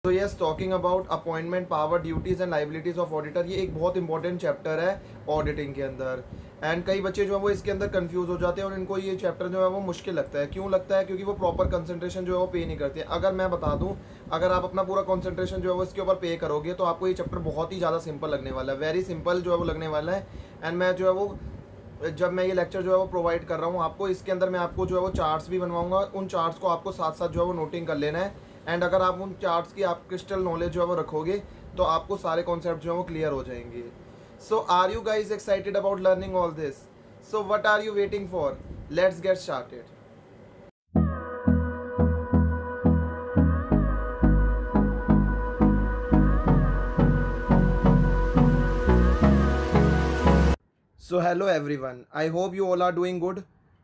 तो yes, talking about appointment power duties and liabilities of auditor, ये एक बहुत इंपॉर्टेंट चैप्टर है ऑडिटिंग के अंदर। एंड कई बच्चे जो है वो इसके अंदर कंफ्यूज हो जाते हैं और इनको ये चैप्टर जो है वो मुश्किल लगता है। क्यों लगता है? क्योंकि वो प्रॉपर कंसंट्रेशन जो है वो पे नहीं करते। अगर मैं बता दूं, अगर आप अपना पूरा कंसंट्रेशन जो है वो इसके ऊपर पे करोगे तो आपको ये चैप्टर बहुत ही ज़्यादा सिंपल लगने वाला है, वेरी सिंपल जो है वो लगने वाला है। एंड मैं जो है वो जब मैं ये लेक्चर जो है वो प्रोवाइड कर रहा हूँ आपको, इसके अंदर मैं आपको जो है वो चार्ट्स भी बनवाऊंगा। उन चार्ट्स को आपको साथ साथ जो है वो नोटिंग कर लेना है। एंड अगर आप उन चार्ट्स की आप क्रिस्टल नॉलेज जो है वो रखोगे तो आपको सारे कॉन्सेप्ट जो है वो क्लियर हो जाएंगे। So are you guys excited about learning all this? So what are you waiting for? Let's get started. So hello everyone, I hope you all are doing good.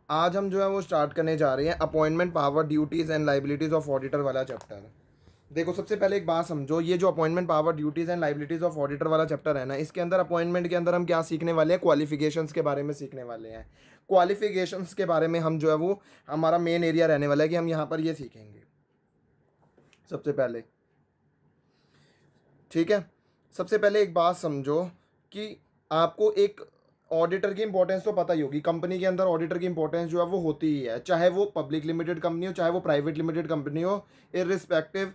आज हम जो है वो स्टार्ट करने जा रहे हैं appointment power duties and liabilities of auditor वाला चैप्टर। देखो, सबसे पहले एक बात समझो, ये जो appointment power duties and liabilities of auditor वाला चैप्टर है ना, इसके अंदर अपॉइंटमेंट के अंदर हम क्या सीखने वाले हैं? क्वालिफिकेशंस के बारे में सीखने वाले हैं। क्वालिफिकेशंस के बारे में हम जो है वो हमारा मेन एरिया रहने वाला है कि हम यहाँ पर ये सीखेंगे सबसे पहले। ठीक है, सबसे पहले एक बात समझो कि आपको एक ऑडिटर की इंपॉर्टेंस तो पता ही होगी। कंपनी के अंदर ऑडिटर की इंपॉर्टेंस जो है वो होती ही है, चाहे वो पब्लिक लिमिटेड कंपनी हो चाहे वो प्राइवेट लिमिटेड कंपनी हो, इररिस्पेक्टिव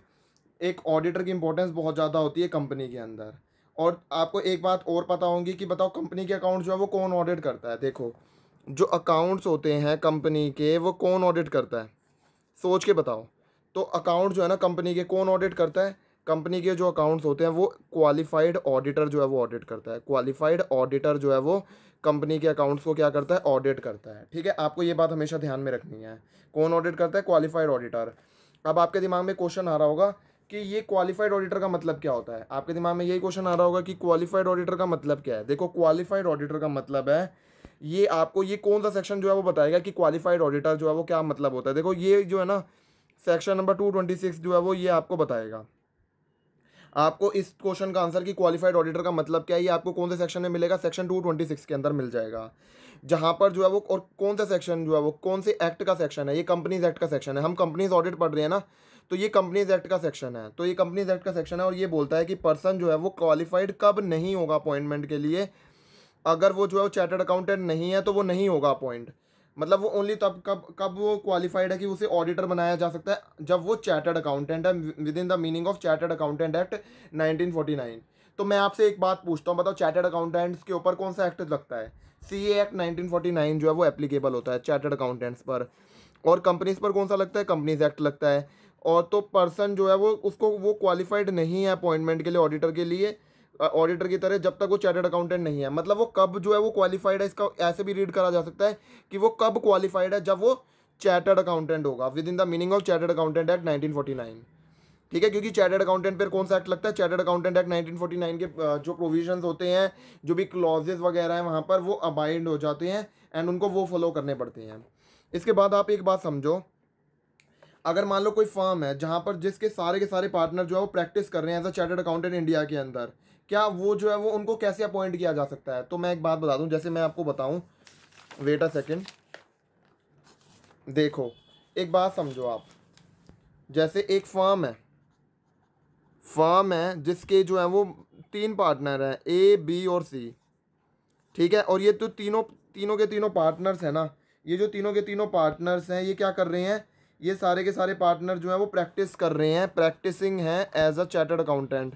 एक ऑडिटर की इंपॉर्टेंस बहुत ज़्यादा होती है कंपनी के अंदर। और आपको एक बात और पता होगी कि बताओ कंपनी के अकाउंट जो है वो कौन ऑडिट करता है? देखो, जो अकाउंट्स होते हैं कंपनी के वो कौन ऑडिट करता है? सोच के बताओ। तो अकाउंट जो है ना कंपनी के, कौन ऑडिट करता है? कंपनी के जो अकाउंट्स होते हैं वो क्वालिफाइड ऑडिटर जो है वो ऑडिट करता है। क्वालिफाइड ऑडिटर जो है वो कंपनी के अकाउंट्स को क्या करता है? ऑडिट करता है। ठीक है, आपको ये बात हमेशा ध्यान में रखनी है। कौन ऑडिट करता है? Qualified auditor. अब आपके दिमाग में क्वेश्चन आ रहा होगा कि ये क्वालिफाइड ऑडिटर का मतलब क्या होता है? आपके दिमाग में यही क्वेश्चन आ रहा होगा कि क्वालिफाइड ऑडिटर का मतलब क्या है। देखो, क्वालिफाइड ऑडिटर का मतलब है, ये आपको ये कौन सा सेक्शन जो है वो बताएगा कि क्वालिफाइड ऑडिटर जो है वो क्या मतलब होता है। देखो, ये जो है ना सेक्शन नंबर 226 जो है वो ये आपको बताएगा। आपको इस क्वेश्चन का आंसर कि क्वालिफाइड ऑडिटर का मतलब क्या है, ये आपको कौन से सेक्शन में मिलेगा? सेक्शन 226 के अंदर मिल जाएगा। जहां पर जो है वो, और कौन सा सेक्शन जो है वो कौन से एक्ट का सेक्शन है? ये कंपनीज एक्ट का सेक्शन है। हम कंपनीज ऑडिट पढ़ रहे हैं ना, तो ये कंपनीज एक्ट का सेक्शन है। तो ये कंपनीज एक्ट का सेक्शन है और ये बोलता है कि पर्सन जो है वो क्वालिफाइड कब नहीं होगा अपॉइंटमेंट के लिए। अगर वो जो है वो चार्टर्ड अकाउंटेंट नहीं है तो वो नहीं होगा अपॉइंट। मतलब वो ओनली तब कब कब वो क्वालिफाइड है कि उसे ऑडिटर बनाया जा सकता है, जब वो चार्टर्ड अकाउंटेंट है with in the meaning of chartered accountant act 1949। तो मैं आपसे एक बात पूछता हूँ, बताओ चार्टर्ड अकाउंटेंट्स के ऊपर कौन सा एक्ट लगता है? CA एक्ट 1949 जो है वो एप्लीकेबल होता है चार्टर्ड अकाउंटेंट्स पर। और कंपनीज पर कौन सा लगता है? कंपनीज एक्ट लगता है। और तो पर्सन जो है वो उसको वो क्वालिफाइड नहीं है अपॉइंटमेंट के लिए ऑडिटर के लिए, ऑडिटर की तरह, जब तक वो चार्टर्ड अकाउंटेंट नहीं है। मतलब वो कब जो है वो क्वालिफाइड है, इसका ऐसे भी रीड करा जा सकता है कि वो कब क्वालिफाइड है? जब वो चार्टर्ड अकाउंटेंट होगा with in the meaning of chartered accountant act 1949। ठीक है, क्योंकि चार्टर्ड अकाउंटेंट पर कौन सा एक्ट लगता है? चार्टर्ड अकाउंटेंट एक्ट 1949 के जो प्रोविजंस होते हैं, जो भी क्लॉजेज वगैरह हैं वहाँ पर वो अबाइंड हो जाते हैं एंड उनको वो फॉलो करने पड़ते हैं। इसके बाद आप एक बात समझो, अगर मान लो कोई फर्म है जहाँ पर जिसके सारे के सारे पार्टनर जो है वो प्रैक्टिस कर रहे हैं as a chartered accountant India के अंदर, क्या वो जो है वो उनको कैसे अपॉइंट किया जा सकता है? तो मैं एक बात बता दूं, जैसे मैं आपको बताऊं, वेट अ सेकेंड। देखो, एक बात समझो आप, जैसे एक फर्म है जिसके जो है वो 3 पार्टनर हैं, A, B और C। ठीक है, और ये तो तीनों तीनों के तीनों पार्टनर्स हैं ना, ये जो तीनों के तीनों पार्टनर्स हैं ये क्या कर रहे हैं? ये सारे के सारे पार्टनर जो हैं वो प्रैक्टिस कर रहे हैं, प्रैक्टिसिंग हैं एज अ चार्टर्ड अकाउंटेंट।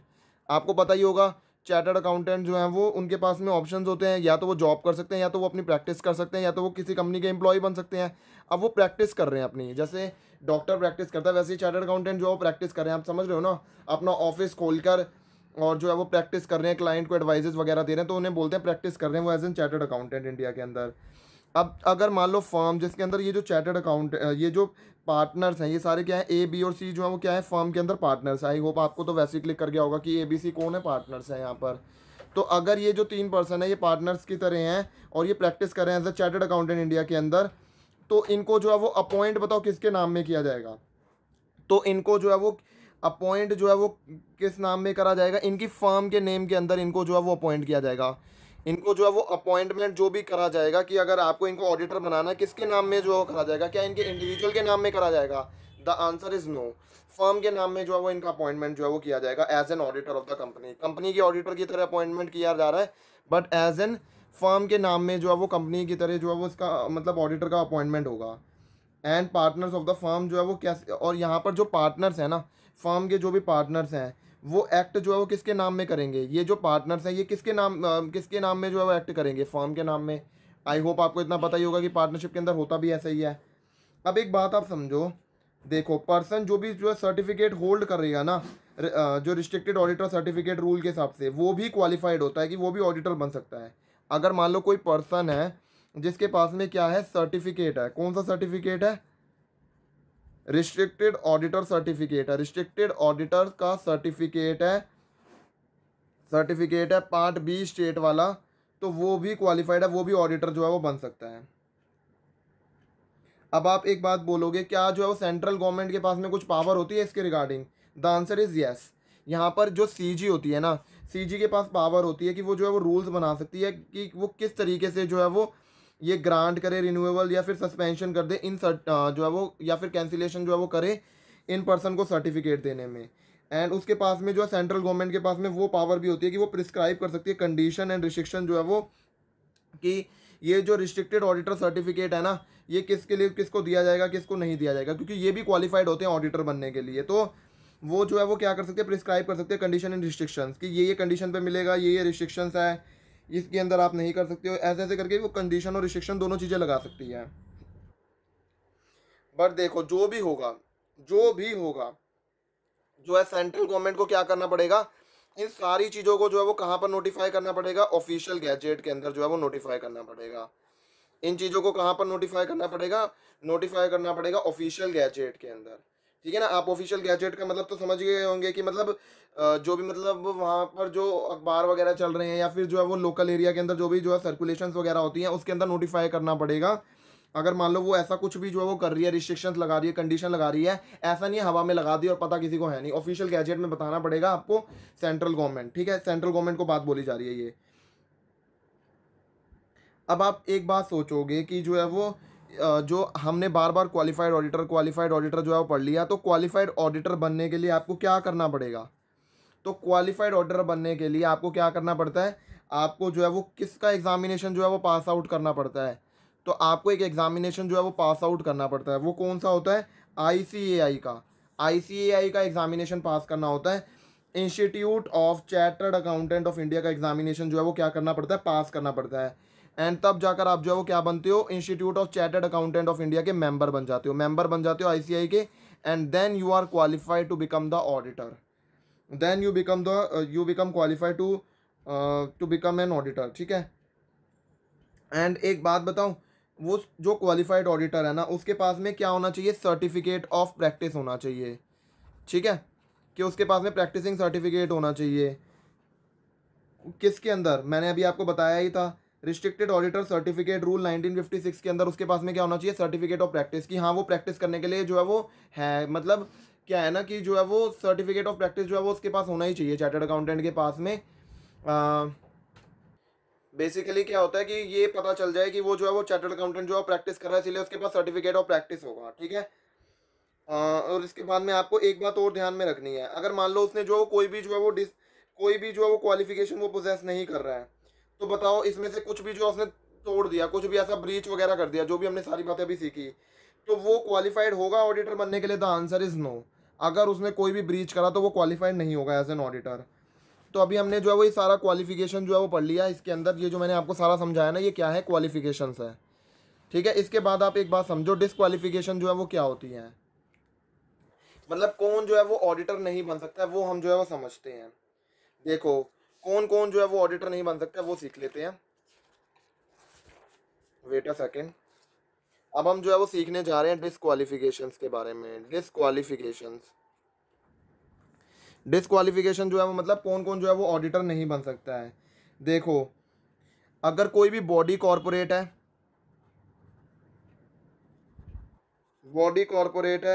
आपको पता ही होगा, चार्टर्ड अकाउंटेंट जो हैं वो उनके पास में ऑप्शंस होते हैं, या तो वो जॉब कर सकते हैं, या तो वो अपनी प्रैक्टिस कर सकते हैं, या तो वो किसी कंपनी के एम्प्लॉय बन सकते हैं। अब वो प्रैक्टिस कर रहे हैं अपनी, जैसे डॉक्टर प्रैक्टिस करता है वैसे ही चार्टर्ड अकाउंटेंट जो है वो प्रैक्टिस कर रहे हैं। आप समझ रहे हो ना? अपना ऑफिस खोलकर और जो है वो प्रैक्टिस कर रहे हैं, क्लाइंट को एडवाइजेस वगैरह दे रहे हैं, तो उन्हें बोलते हैं प्रैक्टिस कर रहे हैं वो as an chartered accountant India के अंदर। अब अगर मान लो फर्म जिसके अंदर ये जो चार्टर्ड अकाउंट, ये जो पार्टनर्स हैं, ये सारे क्या है? A, B और C जो है वो क्या है? फर्म के अंदर पार्टनर्स। आई होप आपको तो वैसे ही क्लिक कर गया होगा कि A, B, C कौन है? पार्टनर्स है यहाँ पर। तो अगर ये जो 3 पर्सन है ये पार्टनर्स की तरह हैं और ये प्रैक्टिस कर रहे हैं as a chartered accountant India के अंदर, तो इनको जो है वो अपॉइंट बताओ किसके नाम में किया जाएगा? तो इनको जो है वो अपॉइंट जो है वो किस नाम में करा जाएगा? इनकी फर्म के नेम के अंदर इनको जो है वो अपॉइंट किया जाएगा। इनको जो है वो अपॉइंटमेंट जो भी करा जाएगा, कि अगर आपको इनको ऑडिटर बनाना है, किसके नाम में जो करा जाएगा? क्या इनके इंडिविजुअल के नाम में करा जाएगा? The answer is no. Firm के नाम में जो है वो इनका अपॉइंटमेंट जो है वो किया जाएगा as an auditor of the company, company के ऑडिटर की तरह अपॉइंटमेंट किया जा रहा है, बट एज एन फर्म के नाम में जो है वो कंपनी की तरह जो है वो इसका मतलब ऑडिटर का अपॉइंटमेंट होगा। And partners of the firm जो है वो कैसे, और यहाँ पर जो पार्टनर्स हैं ना, फर्म के जो भी पार्टनर्स हैं वो एक्ट जो है वो किसके नाम में करेंगे, ये जो पार्टनर्स हैं ये किसके नाम में जो है वो एक्ट करेंगे, फर्म के नाम में। आई होप आपको इतना पता ही होगा कि पार्टनरशिप के अंदर होता भी ऐसा ही है। अब एक बात आप समझो, देखो पर्सन जो भी जो है सर्टिफिकेट होल्ड करेगा ना, जो रिस्ट्रिक्टेड ऑडिटर सर्टिफिकेट रूल के हिसाब से, वो भी क्वालिफाइड होता है कि वो भी ऑडिटर बन सकता है। अगर मान लो कोई पर्सन है जिसके पास में क्या है, सर्टिफिकेट है, कौन सा सर्टिफिकेट है, रिस्ट्रिक्टेड ऑडिटर सर्टिफिकेट है, रिस्ट्रिक्टेड ऑडिटर का सर्टिफिकेट है पार्ट बी स्टेट वाला, तो वो भी क्वालिफाइड है, वो भी ऑडिटर जो है वो बन सकता है। अब आप एक बात बोलोगे, क्या जो है वो सेंट्रल गवर्नमेंट के पास में कुछ पावर होती है इसके regarding? The answer is yes. यहाँ पर जो सीजी होती है ना, सीजी के पास पावर होती है कि वो जो है वो रूल्स बना सकती है कि वो किस तरीके से जो है वो ये ग्रांट करे, रिन्यूएबल या फिर सस्पेंशन कर दे इन जो है वो, या फिर कैंसिलेशन जो है वो करे इन पर्सन को सर्टिफिकेट देने में। एंड उसके पास में जो है सेंट्रल गवर्नमेंट के पास में वो पावर भी होती है कि वो प्रिस्क्राइब कर सकती है कंडीशन एंड रिस्ट्रिक्शन जो है वो, कि ये जो रिस्ट्रिक्टेड ऑडिटर सर्टिफिकेट है ना, ये किसके लिए, किसको दिया जाएगा, किसको नहीं दिया जाएगा, क्योंकि ये भी क्वालिफाइड होते हैं ऑडिटर बनने के लिए। तो वो जो है वो क्या कर सकते हैं, प्रिस्क्राइब कर सकते हैं कंडीशन एंड रिस्ट्रिक्शंस, कि ये कंडीशन पे मिलेगा, ये रिस्ट्रिक्शंस है, इसके अंदर आप नहीं कर सकते हो, ऐसे ऐसे करके वो कंडीशन और रिस्ट्रिक्शन दोनों चीज़ें लगा सकती है। बट देखो जो भी होगा, जो भी होगा, जो है सेंट्रल गवर्नमेंट को क्या करना पड़ेगा, इन सारी चीज़ों को जो है वो कहाँ पर नोटिफाई करना पड़ेगा, ऑफिशियल गैजेट के अंदर जो है वो नोटिफाई करना पड़ेगा। इन चीज़ों को कहाँ पर नोटिफाई करना पड़ेगा, नोटिफाई करना पड़ेगा ऑफिशियल गैजेट के अंदर। ठीक है ना, आप ऑफिशियल गैजेट का मतलब तो समझ गए होंगे कि मतलब जो भी मतलब वहाँ पर जो अखबार वगैरह चल रहे हैं, या फिर जो है वो लोकल एरिया के अंदर जो भी जो है सर्कुलेशंस वगैरह होती हैं, उसके अंदर नोटिफाई करना पड़ेगा। अगर मान लो वो ऐसा कुछ भी जो है वो कर रही है, रिस्ट्रिक्शंस लगा रही है, कंडीशन लगा रही है, ऐसा नहीं है हवा में लगा दी और पता किसी को है नहीं, ऑफिशियल गैजेट में बताना पड़ेगा आपको सेंट्रल गवर्नमेंट। ठीक है, सेंट्रल गवर्नमेंट को बात बोली जा रही है ये। अब आप एक बात सोचोगे कि जो है वो जो हमने बार बार क्वालिफाइड ऑडिटर जो है वो पढ़ लिया, तो क्वालिफाइड ऑडिटर बनने के लिए आपको क्या करना पड़ेगा? तो क्वालिफाइड ऑडिटर बनने के लिए आपको क्या करना पड़ता है, आपको जो है वो किसका एग्जामिनेशन जो है वो पास आउट करना पड़ता है? तो आपको एक एग्जामिनेशन जो है वो पास आउट करना पड़ता है, वो कौन सा होता है, आईसीएआई का, आईसीएआई का एग्जामिनेशन पास करना होता है। Institute of chartered accountant of India का एग्जामिनेशन जो है वो क्या करना पड़ता है, पास करना पड़ता है। एंड तब जाकर आप जो है वो क्या बनते हो, institute of chartered accountant of India के मेंबर बन जाते हो, आईसीएआई के। And then you are qualified to become the auditor, then you become qualified to become an auditor. ठीक है, एंड एक बात बताऊं, वो जो क्वालिफाइड ऑडिटर है ना, उसके पास में क्या होना चाहिए, सर्टिफिकेट ऑफ प्रैक्टिस होना चाहिए। ठीक है, कि उसके पास में प्रैक्टिसिंग सर्टिफिकेट होना चाहिए। किसके अंदर, मैंने अभी आपको बताया ही था, रिस्ट्रिक्टेड ऑडिटर सर्टिफिकेट रूल 1956 के अंदर उसके पास में क्या होना चाहिए, सर्टिफिकेट ऑफ प्रैक्टिस, कि हाँ वो प्रैक्टिस करने के लिए जो है वो है, मतलब क्या है ना कि जो है वो सर्टिफिकेट ऑफ प्रैक्टिस जो है वो उसके पास होना ही चाहिए चार्टर्ड अकाउंटेंट के पास में। बेसिकली क्या होता है कि ये पता चल जाए कि वो जो है वो चार्टर्ड अकाउंटेंट जो है प्रैक्टिस कर रहा है, इसलिए उसके पास सर्टिफिकेट ऑफ प्रैक्टिस होगा। ठीक है, और इसके बाद में आपको एक बात और ध्यान में रखनी है, अगर मान लो उसने जो कोई भी जो है वो कोई भी जो है वो क्वालिफिकेशन वो पोजेस नहीं कर रहा है, तो बताओ इसमें से कुछ भी जो उसने तोड़ दिया, कुछ भी ऐसा ब्रीच वगैरह कर दिया, जो भी हमने सारी बातें अभी सीखी, तो वो क्वालिफाइड होगा ऑडिटर बनने के लिए? The answer is no. अगर उसने कोई भी ब्रीच करा तो वो क्वालिफाइड नहीं होगा एज एन ऑडिटर। तो अभी हमने जो है वो ये सारा क्वालिफिकेशन जो है वो पढ़ लिया, इसके अंदर ये जो मैंने आपको सारा समझाया ना, ये क्या है, क्वालिफिकेशंस है। ठीक है, इसके बाद आप एक बात समझो, डिसक्वालिफिकेशन जो है वो क्या होती है, मतलब कौन जो है वो ऑडिटर नहीं बन सकता है, वो हम जो है वो समझते हैं। देखो कौन कौन जो है वो ऑडिटर नहीं बन सकता है, वो सीख लेते हैं। वेट अ सेकेंड, अब हम जो है वो सीखने जा रहे हैं डिसक्वालिफिकेशंस के बारे में। डिसक्वालिफिकेशन जो है वो मतलब कौन कौन जो है वो ऑडिटर नहीं बन सकता है। देखो, अगर कोई भी बॉडी कॉरपोरेट है,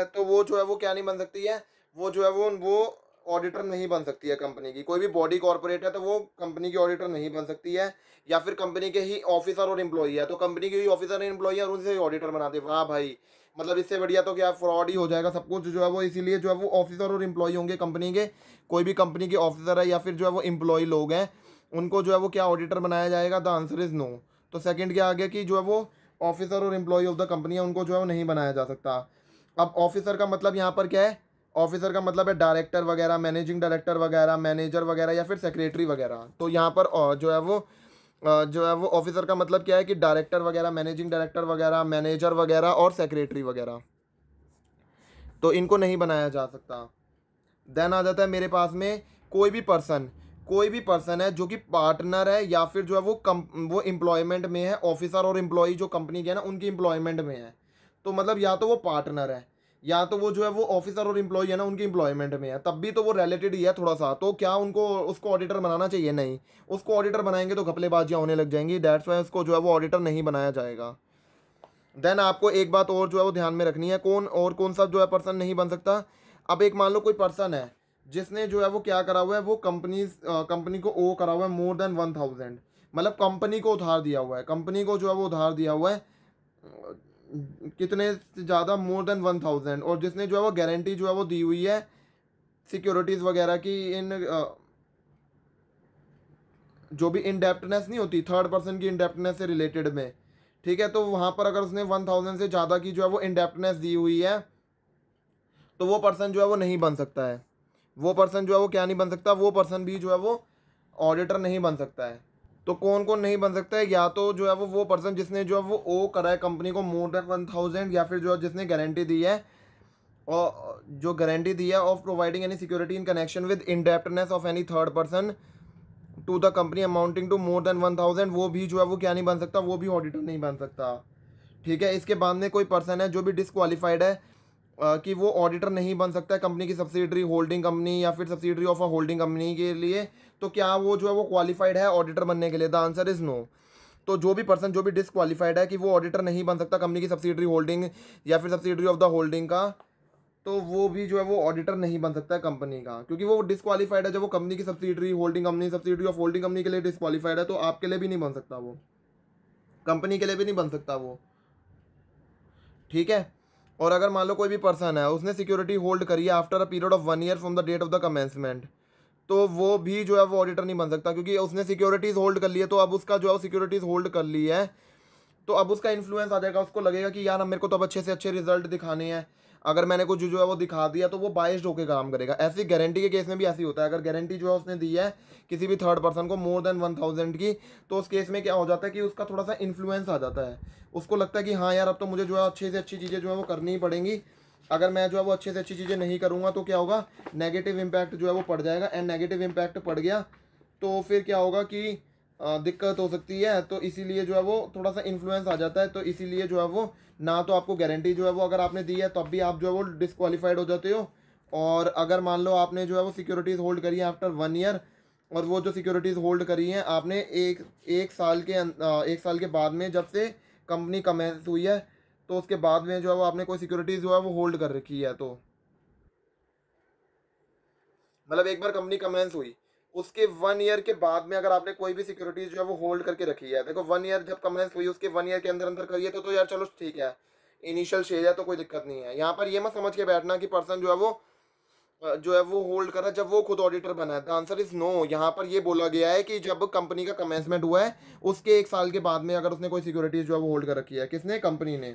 तो वो जो है वो क्या नहीं बन सकती है, वो जो है वो ऑडिटर नहीं बन सकती है कंपनी की। कोई भी बॉडी कॉर्पोरेट है तो वो कंपनी की ऑडिटर नहीं बन सकती है, या फिर कंपनी के ही ऑफिसर और एम्प्लॉई है तो कंपनी के ही ऑफिसर और एम्प्लॉई है और उनसे ही ऑडिटर बनाते हैं। वाह भाई, मतलब इससे बढ़िया तो क्या फ्रॉड ही हो जाएगा सब कुछ जो है वो। इसीलिए जो है वो ऑफिसर और एम्प्लॉई होंगे कंपनी के। कोई भी कंपनी के ऑफिसर है या फिर जो है वो एम्प्लॉय लोग हैं, उनको जो है वो क्या ऑडिटर बनाया जाएगा? The answer is no. तो सेकंड क्या आ गया कि जो है वो ऑफिसर और एम्प्लॉय ऑफ द कंपनी है, उनको जो है वो नहीं बनाया जा सकता। अब ऑफिसर का मतलब यहाँ पर क्या है? ऑफिसर का मतलब है डायरेक्टर वगैरह, मैनेजिंग डायरेक्टर वगैरह, मैनेजर वगैरह या फिर सेक्रेटरी वगैरह। तो यहाँ पर जो है वो ऑफिसर का मतलब क्या है कि डायरेक्टर वगैरह, मैनेजिंग डायरेक्टर वगैरह, मैनेजर वगैरह और सेक्रेटरी वगैरह। तो इनको नहीं बनाया जा सकता। देन आ जाता है मेरे पास में कोई भी पर्सन है जो कि पार्टनर है या फिर जो है वो एम्प्लॉयमेंट में है। ऑफिसर और एम्प्लॉय जो कंपनी के है ना, उनकी एम्प्लॉयमेंट में है। तो मतलब या तो वो पार्टनर है या तो वो जो है वो ऑफिसर और एम्प्लॉय है ना, उनकी एम्प्लॉयमेंट में है, तब भी तो वो रिलेटेड ही है थोड़ा सा। तो क्या उनको उसको ऑडिटर बनाना चाहिए? नहीं। उसको ऑडिटर बनाएंगे तो घपलेबाजियाँ होने लग जाएंगी। दैट्स वाई उसको जो है वो ऑडिटर नहीं बनाया जाएगा। देन आपको एक बात और जो है वो ध्यान में रखनी है, कौन सा जो है पर्सन नहीं बन सकता। अब एक मान लो कोई पर्सन है जिसने जो है वो क्या करा हुआ है, वो कंपनी को ओ करा हुआ है मोर देन 1000, मतलब कंपनी को उधार दिया हुआ है, कंपनी को जो है वो उधार दिया हुआ है कितने से ज़्यादा, मोर देन 1000। और जिसने जो है वो गारंटी जो है वो दी हुई है सिक्योरिटीज़ वगैरह की, इन जो भी इंडेप्टनेस नहीं होती थर्ड पर्सन की इंडेप्टनेस से रिलेटेड में, ठीक है, तो वहाँ पर अगर उसने 1000 से ज़्यादा की जो है वो इंडेप्टनेस दी हुई है, तो वो पर्सन जो है वो नहीं बन सकता है। वो पर्सन जो है वो क्या नहीं बन सकता? वो पर्सन भी जो है वो ऑडिटर नहीं बन सकता है। तो कौन कौन नहीं बन सकता है? या तो जो है वो पर्सन जिसने जो है वो ओ करा है कंपनी को मोर देन 1000, या फिर जो है जिसने गारंटी दी है, और जो गारंटी दी है of providing any security in connection with indebtedness of any third person to the company amounting to more than 1000, वो भी जो है वो क्या नहीं बन सकता? वो भी ऑडिटर नहीं बन सकता। ठीक है, इसके बाद में कोई पर्सन है जो भी डिसक्वालीफाइड है कि वो ऑडिटर नहीं बन सकता है कंपनी की सब्सिडरी होल्डिंग कंपनी या फिर subsidiary of a holding company के लिए, तो क्या वो जो है वो क्वालिफाइड है ऑडिटर बनने के लिए? The answer is no. तो जो भी पर्सन जो भी डिसक्वालीफाइड है कि वो ऑडिटर नहीं बन सकता कंपनी की सब्सिडरी होल्डिंग या फिर सब्सिडरी ऑफ द होल्डिंग का, तो वो भी जो है वो ऑडिटर नहीं बन सकता है कंपनी का, क्योंकि वो डिसक्वालीफाइड है। जब वो कंपनी की subsidiary holding company, subsidiary of holding company के लिए डिसक्वालीफाइड है, तो आपके लिए भी नहीं बन सकता वो, कंपनी के लिए भी नहीं बन सकता वो। ठीक है। और अगर मान लो कोई भी पर्सन है उसने सिक्योरिटी होल्ड करी है after a period of 1 year from the date of the commencement, तो वो भी जो है वो ऑडिटर नहीं बन सकता, क्योंकि उसने सिक्योरिटीज होल्ड कर ली है। तो अब उसका जो है सिक्योरिटीज होल्ड कर ली है, तो अब उसका इन्फ्लुएंस आ जाएगा। उसको लगेगा कि यार अब मेरे को तो अब अच्छे से अच्छे रिजल्ट दिखाने हैं। अगर मैंने कुछ जो है वो दिखा दिया तो वो बाइस्ड होकर काम करेगा। ऐसी गारंटी के केस में भी ऐसी होता है। अगर गारंटी जो है उसने दी है किसी भी थर्ड पर्सन को मोर देन 1000 की, तो उस केस में क्या हो जाता है कि उसका थोड़ा सा इन्फ्लुएंस आ जाता है। उसको लगता है कि हाँ यार अब तो मुझे जो है अच्छे से अच्छी चीज़ें जो है वो करनी ही पड़ेंगी। अगर मैं जो है वो अच्छे से अच्छी चीज़ें नहीं करूँगा तो क्या होगा? नेगेटिव इम्पैक्ट जो है वो पड़ जाएगा। एंड नेगेटिव इम्पैक्ट पड़ गया तो फिर क्या होगा कि दिक्कत हो सकती है। तो इसीलिए जो है वो थोड़ा सा इन्फ्लुएंस आ जाता है। तो इसीलिए जो है वो ना तो आपको गारंटी जो है वो अगर आपने दी है तब भी आप जो है वो डिस्क्वालीफाइड हो जाते हो। और अगर मान लो आपने जो है वो सिक्योरिटीज़ होल्ड करी है आफ्टर 1 ईयर, और वो जो सिक्योरिटीज़ होल्ड करी हैं आपने एक साल के बाद में, जब से कंपनी कमेंस हुई है, तो उसके बाद में जो है वो आपने कोई सिक्योरिटीज़ जो है वो होल्ड कर रखी है, तो मतलब एक बार कंपनी कमेंस हुई उसके 1 ईयर के बाद में अगर आपने कोई भी सिक्योरिटीज जो है वो होल्ड करके रखी है, देखो 1 ईयर जब कमेंस हुई उसके 1 ईयर के अंदर अंदर करिए तो यार चलो ठीक है, इनिशियल स्टेज है तो कोई दिक्कत नहीं है। यहाँ पर ये मत समझ के बैठना कि पर्सन जो है वो जो है वो होल्ड कर रहा है जब वो खुद ऑडिटर बना है। The answer is no. यहाँ पर ये बोला गया है कि जब कंपनी का कमेंसमेंट हुआ है उसके 1 साल के बाद में अगर उसने कोई सिक्योरिटीज जो है वो होल्ड कर रखी है, किसने? कंपनी ने,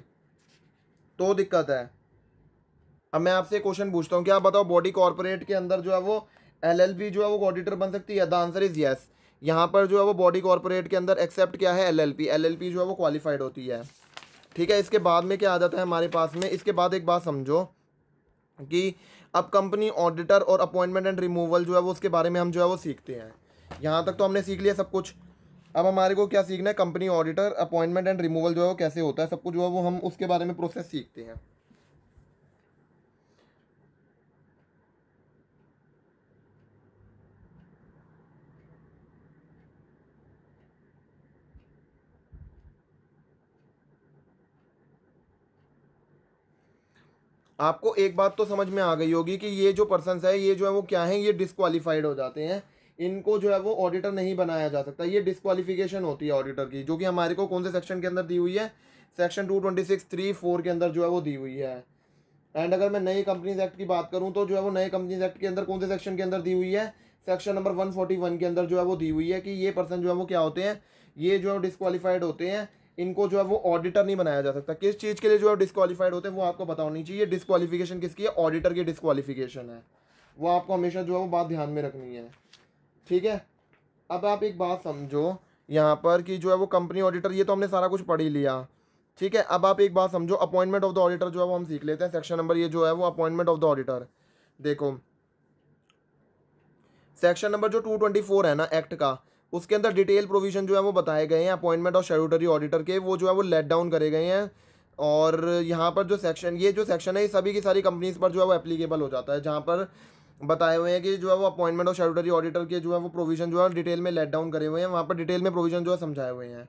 तो दिक्कत है। अब मैं आपसे क्वेश्चन पूछता हूँ, क्या आप बताओ बॉडी कॉर्पोरेट के अंदर जो है वो एलएलपी जो है वो ऑडिटर बन सकती है? The answer is yes. यहाँ पर जो है वो बॉडी कॉर्पोरेट के अंदर एक्सेप्ट क्या है? एलएलपी। एलएलपी जो है वो क्वालिफाइड होती है। ठीक है, इसके बाद में क्या आ जाता है हमारे पास में? इसके बाद एक बात समझो कि अब कंपनी ऑडिटर और अपॉइंटमेंट एंड रिमूवल जो है वो उसके बारे में हम जो है वो सीखते हैं। यहाँ तक तो हमने सीख लिया सब कुछ। अब हमारे को क्या सीखना है? Company auditor, appointment and removal जो है वो कैसे होता है, सब कुछ जो है वो हम उसके बारे में प्रोसेस सीखते हैं। आपको एक बात तो समझ में आ गई होगी कि ये जो पर्सन्स है ये जो है वो क्या है, ये डिस्क्वालीफाइड हो जाते हैं, इनको जो है वो ऑडिटर नहीं बनाया जा सकता। ये डिस्क्वालिफिकेशन होती है ऑडिटर की, जो कि हमारे को कौन से सेक्शन के अंदर दी हुई है, सेक्शन 226(3)(4) के अंदर जो है वो दी हुई है। एंड अगर मैं नई कंपनीज एक्ट की बात करूं तो जो है वो नए कंपनीज एक्ट के अंदर कौन से सेक्शन के अंदर दी हुई है, सेक्शन नंबर 141 के अंदर जो है वो दी हुई है कि ये पर्सन जो है वो क्या होते हैं, ये जो है डिस्क्वालीफाइड होते हैं, इनको जो है वो ऑडिटर नहीं बनाया जा सकता। किस चीज़ के लिए जो है डिस्क्वालीफाइड होते हैं वो आपको पता होनी चाहिए। डिस्क्वालिफिकेशन किसकी है, ऑडिटर की डिस्क्वालिफिकेशन है, वो आपको हमेशा जो है वो बात ध्यान में रखनी है। ठीक है, अब आप एक बात समझो यहाँ पर कि जो है वो कंपनी ऑडिटर, ये तो हमने सारा कुछ पढ़ ही लिया। ठीक है, अब आप एक बात समझो, अपॉइंटमेंट ऑफ द ऑडिटर जो है वो हम सीख लेते हैं। सेक्शन नंबर ये जो है वो अपॉइंटमेंट ऑफ द ऑडिटर, देखो सेक्शन नंबर जो 224 है ना एक्ट का, उसके अंदर डिटेल प्रोविजन जो है वो बताए गए हैं अपॉइंटमेंट ऑफ स्टैट्यूटरी ऑडिटर के, वो जो है वो लेट डाउन करे गए हैं। और यहाँ पर जो सेक्शन, ये जो सेक्शन है ये सभी की सारी कंपनीज पर जो है वो एप्लीकेबल हो जाता है, जहाँ पर बताए हुए हैं कि जो है वो अपॉइंटमेंट ऑफ स्टैट्यूटरी ऑडिटर के जो है वो प्रोविजन जो है डिटेल में लेट डाउन करे हुए हैं, वहाँ पर डिटेल में प्रोविजन जो है समझाए हुए हैं।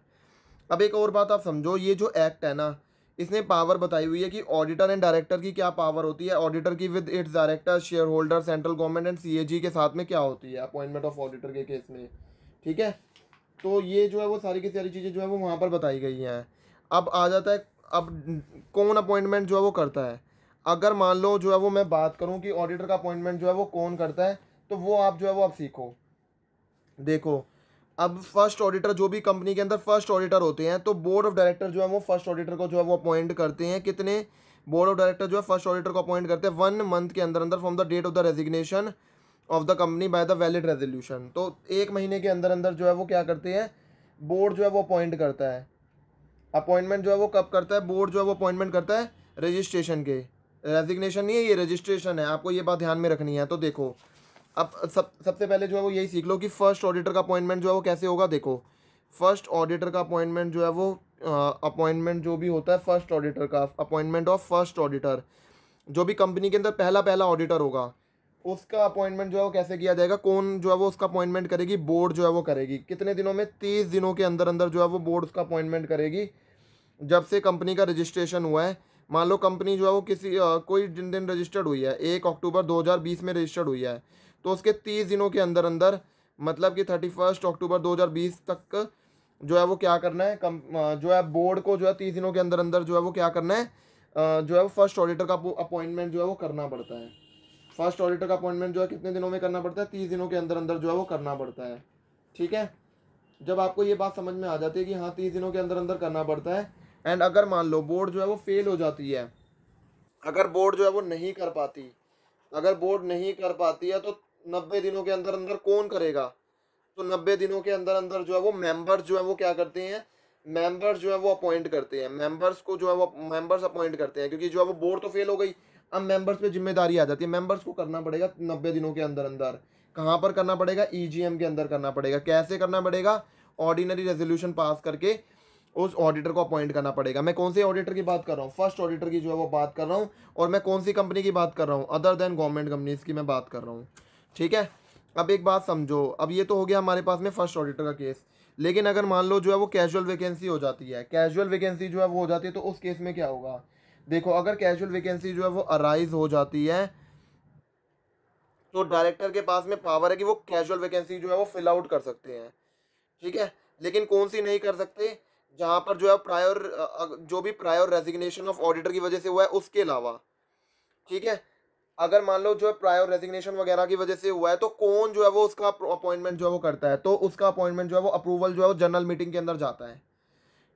अब एक और बात आप समझो, ये जो एक्ट है ना, इसने पावर बताई हुई है कि ऑडिटर एंड डायरेक्टर की क्या पावर होती है, ऑडिटर की with its director, share holder, central government and CAG के साथ में क्या होती है अपॉइंटमेंट ऑफ ऑडिटर के केस में। ठीक है, तो ये जो है वो सारी की सारी चीज़ें जो है वो वहाँ पर बताई गई हैं। अब आ जाता है, अब कौन अपॉइंटमेंट जो है वो करता है। अगर मान लो जो है वो मैं बात करूँ कि ऑडिटर का अपॉइंटमेंट जो है वो कौन करता है, तो वो आप जो है वो आप सीखो। देखो, अब फर्स्ट ऑडिटर, जो भी कंपनी के अंदर फर्स्ट ऑडिटर होते हैं, तो बोर्ड ऑफ डायरेक्टर जो है वो फर्स्ट ऑडिटर को जो है वो अपॉइंट करते हैं। कितने, बोर्ड ऑफ डायरेक्टर जो है फर्स्ट ऑडिटर को अपॉइंट करते हैं 1 मंथ के अंदर अंदर from the date of the resignation of the company by the valid resolution. तो 1 महीने के अंदर अंदर जो है वो क्या करते हैं, बोर्ड जो है वो अपॉइंट करता है। अपॉइंटमेंट जो है वो कब करता है, बोर्ड जो है वो अपॉइंटमेंट करता है रजिस्ट्रेशन के, रेजिग्नेशन नहीं है ये, रजिस्ट्रेशन है, आपको ये बात ध्यान में रखनी है। तो देखो, अब सबसे पहले जो है वो यही सीख लो कि फर्स्ट ऑडिटर का अपॉइंटमेंट जो है वो कैसे होगा। देखो, फर्स्ट ऑडिटर का अपॉइंटमेंट जो है वो अपॉइंटमेंट जो भी होता है फर्स्ट ऑडिटर का, अपॉइंटमेंट ऑफ फर्स्ट ऑडिटर, जो भी कंपनी के अंदर पहला पहला ऑडिटर होगा उसका अपॉइंटमेंट जो है वो कैसे किया जाएगा, कौन जो है वो उसका अपॉइंटमेंट करेगी, बोर्ड जो है वो करेगी। कितने दिनों में, 30 दिनों के अंदर अंदर जो है वो बोर्ड उसका अपॉइंटमेंट करेगी। जब से कंपनी का रजिस्ट्रेशन हुआ है, मान लो कंपनी जो है वो किसी कोई जिन दिन रजिस्टर्ड हुई है, 1 अक्टूबर 2020 में रजिस्टर्ड हुई है, तो उसके 30 दिनों के अंदर अंदर, मतलब कि 31 अक्टूबर 2020 तक जो है वो क्या करना है, जो है बोर्ड को जो है 30 दिनों के अंदर अंदर जो है वो क्या करना है, जो है वो फर्स्ट ऑडिटर का अपॉइंटमेंट जो है वो करना पड़ता है। फर्स्ट ऑडिटर का अपॉइंटमेंट जो है कितने दिनों में करना पड़ता है, 30 दिनों के अंदर अंदर जो है वो करना पड़ता है। ठीक है, जब आपको ये बात समझ में आ जाती है कि हाँ 30 दिनों के अंदर अंदर करना पड़ता है, एंड अगर मान लो बोर्ड जो है वो फेल हो जाती है, अगर बोर्ड जो है वो नहीं कर पाती, अगर बोर्ड नहीं कर पाती है, तो 90 दिनों के अंदर अंदर कौन करेगा, तो 90 दिनों के अंदर अंदर जो है वो मेंबर्स जो है वो क्या करते हैं, मेंबर्स जो है वो अपॉइंट करते हैं, मेंबर्स को जो है वो मेंबर्स अपॉइंट करते हैं, क्योंकि जो है वो बोर्ड तो फेल हो गई, अब मेंबर्स पे जिम्मेदारी आ जाती है, मेंबर्स को करना पड़ेगा 90 दिनों के अंदर अंदर। कहाँ पर करना पड़ेगा, ईजीएम के अंदर करना पड़ेगा। कैसे करना पड़ेगा, ऑर्डिनरी रेजोल्यूशन पास करके उस ऑडिटर को अपॉइंट करना पड़ेगा। मैं कौन से ऑडिटर की बात कर रहा हूँ, फर्स्ट ऑडिटर की जो है वो बात कर रहा हूँ, और मैं कौन सी कंपनी की बात कर रहा हूँ, अदर देन गवर्नमेंट कंपनीज की मैं बात कर रहा हूँ। ठीक है, अब एक बात समझो, अब ये तो हो गया हमारे पास में फर्स्ट ऑडिटर का केस, लेकिन अगर मान लो जो है वो कैजुअल वैकेंसी हो जाती है, कैजुअल वैकेंसी जो है वो हो जाती है, तो उस केस में क्या होगा। देखो, अगर कैजुअल वैकेंसी जो है वो अराइज हो जाती है, तो डायरेक्टर के पास में पावर है कि वो कैजुअल वैकेंसी जो है वो फिल आउट कर सकते हैं। ठीक है, लेकिन कौन सी नहीं कर सकते, जहाँ पर जो है प्रायर, जो भी प्रायर रेजिग्नेशन ऑफ ऑडिटर की वजह से हुआ है उसके अलावा। ठीक है, अगर मान लो जो है प्रायर रेजिग्नेशन वगैरह की वजह से हुआ है, तो कौन जो है वो उसका अपॉइंटमेंट जो है वो करता है, तो उसका अपॉइंटमेंट जो है वो अप्रूवल जो है वो जनरल मीटिंग के अंदर जाता है।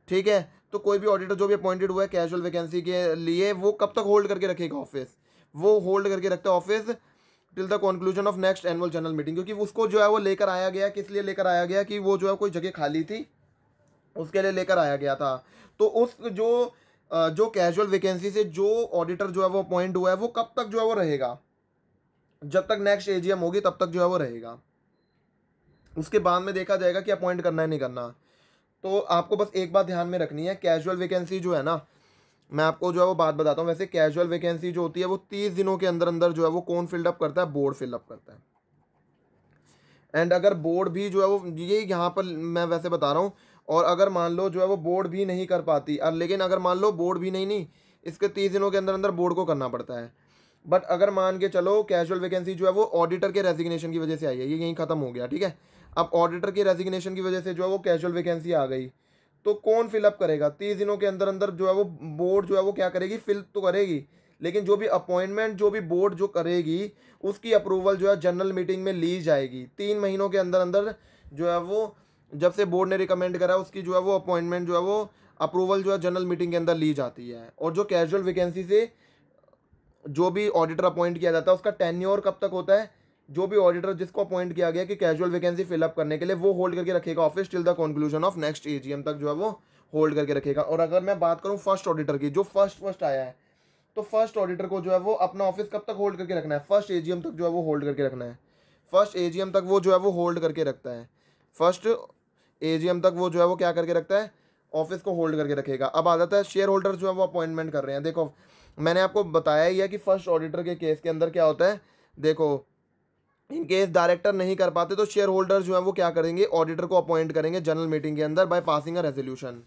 ठीक है, तो कोई भी ऑडिटर जो भी अपॉइंटेड हुआ है कैजुअल वैकेंसी के लिए, वो कब तक होल्ड करके रखेगा ऑफिस, वो होल्ड करके रखता है office till the conclusion of next annual general meeting, क्योंकि उसको जो है वो लेकर आया गया, किस लिए लेकर आया गया, कि वो जो है कोई जगह खाली थी उसके लिए लेकर आया गया था। तो उस जो कैजुअल वैकेंसी से जो ऑडिटर जो है वो अपॉइंट हुआ है, वो कब तक जो है वो रहेगा, जब तक नेक्स्ट एजीएम होगी तब तक जो है वो रहेगा। उसके बाद में देखा जाएगा कि अपॉइंट करना है नहीं करना। तो आपको बस एक बात ध्यान में रखनी है, कैजुअल वैकेंसी जो है ना, मैं आपको जो है वो बात बताता हूँ। वैसे कैजुअल वैकेंसी जो होती है वो 30 दिनों के अंदर अंदर जो है वो कौन फिलअप करता है, बोर्ड फिलअप करता है। एंड अगर बोर्ड भी जो है वो, ये यहाँ पर मैं वैसे बता रहा हूँ, और अगर मान लो जो है वो बोर्ड भी नहीं कर पाती, लेकिन अगर मान लो बोर्ड भी नहीं इसके 30 दिनों के अंदर अंदर बोर्ड को करना पड़ता है। बट अगर मान के चलो कैजुअल वैकेंसी जो है वो ऑडिटर के रेजिग्नेशन की वजह से आई है, ये यहीं खत्म हो गया, ठीक है। अब ऑडिटर के रेजिग्नेशन की वजह से जो है वो कैजुअल वैकेंसी आ गई, तो कौन फिलअप करेगा? 30 दिनों के अंदर अंदर जो है वो बोर्ड जो है वो क्या करेगी, फिल तो करेगी, लेकिन जो भी अपॉइंटमेंट जो भी बोर्ड जो करेगी उसकी अप्रूवल जो है जनरल मीटिंग में ली जाएगी। 3 महीनों के अंदर अंदर जो है वो जब से बोर्ड ने रिकमेंड करा उसकी जो है वो अपॉइंटमेंट जो है वो अप्रूवल जो है जनरल मीटिंग के अंदर ली जाती है। और जो कैजुअल वैकेंसी से जो भी ऑडिटर अपॉइंट किया जाता है उसका टेन्योर कब तक होता है? जो भी ऑडिटर जिसको अपॉइंट किया गया कि कैजुअल वैकेंसी फिलअप करने के लिए, वो होल्ड करके रखेगा office till the conclusion of next AGM तक जो है वो होल्ड करके रखेगा। और अगर मैं बात करूं फर्स्ट ऑडिटर की, जो फर्स्ट आया है, तो फर्स्ट ऑडिटर को जो है वो अपना ऑफिस कब तक होल्ड करके रखना है? फर्स्ट एजीएम तक जो है वो होल्ड करके रखना है। फर्स्ट एजीएम तक वो जो है वो होल्ड करके रखता है। फर्स्ट एजीएम तक वो जो है वो क्या करके रखता है? ऑफिस को होल्ड करके रखेगा। अब आ जाता है शेयर होल्डर जो है वो अपॉइंटमेंट कर रहे हैं। देखो मैंने आपको बताया ही है कि फर्स्ट ऑडिटर के केस के अंदर क्या होता है। देखो इन केस डायरेक्टर नहीं कर पाते तो शेयर होल्डर जो है वो क्या करेंगे, ऑडिटर को अपॉइंट करेंगे जनरल मीटिंग के अंदर बाय पासिंग अ रेजोल्यूशन,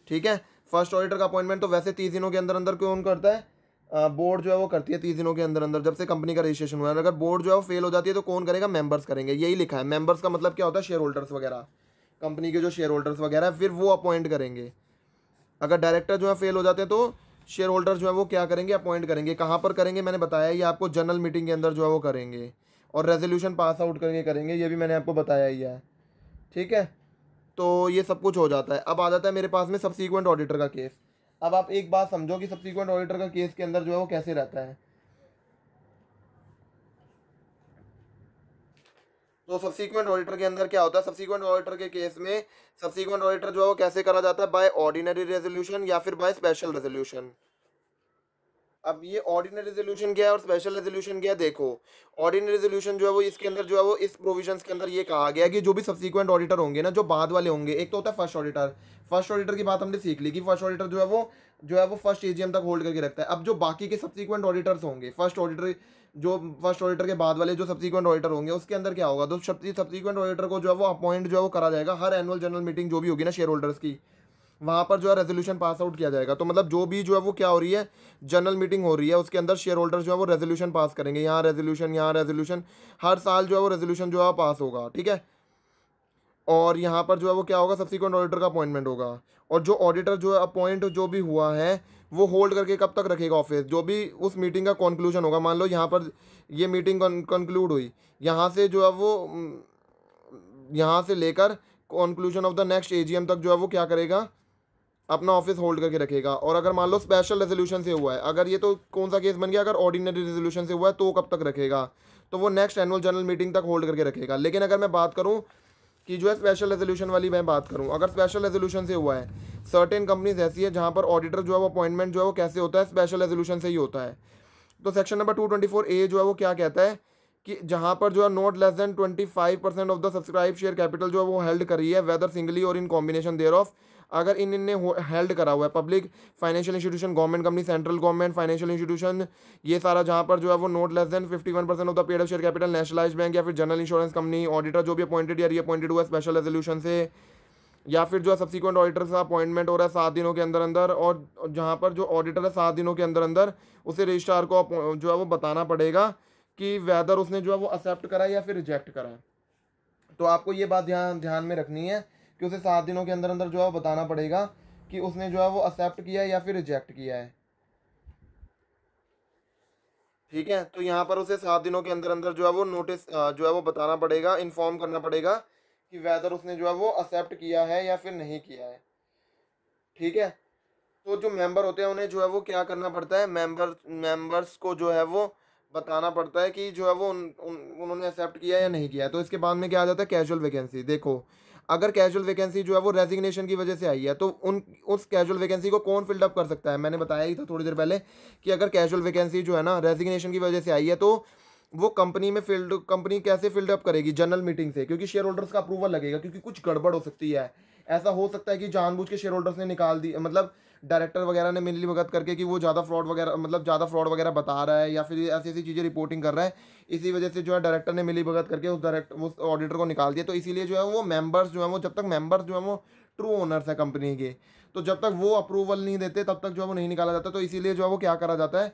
ठीक है। फर्स्ट ऑडिटर का अपॉइंटमेंट तो वैसे 30 दिनों के अंदर अंदर कौन करता है? बोर्ड जो है वो करती है 30 दिनों के अंदर अंदर, जब से कंपनी का रजिस्ट्रेशन हुआ है। अगर बोर्ड जो है वो फेल हो जाती है तो कौन करेगा? मेंबर्स करेंगे, यही लिखा है। मेंबर्स का मतलब क्या होता है? शेयर होल्डर्स वगैरह, कंपनी के जो शेयर होल्डर्स वगैरह फिर वो अपॉइंट करेंगे। अगर डायरेक्टर जो है फेल हो जाते हैं तो शेयर होल्डर जो है वो क्या करेंगे? अपॉइंट करेंगे। कहाँ पर करेंगे? मैंने बताया ये आपको, जनरल मीटिंग के अंदर जो है वो करेंगे, और रेजोल्यूशन पास आउट करके करेंगे, ये भी मैंने आपको बताया ही है, ठीक है। तो ये सब कुछ हो जाता है। अब आ जाता है मेरे पास में सब्सीक्वेंट ऑडिटर का केस। अब आप एक बात समझो कि सब्सीक्वेंट ऑडिटर का केस के अंदर जो है वो कैसे रहता है। तो सब्सीक्वेंट ऑडिटर के अंदर क्या होता है? सब्सीक्वेंट ऑडिटर के केस में सब्सीक्वेंट ऑडिटर जो है वो कैसे करा जाता है? बाय ऑर्डिनरी रेजोल्यूशन या फिर बाय स्पेशल रेजोल्यूशन। अब ये ऑर्डिनरी रेजोल्यूशन क्या है और स्पेशल रेजोल्यूशन क्या है? देखो ऑर्डिनरी रेजोल्यूशन जो है वो इसके अंदर जो है वो इस प्रोविजंस के अंदर ये कहा गया कि जो भी सब्सीक्वेंट ऑडिटर होंगे ना, जो बाद वाले होंगे, एक तो होता है फर्स्ट ऑडिटर। फर्स्ट ऑडिटर की बात हमने सीख ली कि फर्स्ट ऑडिटर जो है वो फर्स्ट एजीएम तक होल्ड करके रखता है। अब जो बाकी के सब्सीक्वेंट ऑडिटर्स होंगे, फर्स्ट ऑडिटर के बाद वाले जो सब्सीक्वेंट ऑडिटर होंगे उसके अंदर क्या होगा? तो सब्सीक्वेंट ऑडिटर को जो है वो अपॉइंट जो है वो करा जाएगा हर एनुअल जनरल मीटिंग जो भी होगी ना शेयर होल्डर्स की, वहाँ पर जो है रेजोल्यूशन पास आउट किया जाएगा। तो मतलब जो भी जो है वो क्या हो रही है, जनरल मीटिंग हो रही है, उसके अंदर शेयर होल्डर जो है वो रेजोल्यूशन पास करेंगे। यहाँ रेजोल्यूशन, हर साल जो है वो रेजोल्यूशन जो है पास होगा, ठीक है। और यहाँ पर जो है वो क्या होगा? सब्सीक्वेंट ऑडिटर का अपॉइंटमेंट होगा। और जो ऑडिटर जो है अपॉइंट जो भी हुआ है वो होल्ड करके कब तक रखेगा ऑफिस? जो भी उस मीटिंग का कंक्लूजन होगा। मान लो यहाँ पर ये मीटिंग कंक्लूड हुई, यहाँ से जो है वो यहाँ से लेकर conclusion of the next AGM तक जो है वो क्या करेगा? अपना ऑफिस होल्ड करके रखेगा। और अगर मान लो स्पेशल रेजोल्यूशन से हुआ है, अगर ये तो कौन सा केस बन गया, अगर ऑर्डिनरी रेजोल्यूशन से हुआ है तो कब तक रखेगा? तो वो नेक्स्ट एनुअल जनरल मीटिंग तक होल्ड करके रखेगा। लेकिन अगर मैं बात करूं कि जो है स्पेशल रेजोल्यूशन वाली मैं बात करूं, अगर स्पेशल रेजोल्यूशन से हुआ है, सर्टेन कंपनीज ऐसी है जहां पर ऑडिटर जो है वो अपॉइंटमेंट जो है वो कैसे होता है? स्पेशल रेजोल्यूशन से ही होता है। तो सेक्शन नंबर 224A जो है वो क्या कहता है कि जहां पर जो है not less than 25% of the subscribe share capital जो है वो हेल्ड करी है, वेदर सिंगली और इन कॉम्बिनेशन देयर ऑफ। अगर इनने हेल्ड करा हुआ है public financial institution, government company, central government financial institution, ये सारा जहां पर जो है वो not less than 51% of the paid share capital, nationalise bank या फिर जनरल इंश्योरेंस कंपनी, ऑडिटर जो भी अपॉइंटेड या रीअपॉइंटेड हुआ है स्पेशल रेजोल्यूशन से, या फिर जो है सब्सीक्वेंट ऑडिटर का अपॉइंटमेंट हो रहा है 7 दिनों के अंदर अंदर, और जहाँ पर जो ऑडिटर है 7 दिनों के अंदर अंदर उसे रजिस्ट्रार को जो है वो बताना पड़ेगा कि वेदर उसने जो है वो एक्सेप्ट करा है या फिर रिजेक्ट करा है। तो आपको ये बात ध्यान में रखनी है कि उसे 7 दिनों के अंदर अंदर जो है वो बताना पड़ेगा कि उसने जो है वो एक्सेप्ट किया है या फिर रिजेक्ट किया है, ठीक है। तो यहाँ पर उसे 7 दिनों के अंदर अंदर जो है वो नोटिस जो है वो बताना पड़ेगा, इन्फॉर्म करना पड़ेगा कि वेदर उसने जो है वो एक्सेप्ट किया है या फिर नहीं किया है, ठीक है। तो जो मेंबर होते हैं उन्हें जो है वो क्या करना पड़ता है? मेंबर्स को जो है वो बताना पड़ता है कि जो है वो उन्होंने एक्सेप्ट किया या नहीं किया है। तो इसके बाद में क्या आ जाता है? Casual vacancy. देखो अगर कैजुअल वैकेंसी जो है वो रेजिग्नेशन की वजह से आई है तो उस कैजुअल वैकेंसी को कौन फिल्ड अप कर सकता है? मैंने बताया ही था थोड़ी देर पहले कि अगर कैजुअल वैकेंसी जो है ना रेजिग्नेशन की वजह से आई है तो वो कंपनी कैसे फिल्ड अप करेगी? जनरल मीटिंग से, क्योंकि शेयर होल्डर्स का अप्रूवल लगेगा, क्योंकि कुछ गड़बड़ हो सकती है। ऐसा हो सकता है कि जानबूझ के शेयर होल्डर्स ने निकाल दी, मतलब डायरेक्टर वगैरह ने मिली भगत करके कि वो ज़्यादा फ्रॉड वगैरह बता रहा है या फिर ऐसी ऐसी चीज़ें रिपोर्टिंग कर रहा है, इसी वजह से जो है डायरेक्टर ने मिली भगत करके उस ऑडिटर को निकाल दिया। तो इसीलिए जो है वो मेंबर्स जो है वो जब तक मेंबर्स जो है वो ट्रू ओनर्स हैं कंपनी के, तो जब तक वो अप्रूवल नहीं देते तब तक जो है वो नहीं निकाला जाता। तो इसीलिए जो है वो क्या करा जाता है,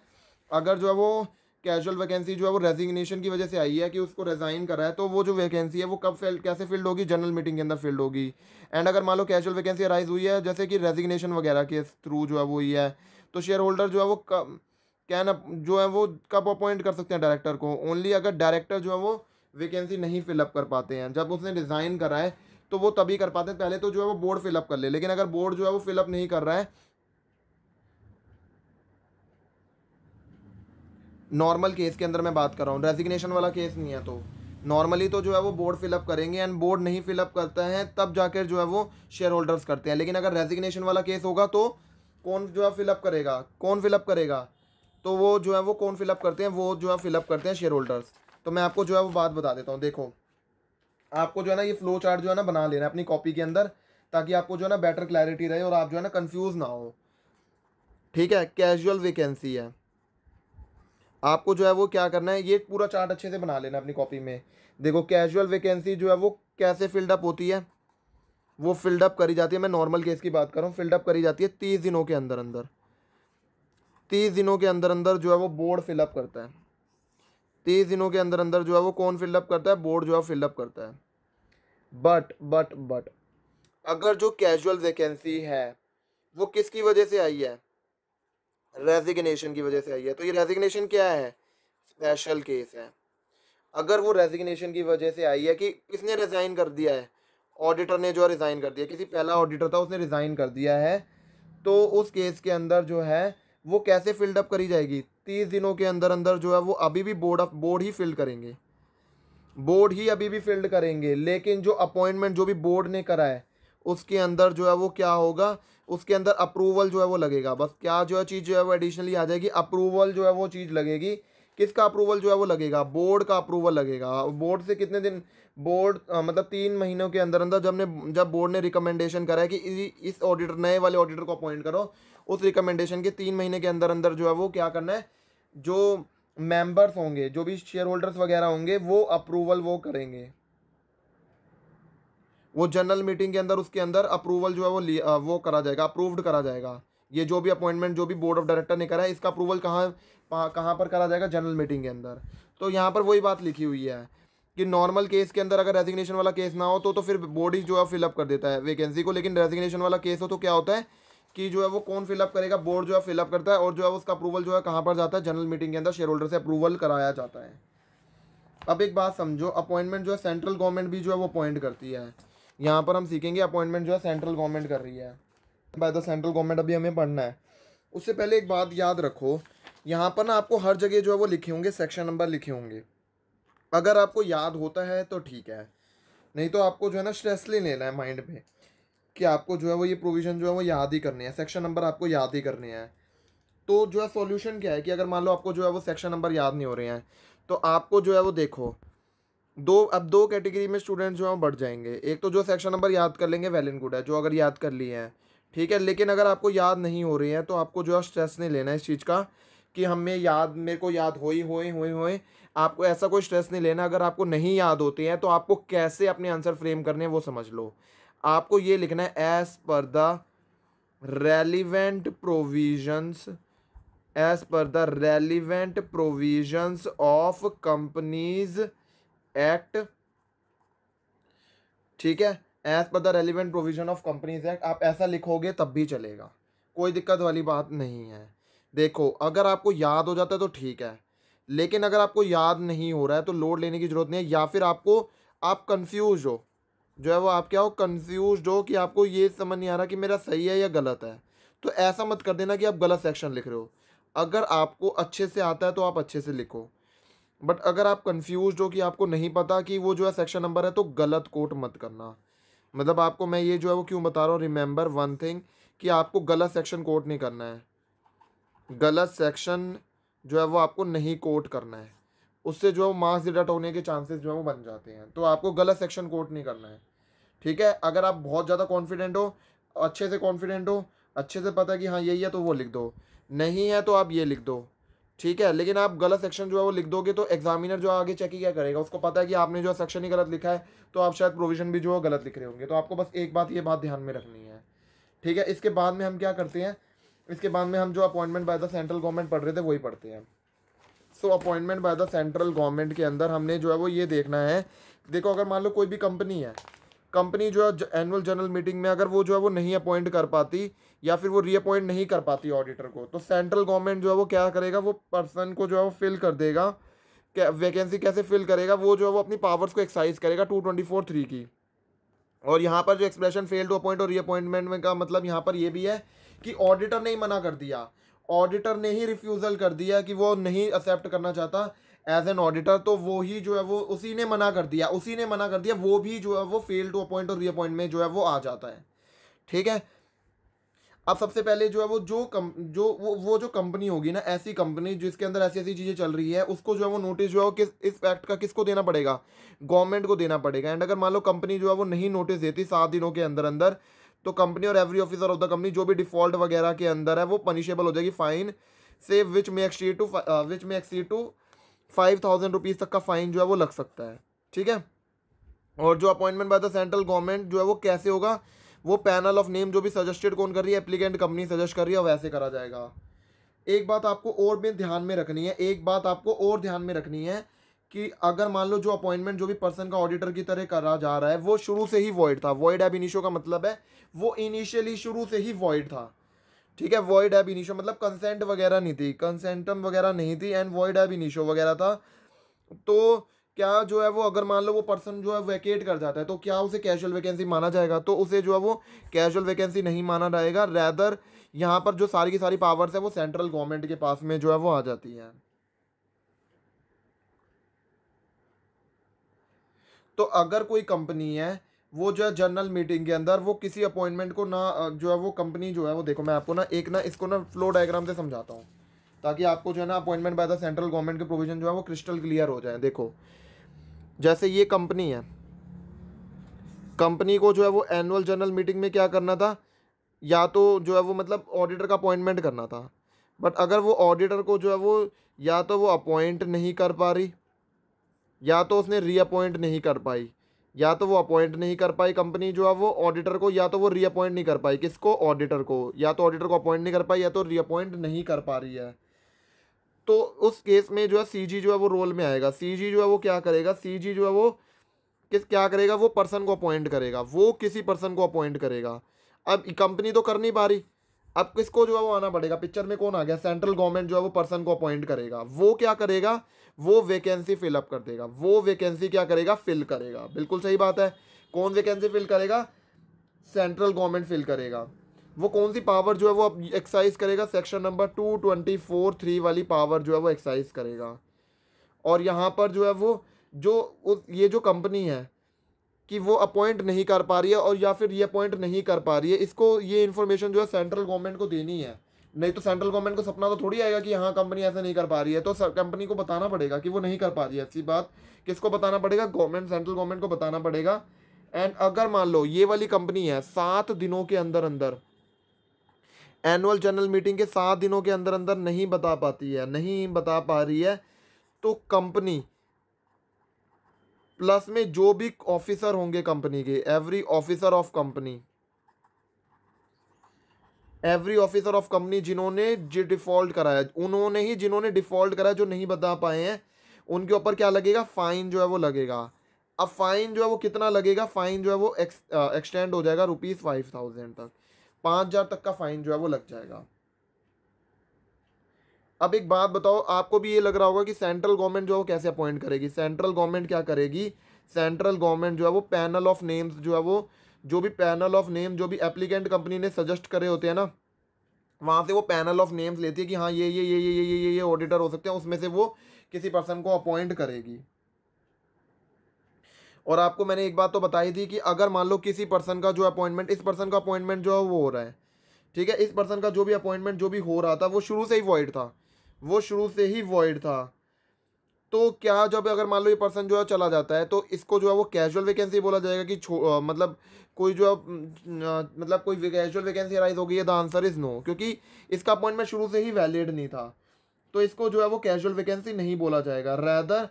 अगर जो है वो कैजुअल वैकेंसी जो है वो रेजिग्नेशन की वजह से आई है कि उसको रिजाइन करा है, तो वो जो वैकेंसी है वो कब कैसे फिल्ड होगी, जनरल मीटिंग के अंदर फिल्ड होगी। एंड अगर मान लो कैजुअल वैकेंसी अराइज हुई है जैसे कि रेजिग्नेशन वगैरह के थ्रू जो है वो ये है, तो शेयर होल्डर जो है वो कैन जो है वो कब अपॉइंट कर सकते हैं डायरेक्टर को, ओनली अगर डायरेक्टर जो है वो वैकेंसी नहीं फिलअप कर पाते हैं, जब उसने रिजाइन करा है तो वो तभी कर पाते हैं। पहले तो जो है वो बोर्ड फिलअप कर ले, लेकिन अगर बोर्ड जो है वो फिलअप नहीं कर रहा है, नॉर्मल केस के अंदर मैं बात कर रहा हूँ, रेजिग्नेशन वाला केस नहीं है, तो नॉर्मली तो जो है वो बोर्ड फिलअप करेंगे, एंड बोर्ड नहीं फिलअप करता है तब जाकर जो है वो शेयर होल्डर्स करते हैं। लेकिन अगर रेजिग्नेशन वाला केस होगा तो कौन जो है फिलअप करेगा, कौन फिलअप करेगा, तो वो जो है वो कौन फिलअप करते हैं, वो जो है फिलअप करते हैं शेयर होल्डर्स। तो मैं आपको जो है वो बात बता देता हूँ। देखो, आपको जो है ना ये फ्लो चार्ट जो है ना बना लेना है अपनी कॉपी के अंदर, ताकि आपको जो है ना बेटर क्लैरिटी रहे और आप जो है ना कंफ्यूज ना हो। ठीक है, कैजुअल वैकेंसी है, आपको जो है वो क्या करना है, ये पूरा चार्ट अच्छे से बना लेना अपनी कॉपी में। देखो, कैजुअल वैकेंसी जो है वो कैसे फिल्डअप होती है, वो फिल्डअप करी जाती है, मैं नॉर्मल केस की बात कर रहा हूँ, फिल्डअप करी जाती है 30 दिनों के अंदर अंदर। 30 दिनों के अंदर अंदर जो है वो बोर्ड फिलअप करता है। 30 दिनों के अंदर अंदर जो है वो कौन फिलअप करता है, बोर्ड जो है फिलअप करता है। बट अगर जो कैजुअल वैकेंसी है वो किसकी वजह से आई है, रेजिग्नेशन की वजह से आई है, तो ये रेजिग्नेशन क्या है, स्पेशल केस है। अगर वो रेजिग्नेशन की वजह से आई है कि किसने रिजाइन कर दिया है, ऑडिटर ने जो रिजाइन कर दिया, किसी पहला ऑडिटर था उसने रिजाइन कर दिया है, तो उस केस के अंदर जो है वो कैसे फिल्डअप करी जाएगी, 30 दिनों के अंदर अंदर जो है वो अभी भी बोर्ड ही फिल्ड करेंगे, बोर्ड ही अभी भी फिल्ड करेंगे। लेकिन जो अपॉइंटमेंट जो भी बोर्ड ने करा है उसके अंदर जो है वो क्या होगा, उसके अंदर अप्रूवल जो है वो लगेगा। बस क्या जो है चीज़ जो है वो एडिशनली आ जाएगी, अप्रूवल जो है वो चीज़ लगेगी। किसका अप्रूवल जो है वो लगेगा, बोर्ड का अप्रूवल लगेगा। बोर्ड से कितने दिन, बोर्ड मतलब 3 महीनों के अंदर अंदर जब बोर्ड ने रिकमेंडेशन करा है कि इस ऑडिटर, नए वाले ऑडिटर को अपॉइंट करो, उस रिकमेंडेशन के 3 महीने के अंदर अंदर जो है वो क्या करना है, जो मेंबर्स होंगे, जो भी शेयर होल्डर्स वगैरह होंगे, वो अप्रूवल वो करेंगे, वो जनरल मीटिंग के अंदर उसके अंदर अप्रूवल जो है वो करा जाएगा, अप्रूव्ड करा जाएगा। ये जो भी अपॉइंटमेंट जो भी बोर्ड ऑफ डायरेक्टर ने करा है, इसका अप्रूवल कहाँ पर करा जाएगा, जनरल मीटिंग के अंदर। तो यहाँ पर वही बात लिखी हुई है कि नॉर्मल केस के अंदर अगर रेजिग्नेशन वाला केस ना हो तो फिर बोर्ड ही जो है फिलअप कर देता है वैकेंसी को। लेकिन रेजिग्नेशन वाला केस हो तो क्या होता है कि जो है वो कौन फिलअप करेगा, बोर्ड जो है फिलअप करता है, और जो है उसका अप्रूवल जो है कहाँ पर जाता है, जनरल मीटिंग के अंदर शेयर होल्डर से अप्रूवल कराया जाता है। अब एक बात समझो, अपॉइंटमेंट जो है सेंट्रल गवर्नमेंट भी जो है वो अपॉइंट करती है। यहाँ पर हम सीखेंगे अपॉइंटमेंट जो है सेंट्रल गवर्नमेंट कर रही है, बाय द सेंट्रल गवर्नमेंट अभी हमें पढ़ना है। उससे पहले एक बात याद रखो, यहाँ पर ना आपको हर जगह जो है वो लिखे होंगे, सेक्शन नंबर लिखे होंगे। अगर आपको याद होता है तो ठीक है, नहीं तो आपको जो है ना स्ट्रेस नहीं लेना है माइंड में कि आपको जो है वो ये प्रोविज़न जो है वो याद ही करनी है, सेक्शन नंबर आपको याद ही करने हैं। तो जो है सॉल्यूशन क्या है कि अगर मान लो आपको जो है वो सेक्शन नंबर याद नहीं हो रहे हैं, तो आपको जो है वो देखो, दो कैटेगरी में स्टूडेंट जो है वो बढ़ जाएंगे। एक तो जो सेक्शन नंबर याद कर लेंगे, वेल एंड गुड है, जो अगर याद कर लिए हैं ठीक है। लेकिन अगर आपको याद नहीं हो रही है तो आपको जो है स्ट्रेस नहीं लेना है इस चीज़ का कि मेरे को याद होए। आपको ऐसा कोई स्ट्रेस नहीं लेना। अगर आपको नहीं याद होते हैं तो आपको कैसे अपने आंसर फ्रेम करने हैं वो समझ लो। आपको ये लिखना है, as per the relevant provisions, as per the relevant provisions of companies act, ठीक है, as per the relevant provision of companies act. आप ऐसा लिखोगे तब भी चलेगा, कोई दिक्कत वाली बात नहीं है। देखो, अगर आपको याद हो जाता है तो ठीक है, लेकिन अगर आपको याद नहीं हो रहा है तो लोड लेने की जरूरत नहीं है। या फिर आप कंफ्यूज हो, जो है वो आप क्या हो, कंफ्यूज हो कि आपको ये समझ नहीं आ रहा कि मेरा सही है या गलत है, तो ऐसा मत कर देना कि आप गलत सेक्शन लिख रहे हो। अगर आपको अच्छे से आता है तो आप अच्छे से लिखो, बट अगर आप कंफ्यूज हो कि आपको नहीं पता कि वो जो है सेक्शन नंबर है, तो गलत कोट मत करना। मतलब आपको मैं ये जो है वो क्यों बता रहा हूँ, रिमेंबर वन थिंग, कि आपको गलत सेक्शन कोट नहीं करना है। गलत सेक्शन जो है वो आपको नहीं कोट करना है, उससे जो है मार्क्स डिडक्ट होने के चांसेस जो है वो बन जाते हैं। तो आपको गलत सेक्शन कोट नहीं करना है, ठीक है। अगर आप बहुत ज़्यादा कॉन्फिडेंट हो, अच्छे से कॉन्फिडेंट हो, अच्छे से पता है कि हाँ यही है, तो वो लिख दो। नहीं है तो आप ये लिख दो, ठीक है, लेकिन आप गलत सेक्शन जो है वो लिख दोगे तो एग्जामिनर जो आगे चेक ही क्या करेगा, उसको पता है कि आपने जो सेक्शन ही गलत लिखा है, तो आप शायद प्रोविजन भी जो है गलत लिख रहे होंगे। तो आपको बस एक बात, ये बात ध्यान में रखनी है। ठीक है, इसके बाद में हम क्या करते हैं, इसके बाद में हम जो appointment by the central government पढ़ रहे थे वही पढ़ते हैं। So appointment by the central government के अंदर हमने जो है वो ये देखना है, देखो अगर मान लो कोई भी कंपनी है, कंपनी जो है एनुअल जनरल मीटिंग में अगर वो जो है वो नहीं अपॉइंट कर पाती या फिर वो रीअपॉइंट नहीं कर पाती ऑडिटर को, तो सेंट्रल गवर्नमेंट जो है वो क्या करेगा, वो पर्सन को जो है वो फिल कर देगा। क्या वैकेंसी कैसे फिल करेगा, वो जो है वो अपनी पावर्स को एक्सरसाइज करेगा 224(3) की। और यहाँ पर जो एक्सप्रेशन फेल टू अपॉइंट और रीअपॉइंटमेंट में का मतलब यहाँ पर ये भी है कि ऑडिटर ने ही मना कर दिया, ऑडिटर ने ही रिफ्यूज़ल कर दिया कि वो नहीं एक्सेप्ट करना चाहता एज एन ऑडिटर, तो वो ही जो है वो उसी ने मना कर दिया, वो भी जो है वो fail to appoint or reappoint में जो है वो आ जाता है। ठीक है, अब सबसे पहले जो है वो वो जो कंपनी होगी ना, ऐसी कंपनी जिसके अंदर ऐसी ऐसी चीज़ें चल रही है, उसको जो है वो नोटिस जो है वो इस फैक्ट का किसको देना पड़ेगा, गवर्नमेंट को देना पड़ेगा। एंड अगर मान लो कंपनी जो है वो नहीं नोटिस देती 7 दिनों के अंदर अंदर, तो कंपनी और every officer of the company जो भी डिफॉल्ट वगैरह के अंदर है वो पनिशेबल हो जाएगी फाइन से, विच में एक्सीड टू 5,000 रुपीज़ तक का फाइन जो है वो लग सकता है। ठीक है, और जो appointment by the central government जो है वो कैसे होगा, वो पैनल ऑफ नेम जो भी सजेस्टेड कौन कर रही है, एप्लीकेंट कंपनी सजेस्ट कर रही है, वैसे करा जाएगा। एक बात आपको और भी ध्यान में रखनी है, कि अगर मान लो जो अपॉइंटमेंट जो भी पर्सन का ऑडिटर की तरह करा जा रहा है वो शुरू से ही वॉइड था, वॉइड एब इनिशियो का मतलब है वो इनिशियली शुरू से ही वॉइड था। ठीक है, वॉइड एब इनिशियो मतलब कंसेंट वगैरह नहीं थी, कंसेंटम वगैरह नहीं थी, एंड वॉइड एब इनिशियो वगैरह था। तो क्या जो है वो अगर मान लो वो पर्सन जो है वैकेट कर जाता है, तो क्या उसे कैजुअल वैकेंसी माना जाएगा, तो उसे जो है वो कैजुअल वैकेंसी नहीं माना जाएगा। रैदर यहाँ पर जो सारी की सारी पावर्स है वो सेंट्रल गवर्नमेंट के पास में जो है वो आ जाती है। तो अगर कोई कंपनी है वो जो है जनरल मीटिंग के अंदर वो किसी अपॉइंटमेंट को ना जो है वो कंपनी जो है वो, देखो मैं आपको ना एक ना इसको ना फ्लो डायग्राम से समझाता हूँ, ताकि आपको जो है ना appointment by the central government के प्रोविजन जो है वो क्रिस्टल क्लियर हो जाए। देखो जैसे ये कंपनी है, कंपनी को जो है वो एनुअल जनरल मीटिंग में क्या करना था, या तो जो है वो मतलब ऑडिटर का अपॉइंटमेंट करना था, बट अगर वो ऑडिटर को जो है वो या तो वो अपॉइंट नहीं कर पा रही, या तो उसने रीअपॉइंट नहीं कर पाई, या तो वो अपॉइंट नहीं कर पाई कंपनी जो है वो ऑडिटर को, या तो वो रीअपॉइंट नहीं कर पाई किसको, ऑडिटर को, या तो ऑडिटर को अपॉइंट नहीं कर पाई या तो रीअपॉइंट नहीं कर पा रही है, तो उस केस में जो है सीजी जो है वो रोल में आएगा। सीजी जो है वो क्या करेगा, सीजी जो है वो क्या करेगा, वो पर्सन को अपॉइंट करेगा, वो किसी पर्सन को अपॉइंट करेगा। अब कंपनी तो कर नहीं पा रही, अब किसको जो है वो आना पड़ेगा, पिक्चर में कौन आ गया, सेंट्रल गवर्नमेंट जो है वो पर्सन को अपॉइंट करेगा। वो क्या करेगा, वो वैकेंसी फिल अप कर देगा, वो वैकेंसी क्या करेगा, फिल करेगा। बिल्कुल सही बात है, कौन वैकेंसी फिल करेगा, सेंट्रल गवर्नमेंट फिल करेगा। वो कौन सी पावर जो है वो एक्सरसाइज करेगा, सेक्शन नंबर 224(3) वाली पावर जो है वो एक्सरसाइज करेगा। और यहाँ पर जो है वो ये जो कंपनी है कि वो अपॉइंट नहीं कर पा रही है और या फिर ये अपॉइंट नहीं कर पा रही है, इसको ये इन्फॉर्मेशन जो है सेंट्रल गवर्नमेंट को देनी है। नहीं तो सेंट्रल गवर्नमेंट को सपना तो थोड़ी आएगा कि हाँ कंपनी ऐसा नहीं कर पा रही है, तो कंपनी को बताना पड़ेगा कि वो नहीं कर पा रही है। ऐसी बात किसको बताना पड़ेगा, गवर्नमेंट, सेंट्रल गवर्नमेंट को बताना पड़ेगा। एंड अगर मान लो ये वाली कंपनी है 7 दिनों के अंदर अंदर, एनुअल जनरल मीटिंग के 7 दिनों के अंदर अंदर नहीं बता पाती है, नहीं बता पा रही है, तो कंपनी प्लस में जो भी ऑफिसर होंगे कंपनी के, एवरी ऑफिसर ऑफ कंपनी जिन्होंने डिफॉल्ट कराया, उन्होंने ही जिन्होंने डिफॉल्ट कराया, जो नहीं बता पाए हैं, उनके ऊपर क्या लगेगा, फाइन जो है वो लगेगा। अब फाइन जो है वो कितना लगेगा, फाइन जो है वो एक्सटेंड हो जाएगा ₹5,000 तक, 5,000 तक का फाइन जो है वो लग जाएगा। अब एक बात बताओ, आपको भी ये लग रहा होगा कि सेंट्रल गवर्नमेंट जो है वो कैसे अपॉइंट करेगी। सेंट्रल गवर्नमेंट क्या करेगी, सेंट्रल गवर्नमेंट जो है वो पैनल ऑफ नेम्स जो है वो, जो भी पैनल ऑफ नेम जो भी एप्लीकेंट कंपनी ने सजेस्ट करे होते हैं ना, वहाँ से वो पैनल ऑफ नेम्स लेती है कि हाँ ये ऑडिटर हो सकते हैं, उसमें से वो किसी पर्सन को अपॉइंट करेगी। और आपको मैंने एक बात तो बताई थी कि अगर मान लो किसी पर्सन का जो अपॉइंटमेंट, इस पर्सन का अपॉइंटमेंट जो है वो हो रहा है, ठीक है, इस पर्सन का जो भी अपॉइंटमेंट जो भी हो रहा था वो शुरू से ही वॉइड था, तो क्या जब अगर मान लो ये पर्सन जो है चला जाता है, तो इसको जो है वो कैजुअल वैकेंसी बोला जाएगा कि मतलब कोई जो है मतलब कोई कैजुअल वैकेंसी अराइज हो गई है। द आंसर इज नो, क्योंकि इसका अपॉइंटमेंट शुरू से ही वैलिड नहीं था। तो इसको जो है वो कैजुअल वैकेंसी नहीं बोला जाएगा। रैदर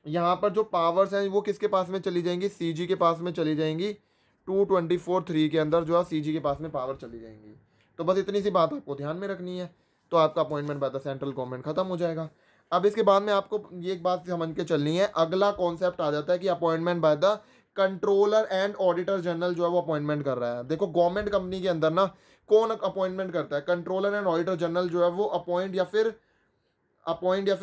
यहाँ पर जो पावर्स हैं वो किसके पास में चली जाएंगी, सीजी के पास में चली जाएंगी। 224(3) के अंदर जो है सीजी के पास में पावर चली जाएंगी। तो बस इतनी सी बात आपको ध्यान में रखनी है, तो आपका appointment by the central government खत्म हो जाएगा। अब इसके बाद में आपको ये एक बात समझ के चलनी है, अगला कॉन्सेप्ट आ जाता है कि appointment by the controller and auditor general जो है वो अपॉइंटमेंट कर रहा है। देखो गवर्नमेंट कंपनी के अंदर ना कौन अपॉइंटमेंट करता है, कंट्रोलर एंड ऑडिटर जनरल जो है वो अपॉइंट या फिर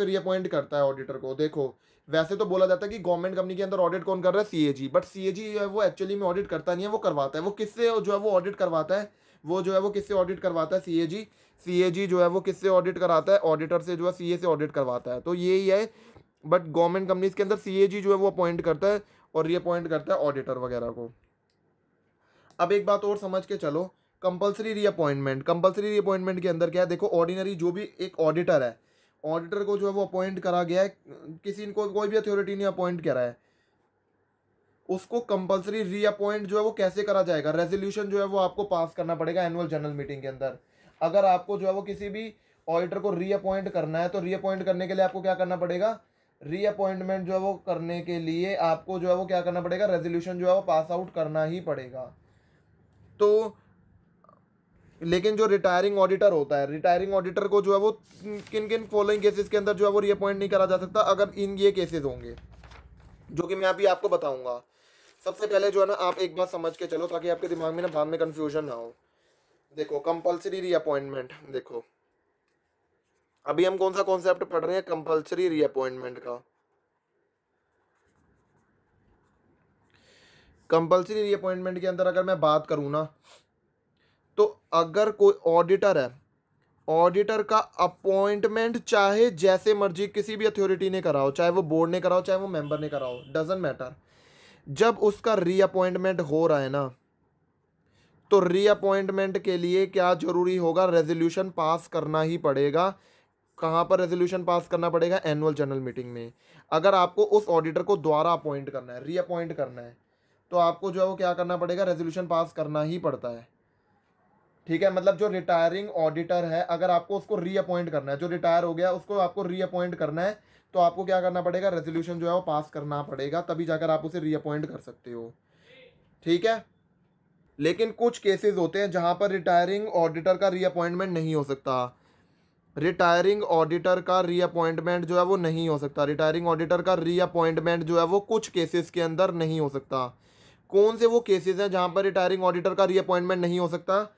रीअपॉइंट करता है ऑडिटर को। देखो वैसे तो बोला जाता है कि गवर्नमेंट कंपनी के अंदर ऑडिट कौन कर रहा है, सीएजी, बट सीएजी जो है वो एक्चुअली में ऑडिट करता नहीं है, वो करवाता है। वो किससे जो है वो ऑडिट करवाता है, वो जो है वो किससे ऑडिट करवाता है, सीएजी जो है वो किससे ऑडिट कराता है, ऑडिटर से, जो है सीए से ऑडिट करवाता है। तो यही है, बट गवर्नमेंट कंपनीज के अंदर सीएजी जो है वो अपॉइंट करता है और रीअपॉइंट करता है ऑडिटर वगैरह को। अब एक बात और समझ के चलो, कंपलसरी रीअपॉइंटमेंट के अंदर क्या है, देखो ऑर्डिनरी जो भी एक ऑडिटर है, ऑडिटर को जो है वो अपॉइंट करा गया है, किसी को कोई भी अथॉरिटी ने अपॉइंट करा है, उसको कंपलसरी रीअपॉइंट जो है वो कैसे करा जाएगा, रेजोल्यूशन जो है वो आपको पास करना पड़ेगा एनुअल जनरल मीटिंग के अंदर। अगर आपको जो है वो किसी भी ऑडिटर को रीअपॉइंट करना है तो रीअपॉइंट करने के लिए आपको क्या करना पड़ेगा, रीअपॉइंटमेंट जो है वो करने के लिए आपको जो है वो क्या करना पड़ेगा, रेजोल्यूशन जो है वो पास आउट करना ही पड़ेगा। तो लेकिन जो रिटायरिंग ऑडिटर होता है, रिटायरिंग ऑडिटर को जो है वो किन किन फॉलोइंग केसेस के अंदर जो है वो रीअपॉइंट नहीं करा जा सकता, अगर इन ये केसेस होंगे जो कि मैं अभी आपको बताऊंगा। सबसे पहले जो है ना आप एक बात समझ के चलो ताकि आपके दिमाग में ना बाद में कंफ्यूजन ना हो। देखो कंपलसरी रीअपॉइंटमेंट, देखो अभी हम कौन सा कॉन्सेप्ट पढ़ रहे हैं, कंपलसरी रीअपॉइंटमेंट का। कंपलसरी रीअपॉइंटमेंट के अंदर अगर मैं बात करूं ना, तो अगर कोई ऑडिटर है, ऑडिटर का अपॉइंटमेंट चाहे जैसे मर्जी किसी भी अथॉरिटी ने कराओ, चाहे वो बोर्ड ने कराओ, चाहे वो मेंबर ने कराओ, डजंट मैटर, जब उसका रीअपॉइंटमेंट हो रहा है ना, तो रीअपॉइंटमेंट के लिए क्या जरूरी होगा, रेजोल्यूशन पास करना ही पड़ेगा। कहाँ पर रेजोल्यूशन पास करना पड़ेगा, एनुअल जनरल मीटिंग में। अगर आपको उस ऑडिटर को दोबारा अपॉइंट करना है, रीअपॉइंट करना है, तो आपको जो है वो क्या करना पड़ेगा, रेजोल्यूशन पास करना ही पड़ता है। ठीक है, मतलब जो रिटायरिंग ऑडिटर है, अगर आपको उसको रीअपॉइंट करना है, जो रिटायर हो गया उसको आपको रीअपॉइंट करना है, तो आपको क्या करना पड़ेगा, रेजोल्यूशन जो है वो पास करना पड़ेगा, तभी जाकर आप उसे रीअपॉइंट कर सकते हो। ठीक है, लेकिन कुछ केसेस होते हैं जहां पर रिटायरिंग ऑडिटर का रीअपॉइंटमेंट नहीं हो सकता। रिटायरिंग ऑडिटर का रीअपॉइंटमेंट जो है वो नहीं हो सकता, रिटायरिंग ऑडिटर का रीअपॉइंटमेंट जो है वो कुछ केसेस के अंदर नहीं हो सकता। कौन से वो केसेस हैं जहां पर रिटायरिंग ऑडिटर का रीअपॉइंटमेंट नहीं हो सकता।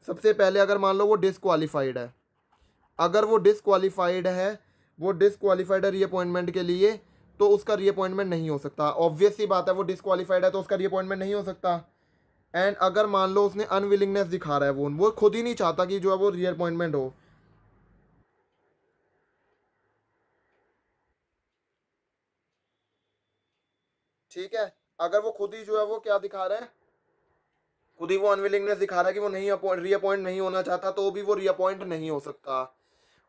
सबसे पहले अगर मान लो वो डिसक्वालीफाइड है, अगर वो डिसक्वालीफाइड है रीअपॉइंटमेंट के लिए, तो उसका रीअपॉइंटमेंट नहीं हो सकता। ऑब्वियस सी बात है, वो डिसक्वालीफाइड है तो उसका रीअपॉइंटमेंट नहीं हो सकता। एंड अगर मान लो उसने अनविलिंगनेस दिखा रहा है, वो खुद ही नहीं चाहता कि जो है वो रीअपॉइंटमेंट हो, ठीक है, अगर वो खुद ही जो है वो क्या दिखा रहा है, खुद ही वो अनविलिंगनेस दिखा रहा है कि वो नहीं रीअपॉइंट नहीं होना चाहता, तो भी वो रीअपॉइंट नहीं हो सकता।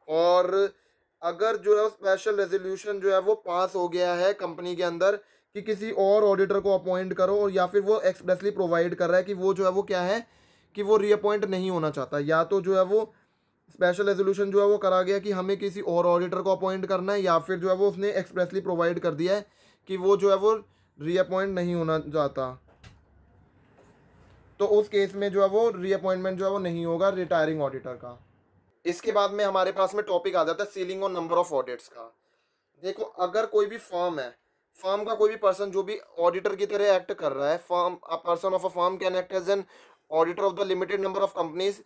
और अगर जो है स्पेशल रेजोल्यूशन जो है वो पास हो गया है कंपनी के अंदर कि किसी और ऑडिटर को अपॉइंट करो, और या फिर वो एक्सप्रेसली प्रोवाइड कर रहा है कि वो जो है वो क्या है कि वो रीअपॉइंट नहीं होना चाहता, या तो जो है वो स्पेशल रेजोल्यूशन जो है वो करा गया कि हमें किसी और ऑडिटर को अपॉइंट करना है, या फिर जो है वो उसने एक्सप्रेसली प्रोवाइड कर दिया है कि वो जो है वो रीअपॉइंट नहीं होना चाहता, तो उस केस में जो है वो रीअपॉइंटमेंट जो है वो नहीं होगा रिटायरिंग ऑडिटर का। इसके बाद में हमारे पास में टॉपिक आ जाता है सीलिंग और नंबर ऑफ ऑडिट्स का। देखो अगर कोई भी फर्म है, फर्म का कोई भी पर्सन जो भी ऑडिटर की तरह एक्ट कर रहा है, firm a person of a firm can act as an auditor of the limited number of companies.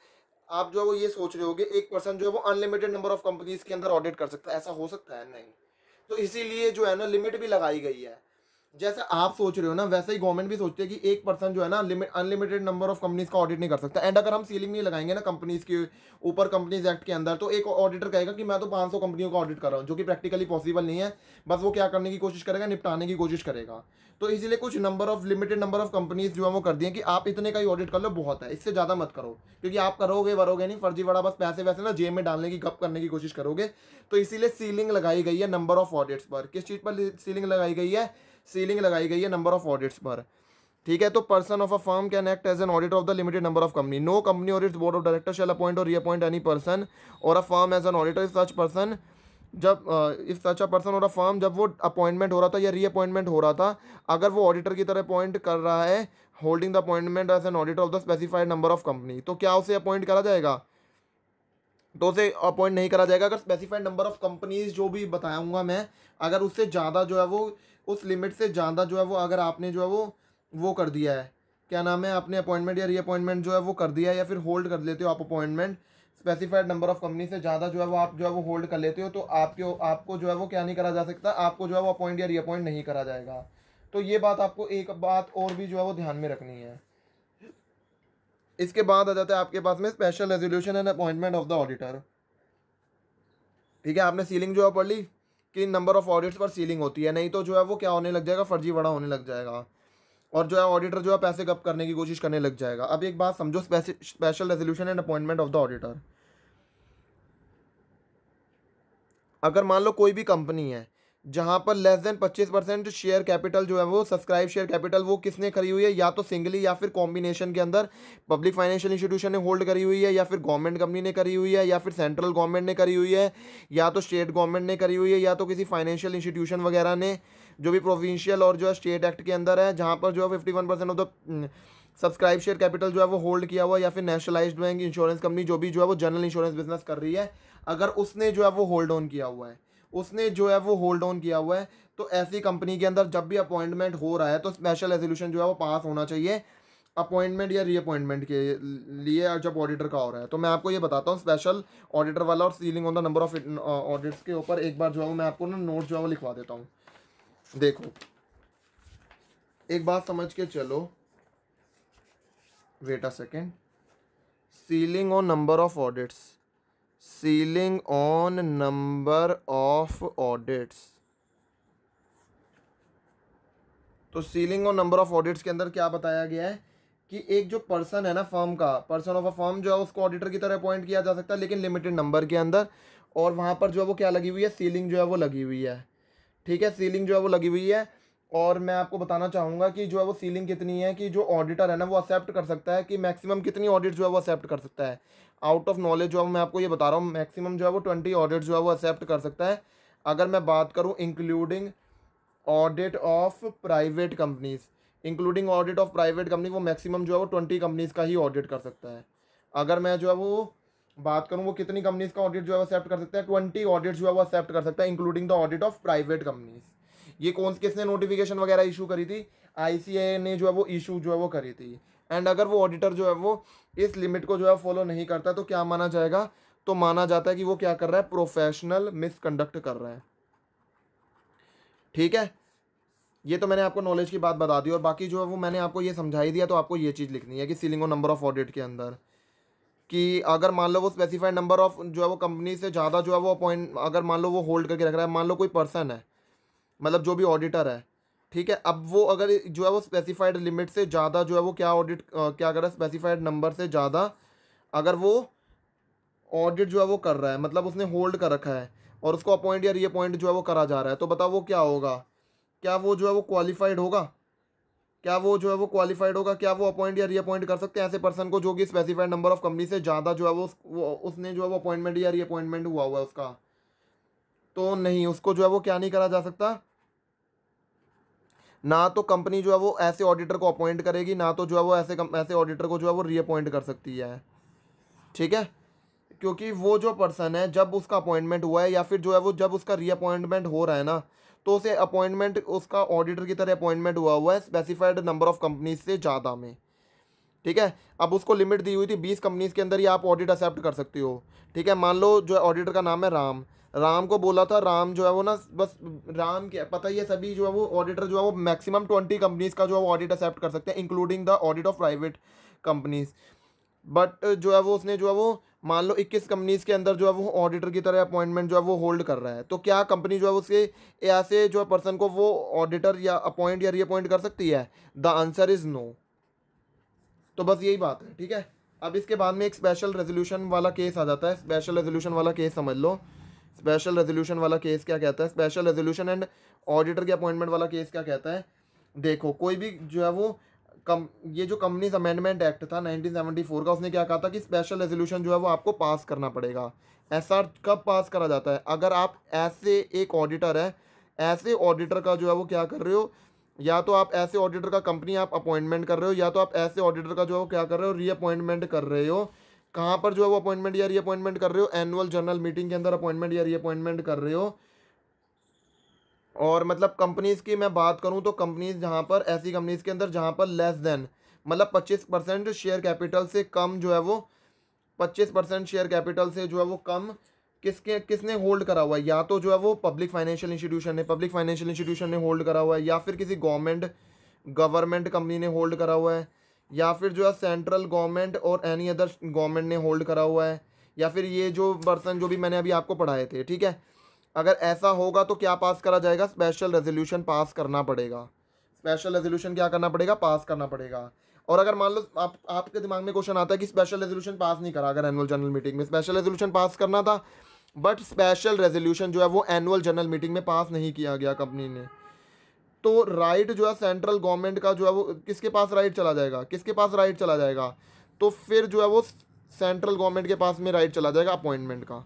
आप जो है वो ये सोच रहे होगे एक पर्सन जो है वो अनलिमिटेड नंबर ऑफ कंपनीज के अंदर ऑडिट कर सकता है, ऐसा हो सकता है नहीं। तो इसीलिए जो है ना लिमिट भी लगाई गई है। जैसे आप सोच रहे हो ना, वैसे ही गवर्नमेंट भी सोचती है कि एक पर्सन जो है ना अनलिमिटेड नंबर ऑफ कंपनीज का ऑडिट नहीं कर सकता। एंड अगर हम सीलिंग नहीं लगाएंगे ना कंपनीज के ऊपर, कंपनीज एक्ट के अंदर, तो एक ऑडिटर कहेगा कि मैं तो 500 कंपनियों का ऑडिट कर रहा हूँ, जो कि प्रैक्टिकली पॉसिबल नहीं है। बस वो क्या करने की कोशिश करेगा, निपटाने की कोशिश करेगा। तो इसीलिए कुछ लिमिटेड नंबर ऑफ कंपनीज जो है वो कर दिए कि आप इतने का ही ऑडिट कर लो, बहुत है, इससे ज़्यादा मत करो, क्योंकि आप करोगे नहीं फर्जीवाड़ा, बस पैसे वैसे ना जेब में डालने की गप करने की कोशिश करोगे। तो इसीलिए सीलिंग लगाई गई है नंबर ऑफ ऑडिट्स पर। किस चीज़ पर सीलिंग लगाई गई है, सीलिंग लगाई गई है नंबर ऑफ ऑडिट्स पर। ठीक है, तो person of a firm can act as an auditor of the limited number of company. No company or its board of director shall appoint or reappoint any person or a firm as an auditor if such person, जब if such a person or a firm, जब वो appointment हो रहा था या reappointment हो रहा था, अगर वो ऑडिटर की तरह अपॉइंट कर रहा है holding the appointment as an auditor of the specified number of company, तो क्या उसे अपॉइंट करा जाएगा? तो उसे अपॉइंट नहीं करा जाएगा अगर स्पेसिफाइड नंबर ऑफ कंपनीज जो भी बताऊंगा मैं, अगर उससे ज़्यादा जो है वो, उस लिमिट से ज़्यादा जो है वो, अगर आपने जो है वो कर दिया है, क्या नाम है, आपने अपॉइंटमेंट या रीअपॉइंटमेंट जो है वो कर दिया है, या फिर होल्ड कर लेते हो आप appointment specified number of company से ज़्यादा जो है वो आप जो है वो होल्ड कर लेते हो, तो आपको जो है वो क्या नहीं करा जा सकता, आपको जो है वो अपॉइंट या रीअपॉइंट नहीं करा जाएगा। तो ये बात आपको एक बात और भी जो है वो ध्यान में रखनी है। इसके बाद आ जाता है आपके पास में special resolution and appointment of the auditor. ठीक है, आपने सीलिंग जो है पढ़ ली कि नंबर ऑफ ऑडिट्स पर सीलिंग होती है, नहीं तो जो है वो क्या होने लग जाएगा, फर्जीवाड़ा होने लग जाएगा और जो है ऑडिटर जो है पैसे गप करने की कोशिश करने लग जाएगा। अब एक बात समझो, special resolution and appointment of the auditor. अगर मान लो कोई भी कंपनी है जहां पर लेस देन 25% शेयर कैपिटल जो है वो, सब्सक्राइब शेयर कैपिटल, वो किसने करी हुई है, या तो सिंगली या फिर कॉम्बिनेशन के अंदर पब्लिक फाइनेंशियल इंस्टीट्यूशन ने होल्ड करी हुई है, या फिर गवर्नमेंट कंपनी ने करी हुई है, या फिर सेंट्रल गवर्नमेंट ने करी हुई है, या तो स्टेट गवर्नमेंट ने करी हुई है, या तो किसी फाइनेंशियल इंस्टीट्यूशन वगैरह ने, जो भी प्रोविंशियल और जो है स्टेट एक्ट के अंदर है, जहाँ पर जो है 51% of the subscribe share capital जो है वो होल्ड किया हुआ है, या फिर नेशनलाइज्ड बैंक इंश्योरेंस कंपनी जो भी जो है वो जनरल इंश्योरेंस बिजनेस कर रही है, अगर उसने जो है वो होल्ड ऑन किया हुआ है, उसने जो है वो होल्ड ऑन किया हुआ है, तो ऐसी कंपनी के अंदर जब भी अपॉइंटमेंट हो रहा है तो स्पेशल रेजोल्यूशन जो है वो पास होना चाहिए अपॉइंटमेंट या रीअपॉइंटमेंट के लिए, जब ऑडिटर का हो रहा है। तो मैं आपको ये बताता हूँ स्पेशल ऑडिटर वाला और ceiling on the number of audits के ऊपर एक बार जो है वो मैं आपको ना नोट जो है वो लिखवा देता हूँ। देखो एक बात समझ के चलो, wait a second, ceiling on number of audits, ceiling on number of audits. तो ceiling on number of audits के अंदर क्या बताया गया है कि एक जो पर्सन है ना फर्म का, पर्सन ऑफ अ फर्म जो है उसको ऑडिटर की तरह अपॉइंट किया जा सकता है लेकिन लिमिटेड नंबर के अंदर, और वहाँ पर जो है वो क्या लगी हुई है, सीलिंग जो है वो लगी हुई है। ठीक है, सीलिंग जो है वो लगी हुई है, और मैं आपको बताना चाहूँगा कि जो है वो सीलिंग कितनी है कि जो ऑडिटर है ना वो एक्सेप्ट कर सकता है कि मैक्सिमम कितनी ऑडिट जो है वो एक्सेप्ट कर सकता है। आउट ऑफ नॉलेज जो है मैं आपको ये बता रहा हूँ, मैक्सिमम जो है वो 20 ऑडिट जो है वो एक्सेप्ट कर सकता है। अगर मैं बात करूँ including audit of private companies, including audit of private company, वो मैक्सिमम जो है वो 20 कंपनीज का ही ऑडिट कर सकता है। अगर मैं जो है वो बात करूँ वो कितनी कंपनीज का ऑडिट जो है वो एक्सेप्ट कर सकता है, 20 ऑडिट जो है वो एक्सेप्ट कर सकता है including the audit of private companies. ये किसने नोटिफिकेशन वगैरह इशू करी थी, आईसीएआई ने जो है वो इशू जो है वो करी थी। एंड अगर वो ऑडिटर जो है वो इस लिमिट को जो है फॉलो नहीं करता तो क्या माना जाएगा, तो माना जाता है कि वो क्या कर रहा है, प्रोफेशनल मिसकंडक्ट कर रहा है। ठीक है, ये तो मैंने आपको नॉलेज की बात बता दी, और बाकी जो है वो मैंने आपको ये समझा ही दिया। तो आपको ये चीज़ लिखनी है कि ceiling on number of audit के अंदर कि अगर मान लो वो स्पेसिफाइड नंबर ऑफ जो है वो कंपनी से ज़्यादा जो है वो अपॉइंट, अगर मान लो वो होल्ड करके रख रहा है, मान लो कोई पर्सन है, मतलब जो भी ऑडिटर है, ठीक है, अब वो अगर जो है वो स्पेसिफाइड लिमिट से ज़्यादा जो है वो क्या ऑडिट क्या कर रहा है, स्पेसिफाइड नंबर से ज़्यादा अगर वो ऑडिट जो है वो कर रहा है, मतलब उसने होल्ड कर रखा है और उसको अपॉइंट या रीअपॉइंट जो है वो करा जा रहा है, तो बताओ वो क्या होगा, क्या वो जो है वो क्वालिफाइड होगा, क्या वो जो है वो क्वालिफाइड होगा, क्या वो अपॉइंट या रीअपॉइंट कर सकते हैं ऐसे पर्सन को जो कि स्पेसिफाइड नंबर ऑफ कंपनी से ज़्यादा जो है वो उसने जो है वो अपॉइंटमेंट या रीअपॉइंटमेंट हुआ है उसका, तो नहीं, उसको जो है वो क्या नहीं करा जा सकता, ना तो कंपनी जो है वो ऐसे ऑडिटर को अपॉइंट करेगी, ना तो जो है वो ऐसे ऑडिटर को जो है वो रीअपॉइंट कर सकती है। ठीक है, क्योंकि वो जो पर्सन है जब उसका अपॉइंटमेंट हुआ है या फिर जो है वो जब उसका रीअपॉइंटमेंट हो रहा है ना, तो उसे अपॉइंटमेंट उसका ऑडिटर की तरह अपॉइंटमेंट हुआ है स्पेसिफाइड नंबर ऑफ कंपनीज से ज़्यादा में। ठीक है, अब उसको लिमिट दी हुई थी 20 कंपनीज के अंदर ही आप ऑडिट एक्सेप्ट कर सकती हो। ठीक है, मान लो जो ऑडिटर का नाम है राम, राम को बोला था, राम जो है वो ना बस, राम क्या पता ही है सभी जो है वो ऑडिटर जो है वो मैक्सिमम 20 कंपनीज का जो है वो ऑडिट एक्सेप्ट कर सकते हैं including the audit of private companies. But जो है वो उसने जो है वो मान लो 21 कंपनीज के अंदर जो है वो ऑडिटर की तरह अपॉइंटमेंट जो है वो होल्ड कर रहा है, तो क्या कंपनी जो है उसके ऐसे जो है पर्सन को वो ऑडिटर या अपॉइंट या रीअपॉइंट कर सकती है? The answer is no. तो बस यही बात है। ठीक है, अब इसके बाद में एक स्पेशल रेजोल्यूशन वाला केस आ जाता है। स्पेशल रेजोल्यूशन वाला केस समझ लो, स्पेशल रेजोल्यूशन वाला केस क्या कहता है, स्पेशल रेजोल्यूशन एंड ऑडिटर के अपॉइंटमेंट वाला केस क्या कहता है। देखो कोई भी जो है वो ये जो कंपनीज अमेंडमेंट एक्ट था 1974 का, उसने क्या कहा था कि स्पेशल रेजोल्यूशन जो है वो आपको पास करना पड़ेगा। एसआर कब पास करा जाता है? अगर आप ऐसे एक ऑडिटर है, ऐसे ऑडिटर का जो है वो क्या कर रहे हो, या तो आप ऐसे ऑडिटर का कंपनी आप अपॉइंटमेंट कर रहे हो, या तो आप ऐसे ऑडिटर का जो है वो क्या कर रहे हो, रीअपॉइंटमेंट कर रहे हो। कहाँ पर जो है वो अपॉइंटमेंट या रीअपॉइंटमेंट कर रहे हो? एनुअल जनरल मीटिंग के अंदर अपॉइंटमेंट या रीअपॉइंटमेंट कर रहे हो। और मतलब कंपनीज की मैं बात करूं तो कंपनीज जहां पर, ऐसी कंपनीज के अंदर जहां पर लेस देन मतलब 25% शेयर कैपिटल से कम जो है वो, 25% शेयर कैपिटल से जो है वो कम किसने होल्ड करा हुआ है? या तो जो है वो पब्लिक फाइनेंशियल इंस्टीट्यूशन ने, होल्ड करा हुआ है, या फिर किसी गवर्नमेंट कंपनी ने होल्ड करा हुआ है, या फिर जो है सेंट्रल गवर्नमेंट और एनी अदर गवर्नमेंट ने होल्ड करा हुआ है, या फिर ये जो पर्सन जो भी मैंने अभी आपको पढ़ाए थे। ठीक है, अगर ऐसा होगा तो क्या पास करा जाएगा? स्पेशल रेजोल्यूशन पास करना पड़ेगा। स्पेशल रेजोल्यूशन क्या करना पड़ेगा? पास करना पड़ेगा। और अगर मान लो आपके दिमाग में क्वेश्चन आता है कि स्पेशल रेजोल्यूशन पास नहीं करा, अगर एनुअल जनरल मीटिंग में स्पेशल रेजोल्यूशन पास करना था, बट स्पेशल रेजोल्यूशन जो है वो एनुअल जनरल मीटिंग में पास नहीं किया गया कंपनी ने, तो राइट जो है सेंट्रल गवर्नमेंट का जो है वो किसके पास राइट चला जाएगा? किसके पास राइट चला जाएगा? तो फिर जो है वो सेंट्रल गवर्नमेंट के पास में राइट चला जाएगा अपॉइंटमेंट का।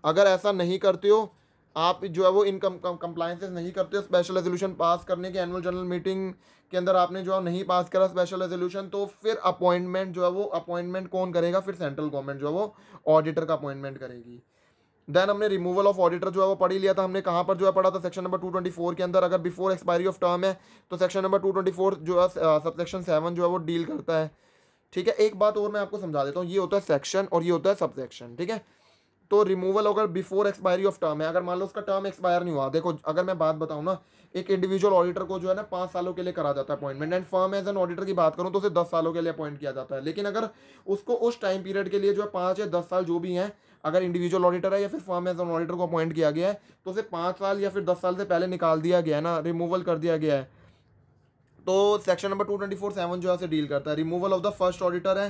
अगर ऐसा नहीं करते हो आप, जो है वो इन कंप्लायंसेस नहीं करते हो स्पेशल रेजोल्यूशन पास करने के, एनुअल जनरल मीटिंग के अंदर आपने जो है नहीं पास करा स्पेशल रेजोल्यूशन, तो फिर अपॉइंटमेंट जो है वो, अपॉइंटमेंट कौन करेगा? फिर सेंट्रल गवर्नमेंट जो है वो ऑडिटर का अपॉइंटमेंट करेगी। देन हमने रिमूवल ऑफ ऑडिटर जो है वो पढ़ ही लिया था। हमने कहाँ पर जो है पढ़ा था? सेक्शन नंबर 224 के अंदर। अगर बिफोर एक्सपायरी ऑफ टर्म है तो सेक्शन नंबर 224 जो है सबसेक्शन 7 जो है वो डील करता है। ठीक है, एक बात और मैं आपको समझा देता हूँ, ये होता है सेक्शन और ये होता है सबसेक्शन। ठीक है, तो रिमूवल अगर बिफोर एक्सपायरी ऑफ टर्म है, अगर मान लो उसका टर्म एक्सपायर नहीं हुआ, देखो अगर मैं बात बताऊँ ना, एक इंडिविजुअल ऑडिटर को जो है ना 5 सालों के लिए करा जाता है appointment, and firm as an auditor की बात करूँ तो उसे 10 सालों के लिए अपॉइंट किया जाता है। लेकिन अगर उसको उस टाइम पीरियड के लिए जो है 5 या 10 साल जो भी हैं, अगर इंडिविजुअल ऑडिटर है या फिर फर्म एज एन ऑडिटर को अपॉइंट किया गया है, तो उसे 5 साल या फिर 10 साल से पहले निकाल दिया गया है ना, रिमूवल कर दिया गया है, तो सेक्शन नंबर 224(7) जो है से डील करता है। Removal of the first auditor है,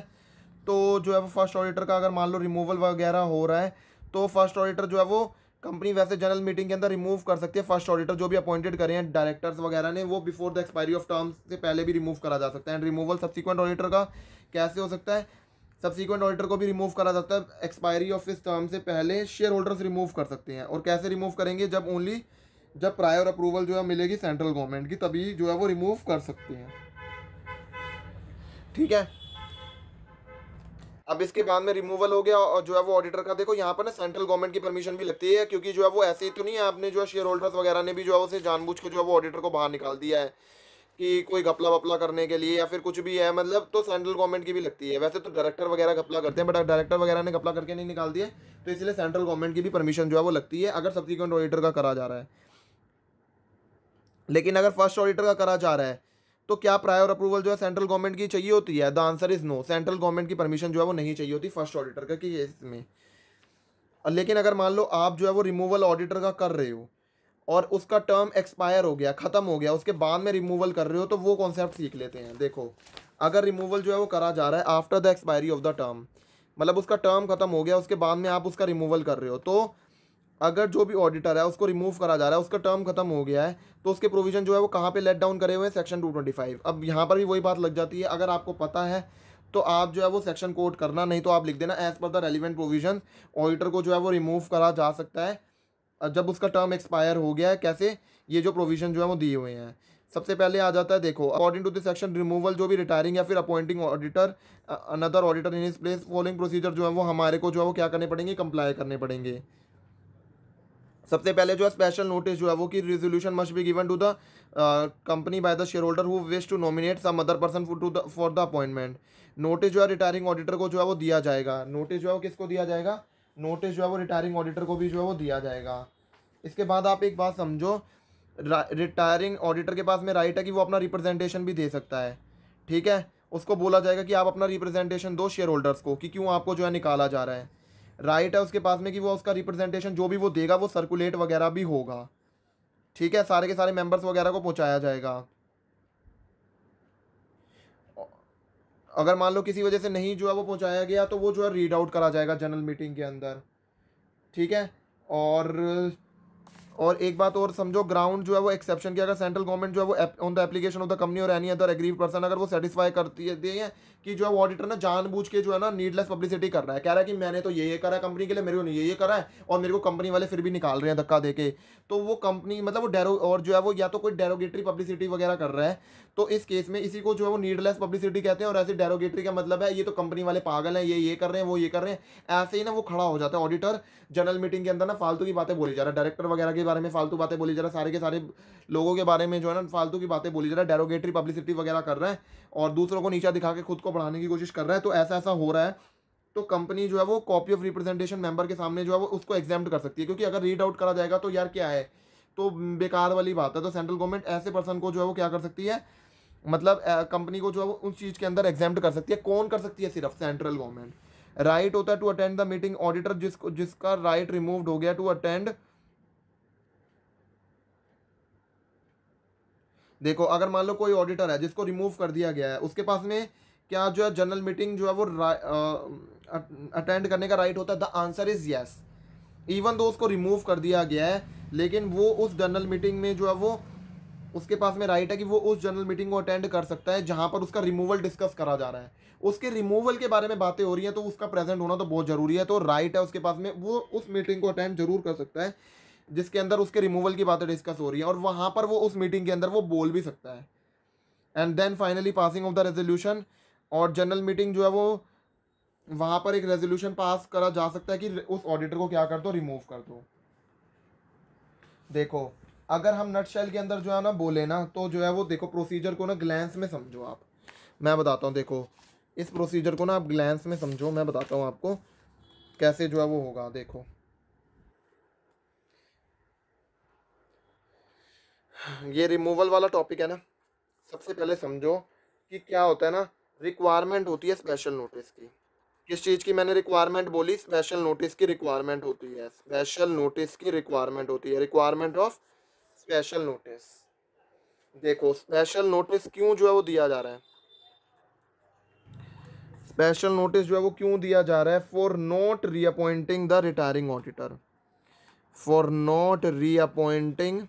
तो जो है वो फर्स्ट ऑडिटर का अगर मान लो रिमूवल वगैरह हो रहा है, तो फर्स्ट ऑडिटर जो है वो कंपनी वैसे जनरल मीटिंग के अंदर रिमूव कर सकती है। फर्स्ट ऑडिटर जो भी अपॉइंटेड करे हैं डायरेक्टर्स वगैरह ने, वो before the expiry of terms से पहले भी रिमूव करा जा सकता है। एंड रिमूवल सब्सिक्वेंट ऑडिटर का कैसे हो सकता है? सब्सिक्वेंट ऑडिटर को भी रिमूव करा जाता है एक्सपायरी ऑफ इस टर्म से पहले। शेयर होल्डर्स रिमूव कर सकते हैं, और कैसे रिमूव करेंगे? जब प्रायर अप्रूवल जो है मिलेगी सेंट्रल गवर्नमेंट की, तभी जो है वो रिमूव कर सकते हैं। ठीक है, अब इसके बाद में रिमूवल हो गया, और जो है वो ऑडिटर का देखो यहाँ पर ना सेंट्रल गवर्नमेंट की परमिशन भी लगती है, क्योंकि जो है वो ऐसे ही तो नहीं है आपने जो है शेयर होल्डर्स वगैरह ने भी जो है उसे जानबूझ के जो है वो ऑडिटर को बाहर निकाल दिया है कि कोई घपला वपला करने के लिए या फिर कुछ भी है, मतलब तो सेंट्रल गवर्नमेंट की भी लगती है। वैसे तो डायरेक्टर वगैरह घपला करते हैं, बट डायरेक्टर वगैरह ने घपला करके नहीं निकाल दिए, तो इसलिए सेंट्रल गवर्नमेंट की भी परमिशन जो है वो लगती है अगर सब्सिक्वेंट ऑडिटर का करा जा रहा है। लेकिन अगर फर्स्ट ऑडिटर का करा जा रहा है तो क्या प्रायर अप्रूवल जो है सेंट्रल गवर्नमेंट की चाहिए होती है? The answer is no, central government की परमिशन जो है वो नहीं चाहिए होती फर्स्ट ऑडिटर का कि इसमें। लेकिन अगर मान लो आप जो है वो रिमूवल ऑडिटर का कर रहे हो और उसका टर्म एक्सपायर हो गया, खत्म हो गया, उसके बाद में रिमूवल कर रहे हो, तो वो कॉन्सेप्ट सीख लेते हैं। देखो, अगर रिमूवल जो है वो करा जा रहा है after the expiry of the term, मतलब उसका टर्म खत्म हो गया, उसके बाद में आप उसका रिमूवल कर रहे हो, तो अगर जो भी ऑडिटर है उसको रिमूव करा जा रहा है, उसका टर्म खत्म हो गया है, तो उसके प्रोविजन जो है वो कहाँ पे लेट डाउन करे हुए हैं? सेक्शन 225। अब यहाँ पर भी वही बात लग जाती है, अगर आपको पता है तो आप जो है वो सेक्शन कोड करना, नहीं तो आप लिख देना as per the relevant provision auditor को जो है वो रिमूव करा जा सकता है जब उसका टर्म एक्सपायर हो गया है। कैसे? ये जो प्रोविजन जो है वो दिए हुए हैं। सबसे पहले आ जाता है, देखो, according to this section removal जो भी रिटायरिंग या फिर appointing auditor another auditor in his place following procedure जो है वो हमारे को जो है वो क्या करने पड़ेंगे? कंप्लाई करने पड़ेंगे। सबसे पहले जो है स्पेशल नोटिस जो है वो कि resolution must be given to the company by the share holder who wish to nominate some other person for the appointment. Notice जो है रिटायरिंग ऑडिटर को जो है वो दिया जाएगा। नोटिस जो है वो किसको दिया जाएगा? नोटिस जो है वो रिटायरिंग ऑडिटर को भी जो है वो दिया जाएगा। इसके बाद आप एक बात समझो, रिटायरिंग ऑडिटर के पास में राइट है कि वो अपना रिप्रेजेंटेशन भी दे सकता है। ठीक है, उसको बोला जाएगा कि आप अपना रिप्रेजेंटेशन दो शेयर होल्डर्स को कि क्यों आपको जो है निकाला जा रहा है। राइट है उसके पास में कि वो उसका रिप्रेजेंटेशन जो भी वो देगा वो सर्कुलेट वगैरह भी होगा। ठीक है, सारे के सारे मेंबर्स वगैरह को पहुंचाया जाएगा। अगर मान लो किसी वजह से नहीं जो है वो पहुंचाया गया तो वो जो है रीड आउट करा जाएगा जनरल मीटिंग के अंदर। ठीक है, और और एक बात और समझो, ग्राउंड जो है वो एक्सेप्शन की, अगर सेंट्रल गवर्नमेंट जो है वो on the application of the company और एनी अदर एग्रीड पर्सन, अगर वो सेटिस्फाई करती है कि जो है वो ऑडिटर ना जानबूझ के जो है ना नीडलेस पब्लिसिटी कर रहा है, कह रहा है कि मैंने तो ये करा है कंपनी के लिए, मेरे को ये करा है, और मेरे को कंपनी वाले फिर भी निकाल रहे हैं धक्का देके, तो वो कंपनी मतलब वो डेरो और जो है वो या तो कोई डेरोगेटरी पब्लिसिटी वगैरह कर रहा है, तो इस केस में इसी को जो है वो नीडलेस पब्लिसिटी कहते हैं। और ऐसे डेरोगेटरी का मतलब है ये तो कंपनी वाले पागल हैं, ये कर रहे हैं, वो ये कर रहे हैं, ऐसे ही ना वो खड़ा हो जाता है ऑडिटर जनरल मीटिंग के अंदर ना, फालतू की बातें बोली जा रहा है, डायरेक्टर वगैरह के बारे में फालतू बातें बोली जा रहा है, सारे के सारे लोगों के बारे में जो है ना फालतू की बातें बोली जा रहा है, डेरोगेटरी पब्लिसिटी वगैरह कर रहा है और दूसरों को नीचा दिखा के खुद को बढ़ाने की कोशिश कर रहा है। तो ऐसा ऐसा हो रहा है, तो कंपनी जो है वो कॉपी ऑफ रिप्रेजेंटेशन मेंबर के सामने जो है वो उसको एग्जाम्प्ट कर सकती है, क्योंकि अगर रीड आउट करा जाएगा तो यार क्या है, तो बेकार वाली बात है। तो सेंट्रल गवर्नमेंट ऐसे पर्सन को जो है वो क्या कर सकती है, मतलब कंपनी को जो है वो उस चीज़ के अंदर एग्जाम्प्ट कर सकती है। कौन कर सकती है? सिर्फ सेंट्रल गवर्नमेंट। राइट होता है to attend the meeting, auditor जिसका राइट रिमूव्ड हो गया टू अटेंड, देखो अगर मान लो कोई ऑडिटर है जिसको रिमूव कर दिया गया है, उसके पास में क्या जो है जनरल मीटिंग जो है वो अटेंड करने का राइट होता है? The answer is yes. Even though उसको रिमूव कर दिया गया है, लेकिन वो उस जनरल मीटिंग में जो है वो उसके पास में राइट है कि वो उस जनरल मीटिंग को अटेंड कर सकता है जहां पर उसका रिमूवल डिस्कस करा जा रहा है। उसके रिमूवल के बारे में बातें हो रही हैं तो उसका प्रेजेंट होना तो बहुत जरूरी है, तो राइट है उसके पास में, वो उस मीटिंग को अटेंड जरूर कर सकता है जिसके अंदर उसके रिमूवल की बातें डिस्कस हो रही है, और वहां पर वो उस मीटिंग के अंदर वो बोल भी सकता है। And then finally passing of the resolution, और जनरल मीटिंग जो है वो वहां पर एक रेजोल्यूशन पास करा जा सकता है कि उस ऑडिटर को क्या कर दो, रिमूव कर दो। देखो अगर हम नटशेल के अंदर जो है ना बोले ना, तो जो है वो देखो प्रोसीजर को ना ग्लैंस में समझो आप, मैं बताता हूँ। देखो इस प्रोसीजर को ना आप ग्लैंस में समझो, मैं बताता हूँ आपको कैसे जो है वो होगा। देखो ये रिमूवल वाला टॉपिक है ना, सबसे पहले समझो कि क्या होता है ना, रिक्वायरमेंट होती है स्पेशल नोटिस की। किस चीज़ की मैंने रिक्वायरमेंट बोली? स्पेशल नोटिस की रिक्वायरमेंट होती है, स्पेशल नोटिस की रिक्वायरमेंट होती है, रिक्वायरमेंट ऑफ स्पेशल नोटिस। देखो स्पेशल नोटिस क्यों जो है वो दिया जा रहा है, स्पेशल नोटिस जो है वो क्यों दिया जा रहा है? For not reappointing the retiring auditor, for not reappointing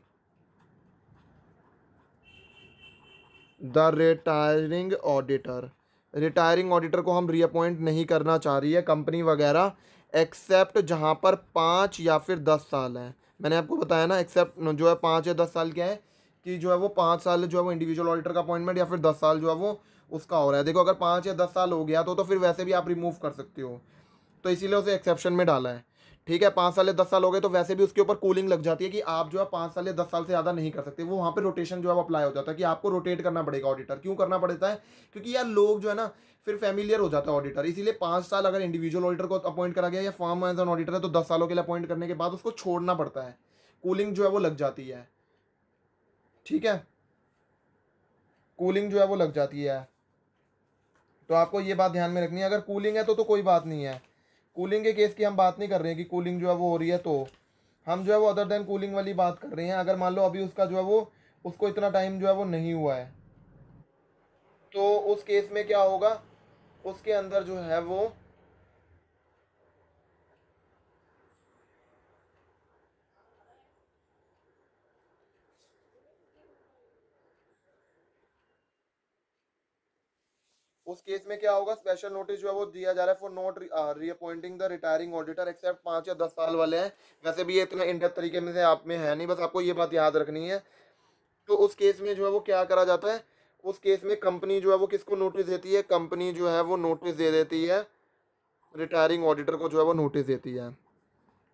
the retiring auditor. Retiring auditor को हम रीअपॉइंट नहीं करना चाह रही है कंपनी वगैरह, एक्सेप्ट जहाँ पर 5 या फिर 10 साल है। मैंने आपको बताया ना, एक्सेप्ट जो है 5 या 10 साल क्या है कि जो है वो 5 साल जो है वो इंडिविजुअल ऑडिटर का अपॉइंटमेंट, या फिर 10 साल जो है वो उसका हो रहा है। देखो अगर 5 या 10 साल हो गया तो फिर वैसे भी आप रिमूव कर सकते हो, तो इसीलिए उसे एक्सेप्शन में डाला है। ठीक है, 5 साल या 10 साल हो गए तो वैसे भी उसके ऊपर कूलिंग लग जाती है कि आप जो है 5 साल या 10 साल से ज़्यादा नहीं कर सकते। वो वहाँ पे रोटेशन जो है वो अप्लाई हो जाता है कि आपको रोटेट करना पड़ेगा ऑडिटर। क्यों करना पड़ता है? क्योंकि यार लोग जो है ना फिर फेमिलियर हो जाता है ऑडिटर, इसीलिए 5 साल अगर इंडिविजुअल ऑडिटर को अपॉइंट करा गया या फॉर्म एज एन ऑडिटर है तो 10 सालों के लिए अपॉइंट करने के बाद उसको छोड़ना पड़ता है, कूलिंग जो है वो लग जाती है। ठीक है, कूलिंग जो है वो लग जाती है, तो आपको ये बात ध्यान में रखनी है। अगर कूलिंग है तो कोई बात नहीं है, कूलिंग के केस की हम बात नहीं कर रहे हैं कि कूलिंग जो है वो हो रही है, तो हम जो है वो अदर देन कूलिंग वाली बात कर रहे हैं। अगर मान लो अभी उसका जो है वो उसको इतना टाइम जो है वो नहीं हुआ है, तो उस केस में क्या होगा, उसके अंदर जो है वो उस केस में क्या होगा, स्पेशल नोटिस जो है वो दिया जा रहा है for not reappointing the retiring auditor except 5 या 10 साल वाले हैं। वैसे भी ये इतना इन डेप्थ तरीके में से आप में है नहीं, बस आपको ये बात याद रखनी है। तो उस केस में जो है वो क्या करा जाता है, उस केस में कंपनी जो है वो किसको नोटिस देती है, कंपनी जो है वो नोटिस दे देती है रिटायरिंग ऑडिटर को, जो है वो नोटिस देती है।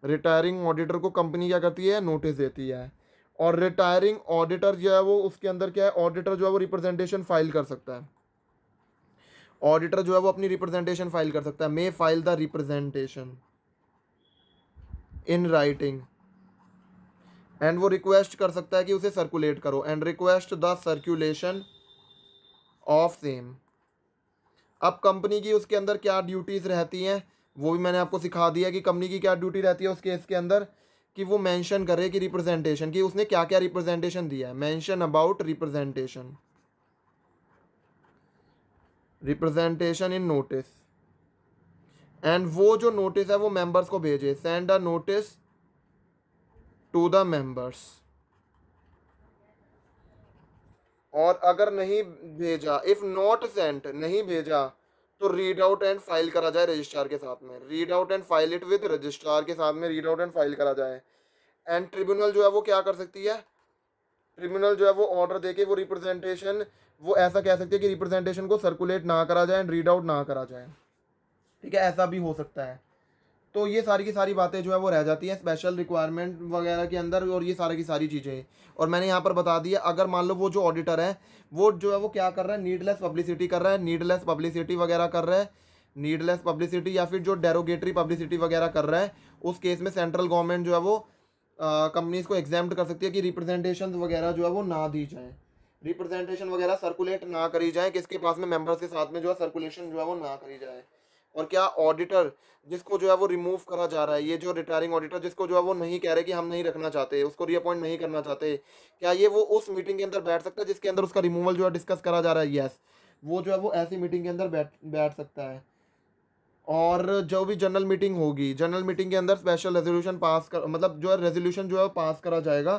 रिटायरिंग ऑडिटर को कंपनी क्या करती है, नोटिस देती है। और रिटायरिंग ऑडिटर जो है वो उसके अंदर क्या है, ऑडिटर जो है वो रिप्रेजेंटेशन फाइल कर सकता है। ऑडिटर जो है वो अपनी रिप्रेजेंटेशन फाइल कर सकता है, may file the representation in writing, and वो रिक्वेस्ट कर सकता है कि उसे सर्कुलेट करो, and request the circulation of same. अब कंपनी की उसके अंदर क्या ड्यूटीज़ रहती हैं वो भी मैंने आपको सिखा दिया कि कंपनी की क्या ड्यूटी रहती है उस केस के अंदर, कि वो मेंशन करे कि रिप्रेजेंटेशन की उसने क्या क्या रिप्रेजेंटेशन दिया है, mention about representation, representation in notice, and वो जो नोटिस है वो मेंबर्स को भेजे, send a notice to the members. और अगर नहीं भेजा, इफ नॉट सेंट, नहीं भेजा, तो रीड आउट एंड फाइल करा जाए रजिस्ट्रार के साथ में। Read out and file it with registrar के साथ में रीड आउट एंड फाइल करा जाए। एंड ट्रिब्यूनल जो है वो क्या कर सकती है, ट्रिब्यूनल जो है वो ऑर्डर देके वो रिप्रेजेंटेशन, वो ऐसा कह सकती है कि रिप्रेजेंटेशन को सर्कुलेट ना करा जाए एंड रीड आउट ना करा जाए। ठीक है, ऐसा भी हो सकता है। तो ये सारी की सारी बातें जो है वो रह जाती हैं स्पेशल रिक्वायरमेंट वगैरह के अंदर, और ये सारी की सारी चीज़ें। और मैंने यहाँ पर बता दिया, अगर मान लो वो जो ऑडिटर है वो जो है वो क्या कर रहा है, नीडलेस पब्लिसिटी कर रहा है, नीडलेस पब्लिसिटी वगैरह कर रहा है, नीडलेस पब्लिसिटी या फिर जो डेरोगेटरी पब्लिसिटी वगैरह कर रहा है, उस केस में सेंट्रल गवर्नमेंट जो है वो कंपनीज को एग्जाम्प्ट कर सकती है कि रिप्रेजेंटेशन वगैरह जो है वो ना दी जाए, रिप्रेजेंटेशन वगैरह सर्कुलेट ना करी जाए, किसके पास में, मेंबर्स के साथ में जो है सर्कुलेशन जो है वो ना करी जाए। और क्या ऑडिटर जिसको जो है वो रिमूव करा जा रहा है, ये जो रिटायरिंग ऑडिटर जिसको जो है वो नहीं कह रहे कि हम नहीं रखना चाहते, उसको रीअपॉइंट नहीं करना चाहते, क्या ये वो उस मीटिंग के अंदर बैठ सकता है जिसके अंदर उसका रिमूवल जो है डिस्कस करा जा रहा है? यस, वो जो है वो ऐसी मीटिंग के अंदर बैठ सकता है। और जो भी जनरल मीटिंग होगी, जनरल मीटिंग के अंदर स्पेशल रेजोल्यूशन पास कर, मतलब जो है रेजोल्यूशन जो है पास करा जाएगा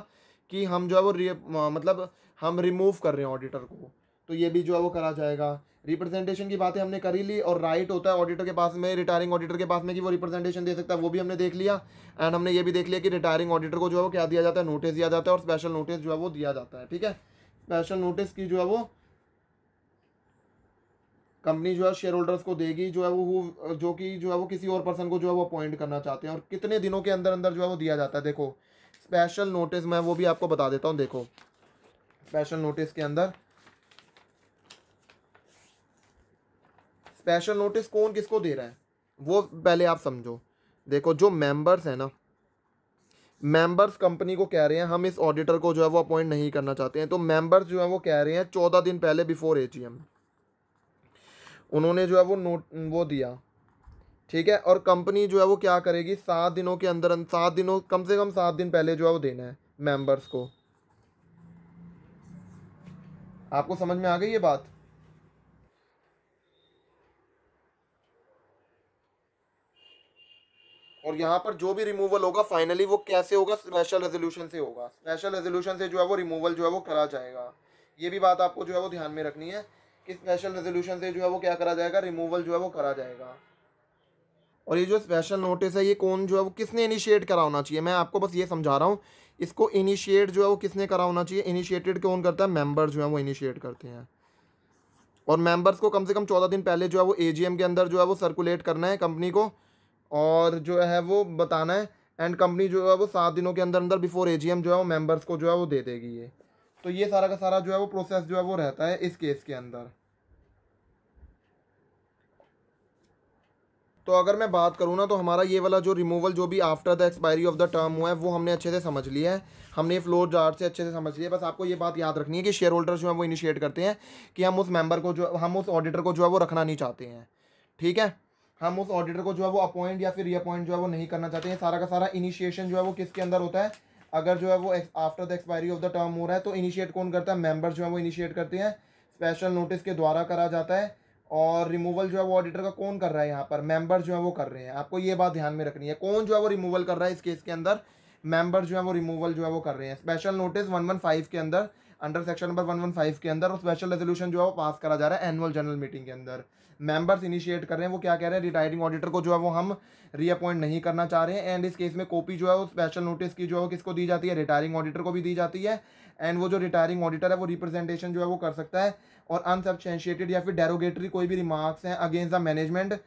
कि हम जो है वो मतलब हम रिमूव कर रहे हैं ऑडिटर को, तो ये भी जो है वो करा जाएगा। रिप्रेजेंटेशन की बातें हमने करी ली, और राइट होता है ऑडिटर के पास में, रिटायरिंग ऑडिटर के पास में कि वो रिप्रेजेंटेशन दे सकता है, वो भी हमने देख लिया। एंड हमने ये भी देख लिया कि रिटायरिंग ऑडिटर को जो है वो क्या दिया जाता है, नोटिस दिया जाता है, और स्पेशल नोटिस जो है वो दिया जाता है। ठीक है, स्पेशल नोटिस की जो है वो कंपनी जो है शेयर होल्डर्स को देगी, जो है वो जो कि जो है वो किसी और पर्सन को जो है वो अपॉइंट करना चाहते हैं, और कितने दिनों के अंदर अंदर जो है वो दिया जाता है। देखो स्पेशल नोटिस, मैं वो भी आपको बता देता हूँ। देखो स्पेशल नोटिस के अंदर, स्पेशल नोटिस कौन किसको दे रहा है वो पहले आप समझो। देखो जो मेंबर्स है ना, मेंबर्स कंपनी को कह रहे हैं हम इस ऑडिटर को जो है वो अपॉइंट नहीं करना चाहते हैं, तो मेंबर्स जो है वो कह रहे हैं 14 दिन पहले बिफोर एजीएम उन्होंने जो है वो नोट वो दिया। ठीक है, और कंपनी जो है वो क्या करेगी, 7 दिनों के अंदर, 7 दिनों, कम से कम 7 दिन पहले जो है वो देना है मेंबर्स को। आपको समझ में आ गई ये बात? और यहाँ पर जो भी रिमूवल होगा फाइनली वो कैसे होगा, स्पेशल रेजोल्यूशन से होगा, स्पेशल रेजोल्यूशन से जो है वो रिमूवल जो है वो करा जाएगा। ये भी बात आपको जो है वो ध्यान में रखनी है कि स्पेशल रेजोल्यूशन से जो है वो क्या करा जाएगा, रिमूवल जो है वो करा जाएगा। और ये जो स्पेशल नोटिस है, ये कौन जो है वो किसने इनिशिएट करा होना चाहिए, मैं आपको बस ये समझा रहा हूँ। इसको इनिशिएट जो है वो किसने करा होना चाहिए, इनिशिएटेड कौन करता है, मेंबर जो है वो इनिशिएट करते हैं। और मेंबर्स को कम से कम 14 दिन पहले जो है वो एजीएम के अंदर जो है वो सर्कुलेट करना है कंपनी को, और जो है वो बताना है। एंड कंपनी जो है वो 7 दिनों के अंदर अंदर बिफोर एजीएम जो है वो मेंबर्स को जो है वो दे देगी ये। तो ये सारा का सारा जो है वो प्रोसेस जो है वो रहता है इस केस के अंदर। तो अगर मैं बात करूँ ना, तो हमारा ये वाला जो रिमूवल जो भी after the expiry of the term हुआ है वो हमने अच्छे से समझ लिया है, हमने ये फ्लो चार्ट से अच्छे से समझ लिया है। बस आपको ये बात याद रखनी है कि शेयर होल्डर जो है वो इनिशिएट करते हैं कि हम उस मेंबर को जो, हम उस ऑडिटर को जो है वो रखना नहीं चाहते हैं। ठीक है, हम उस ऑडिटर को जो है वो अपॉइंट या फिर रीअपॉइंट जो है वो नहीं करना चाहते हैं। सारा का सारा इनिशिएशन जो है वो किसके अंदर होता है, अगर जो है वो after the expiry of the term हो रहा है तो इनिशिएट कौन करता है, मेंबर जो है वो इनिशिएट करते हैं, स्पेशल नोटिस के द्वारा करा जाता है। और रिमूवल जो है वो ऑडिटर का कौन कर रहा है, यहाँ पर मेंबर जो है वो कर रहे हैं। आपको ये बात ध्यान में रखनी है, कौन जो है वो रिमूवल कर रहा है इस केस के अंदर, मेंबर जो है वो रिमूवल जो है वो कर रहे हैं। स्पेशल नोटिस 115 के अंदर, अंडर सेक्शन नंबर 115 के अंदर, और स्पेशल रेजोल्यूशन जो है वो पास करा जा रहा है एनुअल जनरल मीटिंग के अंदर। मेंबर्स इनिशिएट कर रहे हैं, वो क्या कह रहे हैं, रिटायरिंग ऑडिटर को जो है वो हम रीअपॉइंट नहीं करना चाह रहे हैं। एंड इस केस में कॉपी जो है वो स्पेशल नोटिस की जो है वो किसको दी जाती है, रिटायरिंग ऑडिटर को भी दी जाती है। एंड वो जो रिटायरिंग ऑडिटर है वो रिप्रेजेंटेशन जो है वो कर सकता है, और अनसब्सटेंशिएटेड या फिर डेरोगेटरी कोई भी रिमार्क्स हैं अगेंस्ट द मैनेजमेंट,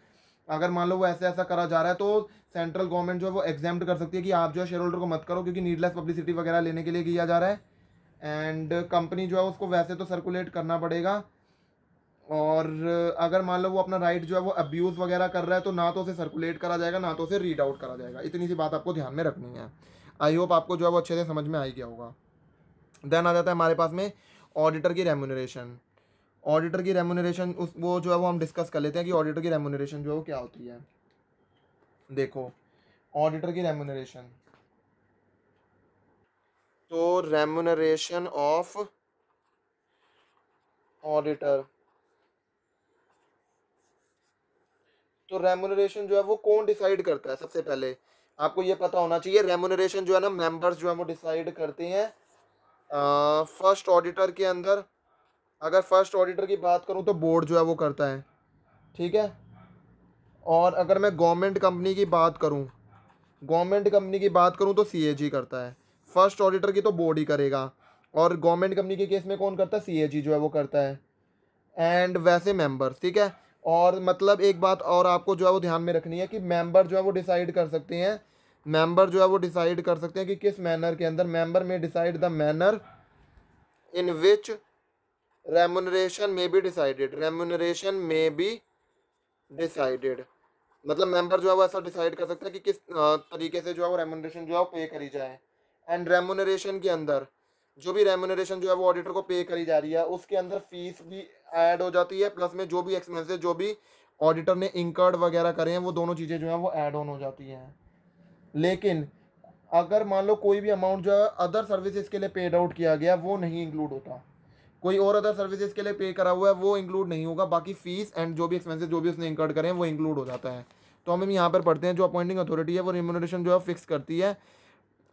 अगर मान लो वो ऐसा ऐसा करा जा रहा है, तो सेंट्रल गवर्नमेंट जो है वो एग्जाम्प्ट कर सकती है कि आप जो है शेयर होल्डर को मत करो, क्योंकि नीडलेस पब्लिसिटी वगैरह लेने के लिए किया जा रहा है। एंड कंपनी जो है उसको वैसे तो सर्कुलेट करना पड़ेगा, और अगर मान लो वो अपना राइट जो है वो अब्यूज़ वगैरह कर रहा है, तो ना तो उसे सर्कुलेट करा जाएगा, ना तो उसे रीड आउट करा जाएगा। इतनी सी बात आपको ध्यान में रखनी है। आई होप आपको जो है वो अच्छे से समझ में आ ही गया होगा। देन आ जाता है हमारे पास में ऑडिटर की रेम्यूनरेशन। ऑडिटर की रेम्यूनरेशन उस वो जो है वो हम डिस्कस कर लेते हैं कि ऑडिटर की रेम्यूनरेशन जो है वो क्या होती है। देखो ऑडिटर की रेम्यूनरेशन, तो रेम्यूनरेशन ऑफ ऑडिटर, तो रेम्यूनरेशन जो है वो कौन डिसाइड करता है, सबसे पहले आपको ये पता होना चाहिए रेम्यूनरेशन जो है ना मेंबर्स जो है वो डिसाइड करते हैं फर्स्ट ऑडिटर के अंदर। अगर फर्स्ट ऑडिटर की बात करूं तो बोर्ड जो है वो करता है, ठीक है। और अगर मैं गवर्नमेंट कंपनी की बात करूं तो सीएजी करता है। फर्स्ट ऑडिटर की तो बोर्ड ही करेगा, और गवर्नमेंट कंपनी के केस में कौन करता है, सीएजी जो है वो करता है। एंड वैसे मेंबर्स, ठीक है। और मतलब एक बात और आपको जो है वो ध्यान में रखनी है कि मेंबर जो है वो डिसाइड कर सकते हैं, मेंबर जो है वो डिसाइड कर सकते हैं कि किस मैनर के अंदर, मेंबर में decide the manner in which remuneration में बी डिसाइडेड। मतलब मेंबर जो है वो ऐसा डिसाइड कर सकते हैं कि किस तरीके से जो है वो रेम्यूनरेशन जो है वो पे करी जाए। एंड रेम्यूनरेशन के अंदर जो भी रेम्यूनरेशन जो है वो ऑडिटर को पे करी जा रही है उसके अंदर फीस भी ऐड हो जाती है, प्लस में जो भी एक्सपेंसेस जो भी ऑडिटर ने इंकर्ड वगैरह करे हैं वो दोनों चीज़ें जो है वो ऐड ऑन हो जाती हैं। लेकिन अगर मान लो कोई भी अमाउंट जो है अदर सर्विसेज के लिए पेड आउट किया गया वो नहीं इंक्लूड होता, कोई और अदर सर्विसेज के लिए पे करा हुआ है वो इंक्लूड नहीं होगा, बाकी फीस एंड जो भी एक्सपेंसेस जो भी उसने इंकर्ड करें वो इंक्लूड हो जाता है। तो हम यहाँ पर पढ़ते हैं जो अपॉइंटिंग अथॉरिटी है वो रेम्यूनरेशन जो है फिक्स करती है।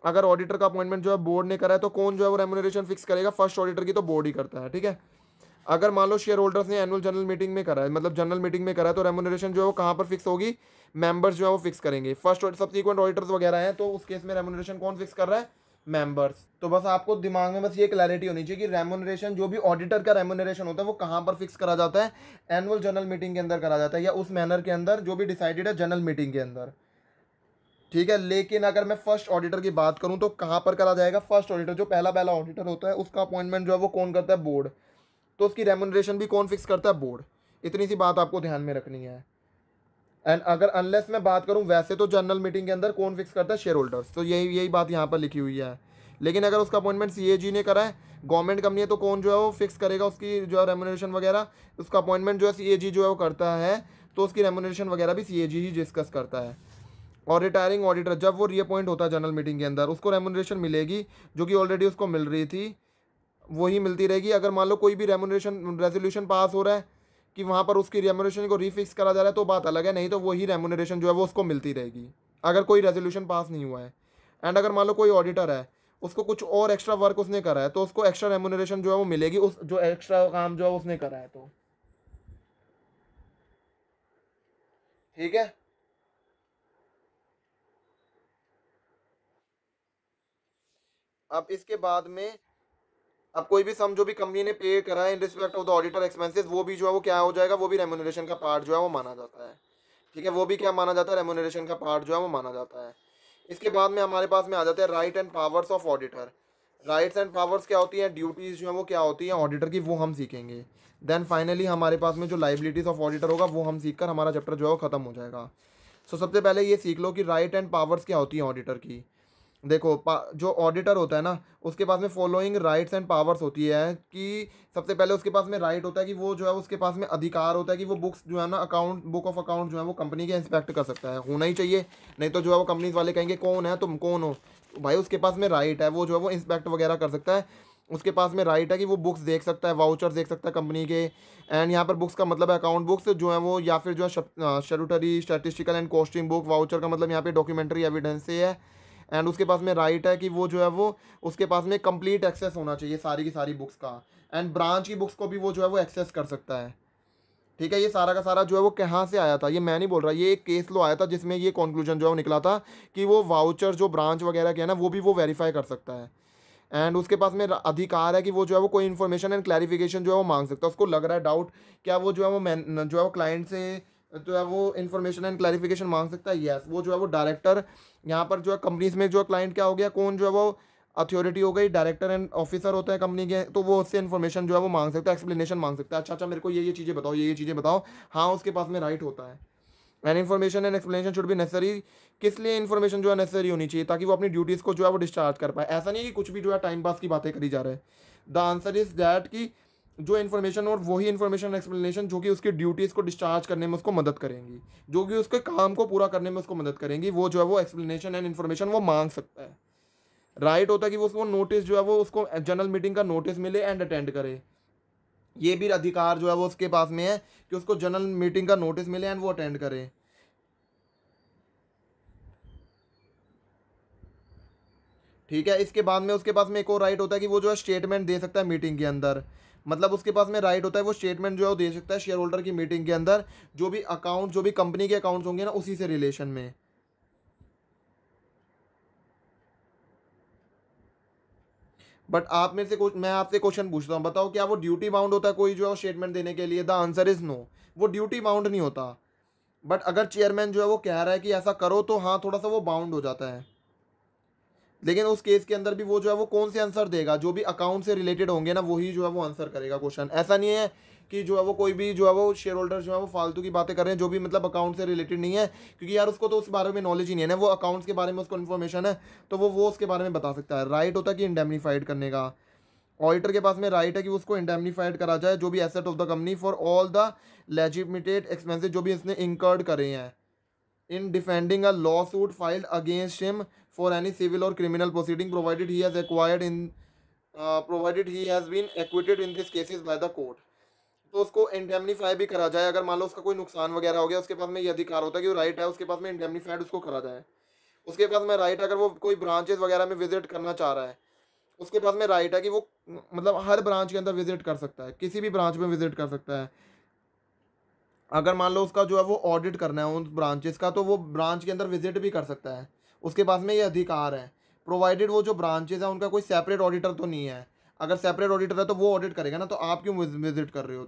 अगर ऑडिटर का अपॉइंटमेंट जो है बोर्ड ने करा है तो कौन जो है वो रेम्यूनरेशन फिक्स करेगा, फर्स्ट ऑडिटर की तो बोर्ड ही करता है, ठीक है। अगर मान लो शेयर होल्डर्स ने एनुअल जनरल मीटिंग में करा है, मतलब जनरल मीटिंग में करा है, तो रेम्यूनरेशन जो है वो कहाँ पर फिक्स होगी, मेंबर्स जो है वो फिक्स करेंगे। फर्स्ट और सब्सिक्वेंट ऑडिटर्स वगैरह हैं तो उस केस में रेम्यूनरेशन कौन फिक्स कर रहा है, मेंबर्स। तो बस आपको दिमाग में बस ये क्लैरिटी होनी चाहिए कि रेम्यूनरेशन जो भी ऑडिटर का रेम्यूनरेशन होता है वो कहाँ पर फिक्स करा जाता है, एनुअल जनरल मीटिंग के अंदर करा जाता है, या उस मैनर के अंदर जो भी डिसाइडेड है जनरल मीटिंग के अंदर, ठीक है। लेकिन अगर मैं फर्स्ट ऑडिटर की बात करूं तो कहाँ पर करा जाएगा, फर्स्ट ऑडिटर जो पहला पहला ऑडिटर होता है उसका अपॉइंटमेंट जो है वो कौन करता है, बोर्ड। तो उसकी रेम्यूनरेशन भी कौन फिक्स करता है, बोर्ड। इतनी सी बात आपको ध्यान में रखनी है। एंड अगर अनलेस मैं बात करूं वैसे तो जनरल मीटिंग के अंदर कौन फिक्स करता है, शेयर होल्डर्स। तो यही यही बात यहाँ पर लिखी हुई है। लेकिन अगर उसका अपॉइंटमेंट सीएजी ने करा है, गवर्नमेंट कंपनी है, तो कौन जो है वो फिक्स करेगा उसकी जो है रेम्यूनरेशन वगैरह, उसका अपॉइंटमेंट जो है सीएजी जो है वो करता है, तो उसकी रेम्यूनरेशन वगैरह भी सीएजी ही डिस्कस करता है। और रिटायरिंग ऑडिटर जब वो रीअपॉइंट होता है जनरल मीटिंग के अंदर उसको रेम्यूनरेशन मिलेगी जो कि ऑलरेडी उसको मिल रही थी वही मिलती रहेगी। अगर मान लो कोई भी रेम्यूनरेशन रेजोल्यूशन पास हो रहा है कि वहाँ पर उसकी रेम्यूनरेशन को रीफिक्स करा जा रहा है तो बात अलग है, नहीं तो वही रेम्यूनरेशन जो है वो उसको मिलती रहेगी अगर कोई रेजोल्यूशन पास नहीं हुआ है। एंड अगर मान लो कोई ऑडिटर है उसको कुछ और एक्स्ट्रा वर्क उसने करा है तो उसको एक्स्ट्रा रेम्यूनरेशन जो है वो मिलेगी, उस जो एक्स्ट्रा काम जो है उसने करा है तो, ठीक है। अब इसके बाद में अब कोई भी सम जो भी कंपनी ने पे करा है in respect of the auditor expenses वो भी जो है वो क्या हो जाएगा, वो भी रेम्यूनरेशन का पार्ट जो है वो माना जाता है, ठीक है। वो भी क्या माना जाता है, रेम्यूनरेशन का पार्ट जो है वो माना जाता है। इसके बाद में हमारे पास में आ जाते हैं right and powers of auditor. Rights and powers क्या होती हैं, ड्यूटीज़ जो है वो क्या होती हैं ऑडिटर की, वो हम सीखेंगे। देन फाइनली हमारे पास में जो लाइबिलिटीज़ ऑफ ऑडिटर होगा वो हम सीख कर हमारा चैप्टर जो है वो खत्म हो जाएगा। सो सबसे पहले ये सीख लो कि राइट एंड पावर्स क्या होती हैं ऑडिटर की। देखो जो ऑडिटर होता है ना उसके पास में फॉलोइंग राइट्स एंड पावर्स होती है कि सबसे पहले उसके पास में राइट होता है कि वो जो है उसके पास में अधिकार होता है कि वो बुक्स जो है ना अकाउंट बुक ऑफ अकाउंट जो है वो कंपनी के इंस्पेक्ट कर सकता है, होना ही चाहिए। नहीं तो जो है वो कंपनीज वाले कहेंगे कौन है तुम, कौन हो, तो भाई उसके पास में राइट है वो जो है वो इंस्पेक्ट वगैरह कर सकता है। उसके पास में राइट है कि वो बुक्स देख सकता है, वाउचर देख सकता है कंपनी के। एंड यहाँ पर बुक्स का मतलब है अकाउंट बुक्स जो है वो, या फिर जो है statutory statistical and costing book. Voucher का मतलब यहाँ पे डॉक्यूमेंट्री एविडेंस से है। एंड उसके पास में राइट है कि वो जो है वो उसके पास में कंप्लीट एक्सेस होना चाहिए सारी की सारी बुक्स का। एंड ब्रांच की बुक्स को भी वो जो है वो एक्सेस कर सकता है, ठीक है। ये सारा का सारा जो है वो कहाँ से आया था, ये मैं नहीं बोल रहा, ये एक केस लो आया था जिसमें ये कंक्लूजन जो है वो निकला था कि वो वाउचर जो ब्रांच वगैरह के है ना वो भी वो वेरीफाई कर सकता है। एंड उसके पास में अधिकार है कि वो जो है वो कोई इन्फॉर्मेशन एंड क्लैरिफिकेशन जो है वो मांग सकता है। उसको लग रहा है डाउट क्या वो जो है वो जो है वो क्लाइंट से जो है वो इन्फॉर्मेशन एंड क्लैरिफिकेशन मांग सकता है, यस। वो जो है वो डायरेक्टर, यहाँ पर जो है कंपनीज में जो है क्लाइंट क्या हो गया, कौन जो है वो अथॉरिटी हो गई, डायरेक्टर एंड ऑफिसर होता है कंपनी के, तो वो उससे इन्फॉर्मेशन जो है वो मांग सकता है, एक्सप्लेनेशन मांग सकता है। अच्छा अच्छा मेरे को ये चीज़ें बताओ, ये चीज़ें बताओ, हाँ उसके पास में राइट होता है। And information and explanation should be necessary. किस लिए इन्फॉर्मेशन जो है नेसेसरी होनी चाहिए, ताकि वो अपनी ड्यूटीज़ को जो है वो डिस्चार्ज कर पाए। ऐसा नहीं कि कुछ भी जो है टाइम पास की बातें करी जा रहे हैं। द आंसर इज दैट कि जो इन्फॉर्मेशन और वही इन्फॉर्मेशन एक्सप्लेनेशन जो कि उसकी ड्यूटीज़ को डिस्चार्ज करने में उसको मदद करेंगी, जो कि उसके काम को पूरा करने में उसको मदद करेंगी, वो जो है वो एक्सप्लेनेशन एंड इन्फॉर्मेशन वो मांग सकता है। राइट होता है कि वो उसको नोटिस जो है वो उसको जनरल मीटिंग का नोटिस मिले एंड अटेंड करे। ये भी अधिकार जो है वो उसके पास में है कि उसको जनरल मीटिंग का नोटिस मिले एंड वो अटेंड करे। ठीक है। इसके बाद में उसके पास में एक और राइट होता है कि वो जो है स्टेटमेंट दे सकता है मीटिंग के अंदर। मतलब उसके पास में राइट होता है वो स्टेटमेंट जो है वो दे सकता है शेयर होल्डर की मीटिंग के अंदर, जो भी अकाउंट, जो भी कंपनी के अकाउंट्स होंगे ना उसी से रिलेशन में। बट आप मेरे से मैं आपसे क्वेश्चन पूछता हूँ, बताओ क्या वो ड्यूटी बाउंड होता है कोई जो है स्टेटमेंट देने के लिए? द आंसर इज नो, वो ड्यूटी बाउंड नहीं होता। बट अगर चेयरमैन जो है वो कह रहा है कि ऐसा करो तो हाँ थोड़ा सा वो बाउंड हो जाता है। लेकिन उस केस के अंदर भी वो जो है वो कौन से आंसर देगा? जो भी अकाउंट से रिलेटेड होंगे ना वही जो है वो आंसर करेगा क्वेश्चन। ऐसा नहीं है कि जो है वो कोई भी जो है वो शेयर होल्डर जो है वो फालतू की बातें कर रहे हैं जो भी मतलब अकाउंट से रिलेटेड नहीं है, क्योंकि यार उसको तो उस बारे में नॉलेज ही नहीं है ना, वो अकाउंट्स के बारे में उसको इन्फॉर्मेशन है तो वो उसके बारे में बता सकता है। राइट होता है कि इंडेमनीफाइड करने का। ऑडिटर के पास में राइट है कि उसको इंडेमनीफाइड करा जाए जो भी asset of the company for all the legitimate expenses जो भी इसने इंकर्ड करे हैं in defending a lawsuit filed against him for any civil or criminal proceeding provided he has acquired in provided he has been acquitted in these cases by the court। तो उसको indemnify भी करा जाए अगर मान लो उसका कोई नुकसान वगैरह हो गया, उसके पास में ये अधिकार होता है कि वो राइट है उसके पास में इंडेमनीफाइड उसको करा जाए। उसके पास में राइट अगर वो कोई ब्रांचेस वगैरह में विजिट करना चाह रहा है, उसके पास में राइट है कि वो मतलब हर ब्रांच के अंदर विजिट कर सकता है, किसी भी ब्रांच में विजिट कर सकता है। अगर मान लो उसका जो है वो ऑडिट करना है उन ब्रांचेस का तो वो ब्रांच के अंदर विजिट भी कर सकता है, उसके पास में ये अधिकार है, प्रोवाइडेड वो जो ब्रांचेस हैं उनका कोई सेपरेट ऑडिटर तो नहीं है। अगर सेपरेट ऑडिटर है तो वो ऑडिट करेगा ना, तो आप क्यों विजिट कर रहे हो?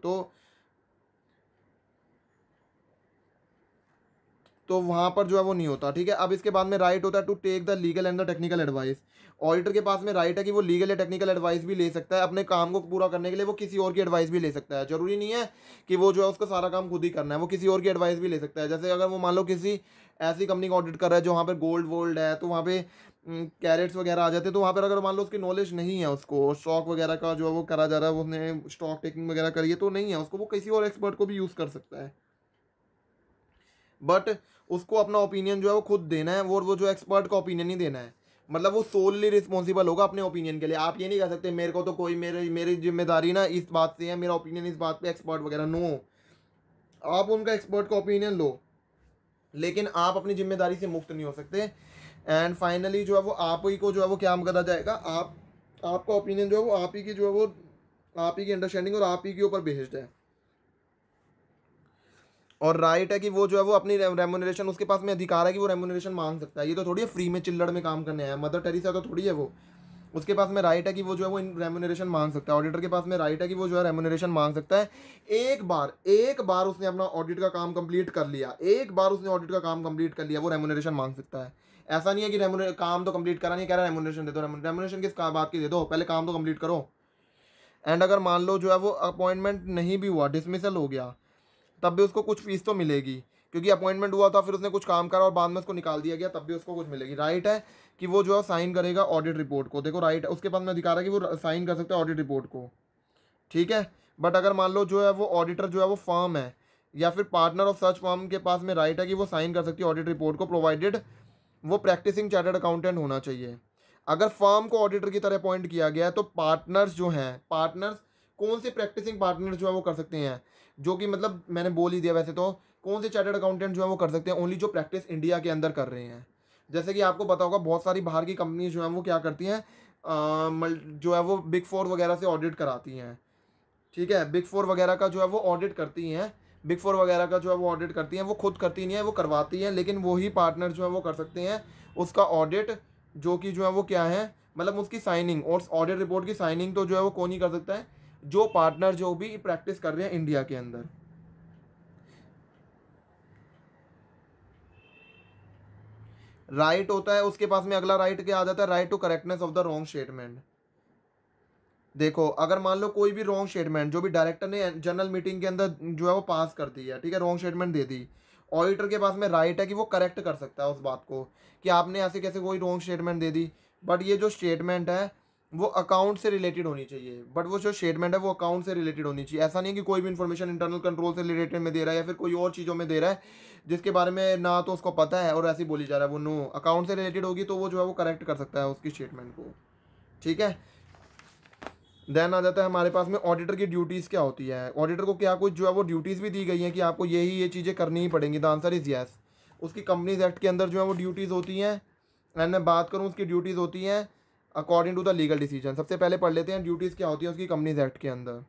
तो वहाँ पर जो है वो नहीं होता। ठीक है। अब इसके बाद में राइट होता है to take the legal and the technical advice. Auditor के पास में राइट है कि वो लीगल या टेक्निकल एडवाइस भी ले सकता है अपने काम को पूरा करने के लिए, वो किसी और की एडवाइस भी ले सकता है। जरूरी नहीं है कि वो जो है उसका सारा काम खुद ही करना है, वो किसी और की एडवाइस भी ले सकता है। जैसे अगर वो मान लो किसी ऐसी कंपनी का ऑडिट कर रहा है जो वहाँ पर गोल्ड वोल्ड है तो वहाँ पे कैरेट्स वगैरह आ जाते हैं, तो वहाँ पर अगर मान लो उसकी नॉलेज नहीं है, उसको स्टॉक वगैरह का जो है वो करा जा रहा है, उसने स्टॉक टेकिंग वगैरह करी है तो नहीं है उसको, वो किसी और एक्सपर्ट को भी यूज़ कर सकता है। बट उसको अपना ओपिनियन जो है वो खुद देना है, वो जो एक्सपर्ट का ओपिनियन नहीं देना है। मतलब वो सोलली रिस्पॉन्सिबल होगा अपने ओपिनियन के लिए। आप ये नहीं कह सकते मेरे को तो कोई मेरी जिम्मेदारी ना इस बात से है, मेरा ओपिनियन इस बात पे एक्सपर्ट वगैरह, नो। आप उनका एक्सपर्ट का ओपिनियन लो लेकिन आप अपनी जिम्मेदारी से मुक्त नहीं हो सकते। एंड फाइनली जो है वो आप ही को जो है वो क्या करा जाएगा, आपका ओपिनियन जो है वो आप ही की जो है वो आप ही की अंडरस्टैंडिंग और आप ही के ऊपर बेस्ड है। और राइट है कि वो जो है वो अपनी रेमुनरेशन, उसके पास में अधिकार है कि वो रेमुनरेशन मांग सकता है। ये तो थोड़ी है फ्री में चिल्लड़ में काम करने आया, मदर टेरेसा तो थोड़ी है वो। उसके पास में राइट है कि वो जो है वो रेमुनरेशन मांग सकता है। ऑडिटर के पास में राइट है कि वो जो है रेमुनरेशन मांग सकता है। एक बार उसने अपना ऑडिट का काम कंप्लीट कर लिया, एक बार उसने ऑडिट का काम कंप्लीट कर लिया, वो रेमुनरेशन मांग सकता है। ऐसा नहीं है कि काम तो कंप्लीट करा नहीं, कह रहा रेमुनरेशन दे दो। रेमुनरेशन किस बात की दे दो, पहले काम तो कंप्लीट करो। एंड अगर मान लो जो है वो अपॉइंटमेंट नहीं भी हुआ, डिसमिसल हो गया, तब भी उसको कुछ फीस तो मिलेगी, क्योंकि अपॉइंटमेंट हुआ था फिर उसने कुछ काम करा और बाद में उसको निकाल दिया गया, तब भी उसको कुछ मिलेगी। राइट है कि वो जो है साइन करेगा ऑडिट रिपोर्ट को। देखो राइट है, उसके पास में अधिकार है कि वो साइन कर सकता है ऑडिट रिपोर्ट को। ठीक है। बट अगर मान लो जो है वो ऑडिटर जो है वो फर्म है या फिर पार्टनर ऑफ सच फर्म के पास में राइट है कि वो साइन कर सकती है ऑडिट रिपोर्ट को, प्रोवाइडेड वो प्रैक्टिसिंग चार्टर्ड अकाउंटेंट होना चाहिए। अगर फर्म को ऑडिटर की तरह अपॉइंट किया गया है तो पार्टनर्स जो हैं, पार्टनर्स कौन से प्रैक्टिसिंग पार्टनर जो है वो कर सकते हैं, जो कि मतलब मैंने बोल ही दिया वैसे तो, कौन से चार्टर्ड अकाउंटेंट जो है वो कर सकते हैं, ओनली जो प्रैक्टिस इंडिया के अंदर कर रहे हैं। जैसे कि आपको पता होगा बहुत सारी बाहर की कंपनी जो है वो क्या करती हैं, जो है वो बिग फोर वगैरह से ऑडिट कराती हैं। ठीक है। बिग फोर वगैरह का जो है वो ऑडिट करती हैं, बिग फोर वगैरह का जो है वो ऑडिट करती हैं, वो खुद करती नहीं है, वो करवाती हैं, लेकिन वही पार्टनर जो है वो कर सकते हैं उसका ऑडिट, जो कि जो है वो क्या है, मतलब उसकी साइनिंग और ऑडिट रिपोर्ट की साइनिंग तो जो है वो कौन ही कर सकता है, जो पार्टनर जो भी प्रैक्टिस कर रहे हैं इंडिया के अंदर। राइट होता है उसके पास में अगला राइट क्या आ जाता है, right to correctness of the wrong statement. देखो अगर मान लो कोई भी रॉन्ग स्टेटमेंट जो भी डायरेक्टर ने जनरल मीटिंग के अंदर जो है वो पास कर दी है, ठीक है, रॉन्ग स्टेटमेंट दे दी, ऑडिटर के पास में राइट है कि वो करेक्ट कर सकता है उस बात को कि आपने ऐसे कैसे कोई wrong statement they the. But ये जो स्टेटमेंट है वो अकाउंट से रिलेटेड होनी चाहिए, बट वो जो स्टेटमेंट है वो अकाउंट से रिलेटेड होनी चाहिए। ऐसा नहीं कि कोई भी इन्फॉर्मेशन इंटरनल कंट्रोल से रिलेटेड में दे रहा है या फिर कोई और चीज़ों में दे रहा है जिसके बारे में ना तो उसको पता है और ऐसे ही बोली जा रहा है। वो नो, अकाउंट से रिलेटेड होगी तो वो जो है वो करेक्ट कर सकता है उसकी स्टेटमेंट को। ठीक है। देन आ जाता है हमारे पास में ऑडिटर की ड्यूटीज़ क्या होती है। ऑडिटर को क्या कुछ जो है वो ड्यूटीज़ भी दी गई हैं कि आपको ये चीज़ें करनी ही पड़ेंगी। The answer is yes. उसकी कंपनीज एक्ट के अंदर जो है वो ड्यूटीज़ होती हैं। एंड मैं बात करूँ उसकी ड्यूटीज़ होती हैं according to the legal decision. सबसे पहले पढ़ लेते हैं ड्यूटीज़ क्या होती है उसकी कंपनीज एक्ट के अंदर,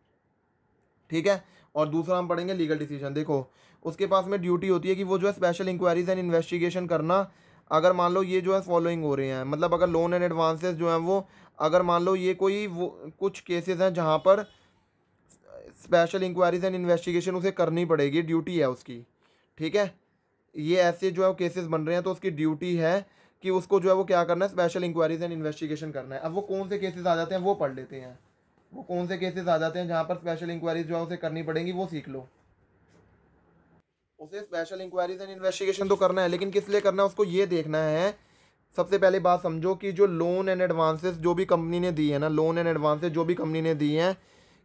ठीक है। और दूसरा हम पढ़ेंगे लीगल डिसीजन। देखो उसके पास में ड्यूटी होती है कि वो जो है स्पेशल इंक्वायरीज एंड इन्वेस्टिगेशन करना। अगर मान लो ये जो है फॉलोइंग हो रहे हैं, मतलब अगर लोन एंड एडवांसेस जो हैं वो, अगर मान लो ये कोई वो कुछ केसेस हैं जहाँ पर स्पेशल इंक्वायरीज एंड इन्वेस्टिगेशन उसे करनी पड़ेगी, ड्यूटी है उसकी, ठीक है। ये ऐसे जो है केसेस बन रहे हैं तो उसकी ड्यूटी है कि उसको जो है वो क्या करना है, स्पेशल इंक्वायरीज एंड इन्वेस्टिगेशन करना है। अब वो कौन से केसेस आ जाते हैं वो पढ़ लेते हैं। वो कौन से केसेस आ जाते हैं जहाँ पर स्पेशल इंक्वायरीज जो है उसे करनी पड़ेंगी वो सीख लो। उसे स्पेशल इंक्वायरीज एंड इन्वेस्टिगेशन तो करना है, लेकिन किस लिए करना है उसको ये देखना है। सबसे पहले बात समझो कि जो लोन एंड एडवांसेस जो भी कंपनी ने दी है ना, लोन एंड एडवांसेस जो भी कंपनी ने दी हैं,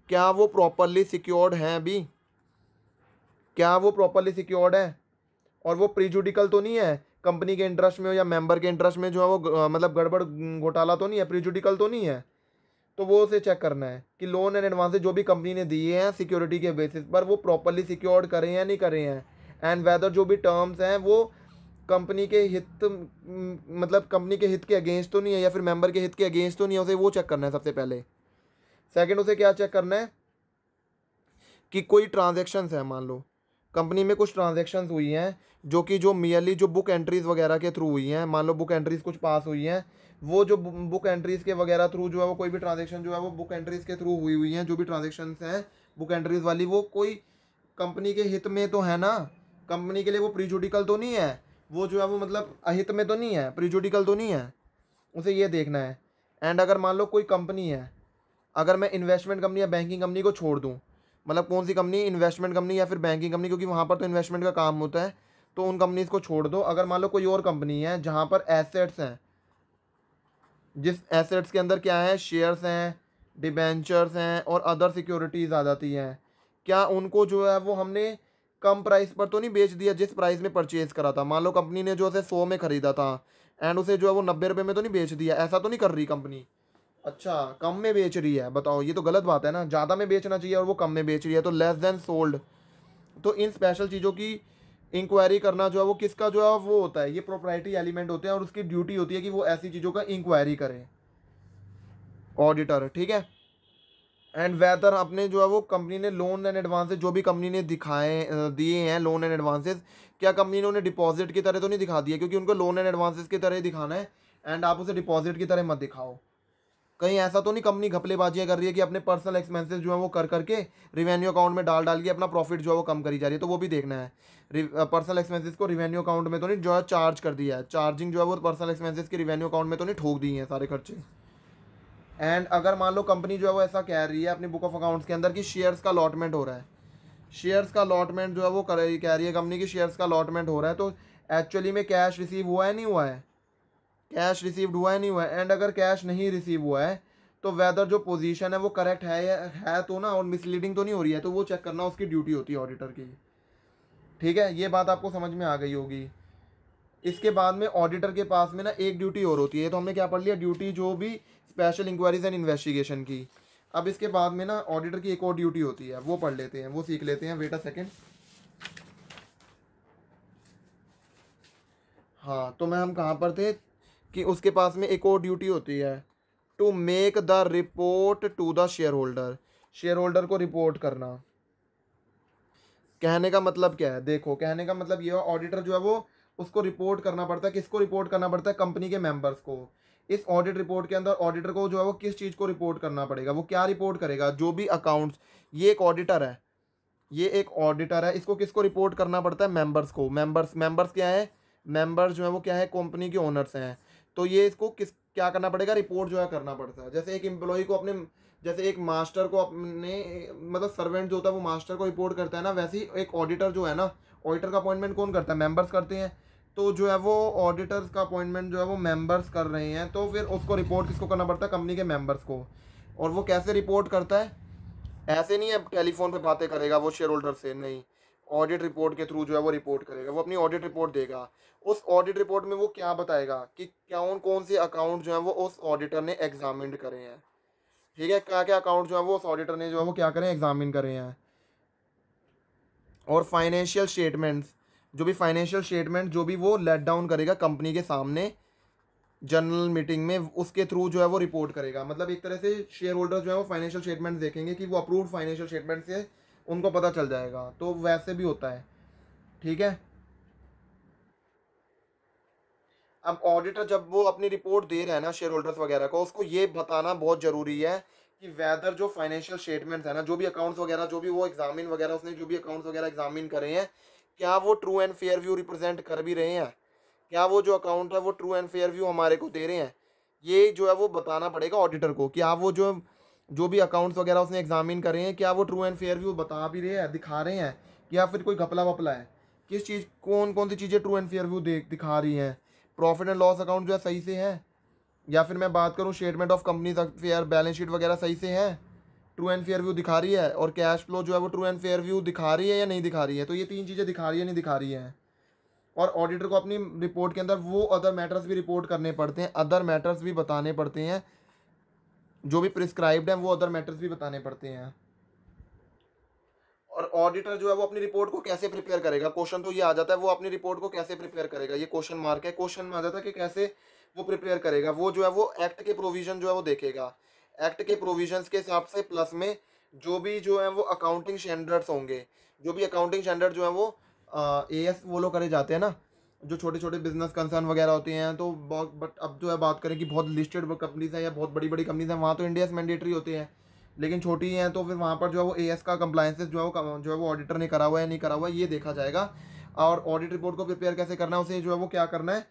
क्या वो प्रॉपरली सिक्योर्ड हैं अभी, क्या वो प्रॉपरली सिक्योर्ड है और वो प्रीजुडिकल तो नहीं है कंपनी के इंटरेस्ट में हो या मेंबर के इंटरेस्ट में जो है वो मतलब गड़बड़ घोटाला तो नहीं है, प्रीजुडिकल तो नहीं है। तो वो उसे चेक करना है कि लोन एंड एडवांसेस जो भी कंपनी ने दिए हैं सिक्योरिटी के बेसिस पर वो प्रॉपरली सिक्योर्ड करे हैं नहीं करे हैं, एंड वेदर जो भी टर्म्स हैं वो कंपनी के हित मतलब कंपनी के हित के अगेंस्ट तो नहीं है या फिर मेंबर के हित के अगेंस्ट तो नहीं है, उसे वो चेक करना है सबसे पहले। सेकंड उसे क्या चेक करना है कि कोई ट्रांजेक्शन्स है, मान लो कंपनी में कुछ ट्रांजेक्शन्स हुई हैं जो मियरली जो बुक एंट्रीज वगैरह के थ्रू हुई हैं, मान लो बुक एंट्रीज कुछ पास हुई हैं, वो जो बुक एंट्रीज के वगैरह थ्रू जो है वो कोई भी ट्रांजेक्शन जो है वो बुक एंट्रीज के थ्रू हुई हैं, जो भी ट्रांजेक्शन्स हैं बुक एंट्रीज वाली वो कोई कंपनी के हित में तो है ना, कंपनी के लिए वो प्रीजुडिकल तो नहीं है, वो जो है वो मतलब अहित में तो नहीं है, प्रीजुडिकल तो नहीं है, उसे ये देखना है। एंड अगर मान लो कोई कंपनी है, अगर मैं इन्वेस्टमेंट कंपनी या बैंकिंग कंपनी को छोड़ दूँ, मतलब कौन सी कंपनी, इन्वेस्टमेंट कंपनी या फिर बैंकिंग कंपनी, क्योंकि वहाँ पर तो इन्वेस्टमेंट का काम होता है, तो उन कंपनीज को छोड़ दो। अगर मान लो कोई और कंपनी है जहाँ पर एसेट्स हैं, जिस एसेट्स के अंदर क्या है, शेयर्स हैं, डिबेंचर्स हैं और अदर सिक्योरिटीज़ आ जाती हैं, क्या उनको जो है वो हमने कम प्राइस पर तो नहीं बेच दिया जिस प्राइस में परचेज करा था। मान लो कंपनी ने जो उसे 100 में ख़रीदा था एंड उसे जो है वो 90 रुपये में तो नहीं बेच दिया, ऐसा तो नहीं कर रही कंपनी। अच्छा कम में बेच रही है, बताओ ये तो गलत बात है ना, ज़्यादा में बेचना चाहिए और वो कम में बेच रही है, तो लेस देन सोल्ड। तो इन स्पेशल चीज़ों की इंक्वायरी करना जो है वो किसका जो है वो होता है, ये प्रोप्राइटरी एलिमेंट होते हैं और उसकी ड्यूटी होती है कि वो ऐसी चीज़ों का इंक्वायरी करे, ऑडिटर, ठीक है। एंड वेदर अपने जो है वो कंपनी ने लोन एंड एडवांसेस जो भी कंपनी ने दिए हैं लोन एंड एडवांसेस, क्या कंपनी ने उन्हें डिपॉजिट की तरह तो नहीं दिखा दिया, क्योंकि उनको लोन एंड एडवांसेस की तरह ही दिखाना है एंड आप उसे डिपॉजिट की तरह मत दिखाओ। कहीं ऐसा तो नहीं कंपनी घपलेबाजियाँ कर रही है कि अपने पर्सनल एक्सपेंसेस जो है वो कर करके रिवेन्यू अकाउंट में डाल के अपना प्रॉफिट जो है वो कम करी जा रही है, तो वो भी देखना है। पर्सनल एक्सपेंसेस को रिवेन्यू अकाउंट में तो नहीं जो है चार्ज कर दिया है, चार्जिंग जो है वो पर्सनल एक्सपेंसेस की रिवेन्यू अकाउंट में तो नहीं ठोक दी है सारे खर्चे। एंड अगर मान लो कंपनी जो है वो ऐसा कह रही है अपनी बुक ऑफ अकाउंट्स के अंदर कि शेयर्स का अलॉटमेंट हो रहा है, शेयर्स का अलॉटमेंट जो है वो कह रही है कंपनी की शेयर्स का अलॉटमेंट हो रहा है, तो एक्चुअली में कैश रिसीव हुआ है नहीं हुआ है, कैश रिसीव्ड हुआ है नहीं हुआ है। एंड अगर कैश नहीं रिसीव हुआ है तो वेदर जो पोजीशन है वो करेक्ट है तो ना, और मिसलीडिंग तो नहीं हो रही है, तो वो चेक करना उसकी ड्यूटी होती है ऑडिटर की, ठीक है। ये बात आपको समझ में आ गई होगी। इसके बाद में ऑडिटर के पास में ना एक ड्यूटी और होती है, तो हमने क्या पढ़ लिया, ड्यूटी जो भी स्पेशल इंक्वायरीज एंड इन्वेस्टिगेशन की। अब इसके बाद में ना ऑडिटर की एक और ड्यूटी होती है, वो पढ़ लेते हैं, वो सीख लेते हैं। Wait a second. हाँ तो हम कहाँ पर थे कि उसके पास में एक और ड्यूटी होती है, to make the report to the share holder, share holder को रिपोर्ट करना। कहने का मतलब क्या है, देखो कहने का मतलब ये है ऑडिटर जो है वो उसको रिपोर्ट करना पड़ता है, किसको रिपोर्ट करना पड़ता है, कंपनी के मेंबर्स को। इस ऑडिट रिपोर्ट के अंदर ऑडिटर को जो है वो किस चीज़ को रिपोर्ट करना पड़ेगा, वो क्या रिपोर्ट करेगा, जो भी अकाउंट्स, ये एक ऑडिटर है, ये एक ऑडिटर है, इसको किसको रिपोर्ट करना पड़ता है, मेंबर्स को। मेंबर्स क्या है, मेंबर्स जो है वो क्या है, कंपनी के ओनर्स हैं, तो ये इसको किस क्या करना पड़ेगा, रिपोर्ट जो है करना पड़ता है। जैसे एक एम्प्लॉय को अपने, जैसे एक मास्टर को अपने मतलब सर्वेंट जो होता है वो मास्टर को रिपोर्ट करता है ना, वैसे ही एक ऑडिटर जो है ना, ऑडिटर का अपॉइंटमेंट कौन करता है, मेंबर्स करते हैं, तो जो है वो ऑडिटर्स का अपॉइंटमेंट जो है वो मेंबर्स कर रहे हैं, तो फिर उसको रिपोर्ट किसको करना पड़ता है, कंपनी के मेंबर्स को। और वो कैसे रिपोर्ट करता है, ऐसे नहीं है टेलीफोन पे बातें करेगा वो शेयर होल्डर से, नहीं, ऑडिट रिपोर्ट के थ्रू जो है वो रिपोर्ट करेगा, वो अपनी ऑडिट रिपोर्ट देगा। उस ऑडिट रिपोर्ट में वो क्या बताएगा कि कौन कौन से अकाउंट जो है वो उस ऑडिटर ने एग्जामिन करे हैं, ठीक है, क्या क्या अकाउंट जो है वो उस ऑडिटर ने जो है वो क्या करें, एग्जामिन करे हैं। और फाइनेंशियल स्टेटमेंट्स, जो भी फाइनेंशियल स्टेटमेंट जो भी वो लेट डाउन करेगा कंपनी के सामने, जनरल मीटिंग में उसके थ्रू जो है वो रिपोर्ट करेगा। मतलब एक तरह से शेयर होल्डर जो है वो फाइनेंशियल स्टेटमेंट देखेंगे कि वो अप्रूव्ड फाइनेंशियल स्टेटमेंट से उनको पता चल जाएगा, तो वैसे भी होता है। ठीक है। अब ऑडिटर जब वो अपनी रिपोर्ट दे रहा है ना शेयर होल्डर्स वगैरह को, उसको ये बताना बहुत ज़रूरी है कि वेदर जो फाइनेंशियल स्टेटमेंट्स है ना, जो भी अकाउंट्स वगैरह, जो भी वो एग्जामिन वगैरह उसने जो भी अकाउंट्स वगैरह एग्जामिन करे हैं, क्या वो true and fair view represent कर भी रहे हैं, क्या वो जो अकाउंट है वो ट्रू एंड फेयर व्यू हमारे को दे रहे हैं, ये जो है वो बताना पड़ेगा ऑडिटर को। क्या वो जो भी अकाउंट्स वगैरह उसने एग्जामिन करे हैं, क्या वो ट्रू एंड फेयर व्यू बता भी रहे हैं, दिखा रहे हैं, या फिर कोई घपला वपला है, किस चीज़, कौन कौन सी चीज़ें ट्रू एंड फेयर व्यू दिखा रही हैं। प्रॉफिट एंड लॉस अकाउंट जो है सही से है, या फिर मैं बात करूँ statement of companies fair balance sheet वगैरह सही से है, ट्रू एंड फेयर व्यू दिखा रही है, और कैश फ्लो जो है वो ट्रू एंड फेयर व्यू दिखा रही है या नहीं दिखा रही है। तो ये तीन चीज़ें दिखा रही है नहीं दिखा रही है। और ऑडिटर को अपनी रिपोर्ट के अंदर वो अदर मैटर्स भी रिपोर्ट करने पड़ते हैं, अदर मैटर्स भी बताने पड़ते हैं, जो भी प्रिस्क्राइब्ड हैं वो अदर मैटर्स भी बताने पड़ते हैं। और ऑडिटर जो है वो अपनी रिपोर्ट को कैसे प्रिपेयर करेगा, क्वेश्चन तो ये आ जाता है, वो अपनी रिपोर्ट को कैसे प्रिपेयर करेगा, ये क्वेश्चन मार्क है, क्वेश्चन में आ जाता है कि कैसे वो प्रिपेयर करेगा। वो जो है वो एक्ट के प्रोविजन जो है वो देखेगा, एक्ट के प्रोविजंस के हिसाब से, प्लस में जो है वो अकाउंटिंग स्टैंडर्ड्स होंगे, जो भी अकाउंटिंग स्टैंडर्ड जो है वो एएस फॉलो करे जाते हैं ना, जो छोटे छोटे बिजनेस कंसर्न वगैरह होते हैं, तो बहुत, बट अब जो है बात करें कि बहुत लिस्टेड कंपनीज हैं या बहुत बड़ी बड़ी कंपनीज हैं, वहाँ तो इंडिया मैंडेटरी होते हैं, लेकिन छोटी हैं तो फिर वहाँ पर जो है वो एएस का कंप्लायंसेस जो है वो ऑडिटर ने करा हुआ है या नहीं करा हुआ है, ये देखा जाएगा। और ऑडिट रिपोर्ट को प्रिपेयर कैसे करना है, उसे जो है वो क्या करना है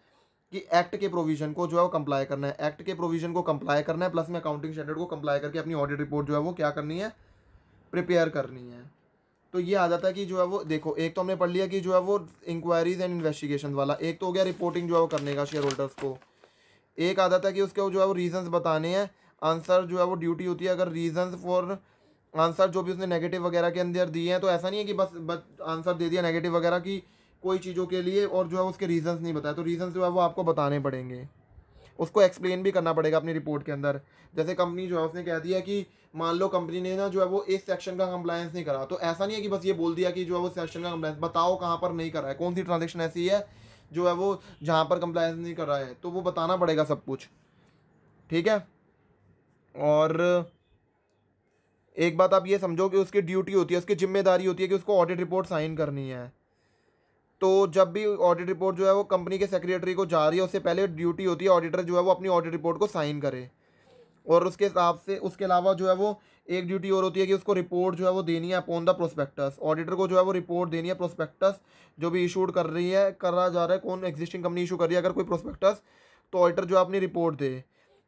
कि एक्ट के प्रोविजन को जो है वो कंप्लाई करना है, एक्ट के प्रोविजन को कंप्लाई करना है, प्लस में अकाउंटिंग स्टैंडर्ड को कंप्लाई करके अपनी ऑडिट रिपोर्ट जो है वो क्या करनी है, प्रिपेयर करनी है। तो ये आ जाता है कि जो है वो देखो, एक तो हमने पढ़ लिया कि जो है वो इंक्वायरीज एंड इन्वेस्टिगेशन वाला, एक तो हो गया रिपोर्टिंग जो है वो करने का शेयर होल्डर्स को, एक आ जाता है कि उसके जो है वो रीजंस बताने हैं, आंसर जो है वो ड्यूटी होती है, अगर रीजंस फॉर आंसर जो भी उसने नेगेटिव वगैरह के अंदर दिए हैं, तो ऐसा नहीं है कि बस आंसर दे दिया नेगेटिव वगैरह की कोई चीज़ों के लिए और जो है उसके रीजंस नहीं बताए, तो रीजंस जो है वो आपको बताने पड़ेंगे, उसको एक्सप्लेन भी करना पड़ेगा अपनी रिपोर्ट के अंदर। जैसे कंपनी जो है उसने कह दिया कि मान लो कंपनी ने ना जो है वो इस सेक्शन का कंप्लायंस नहीं करा, तो ऐसा नहीं है कि बस ये बोल दिया कि जो है वो सेक्शन का कंप्लायंस, बताओ कहाँ पर नहीं करा है, कौन सी ट्रांजेक्शन ऐसी है जो है वो जहाँ पर कंप्लायंस नहीं कर रहा है, तो वो बताना पड़ेगा सब कुछ। ठीक है। और एक बात आप ये समझो कि उसकी ड्यूटी होती है, उसकी जिम्मेदारी होती है कि उसको ऑडिट रिपोर्ट साइन करनी है। तो जब भी ऑडिट रिपोर्ट जो है वो कंपनी के सेक्रेटरी को जा रही है, उससे पहले ड्यूटी होती है ऑडिटर जो है वो अपनी ऑडिट रिपोर्ट को साइन करे। और उसके हिसाब से उसके अलावा जो है वो एक ड्यूटी और होती है कि उसको रिपोर्ट जो है वो देनी है अपॉन द प्रोस्पेक्टस, ऑडिटर को जो है वो रिपोर्ट देनी है प्रोस्पेक्टस जो भी इशूड कर रही है, करा जा रहा है, कौन एग्जिस्टिंग कंपनी इशू कर रही है अगर कोई प्रोस्पेक्टस, तो ऑडिटर जो है अपनी रिपोर्ट दे।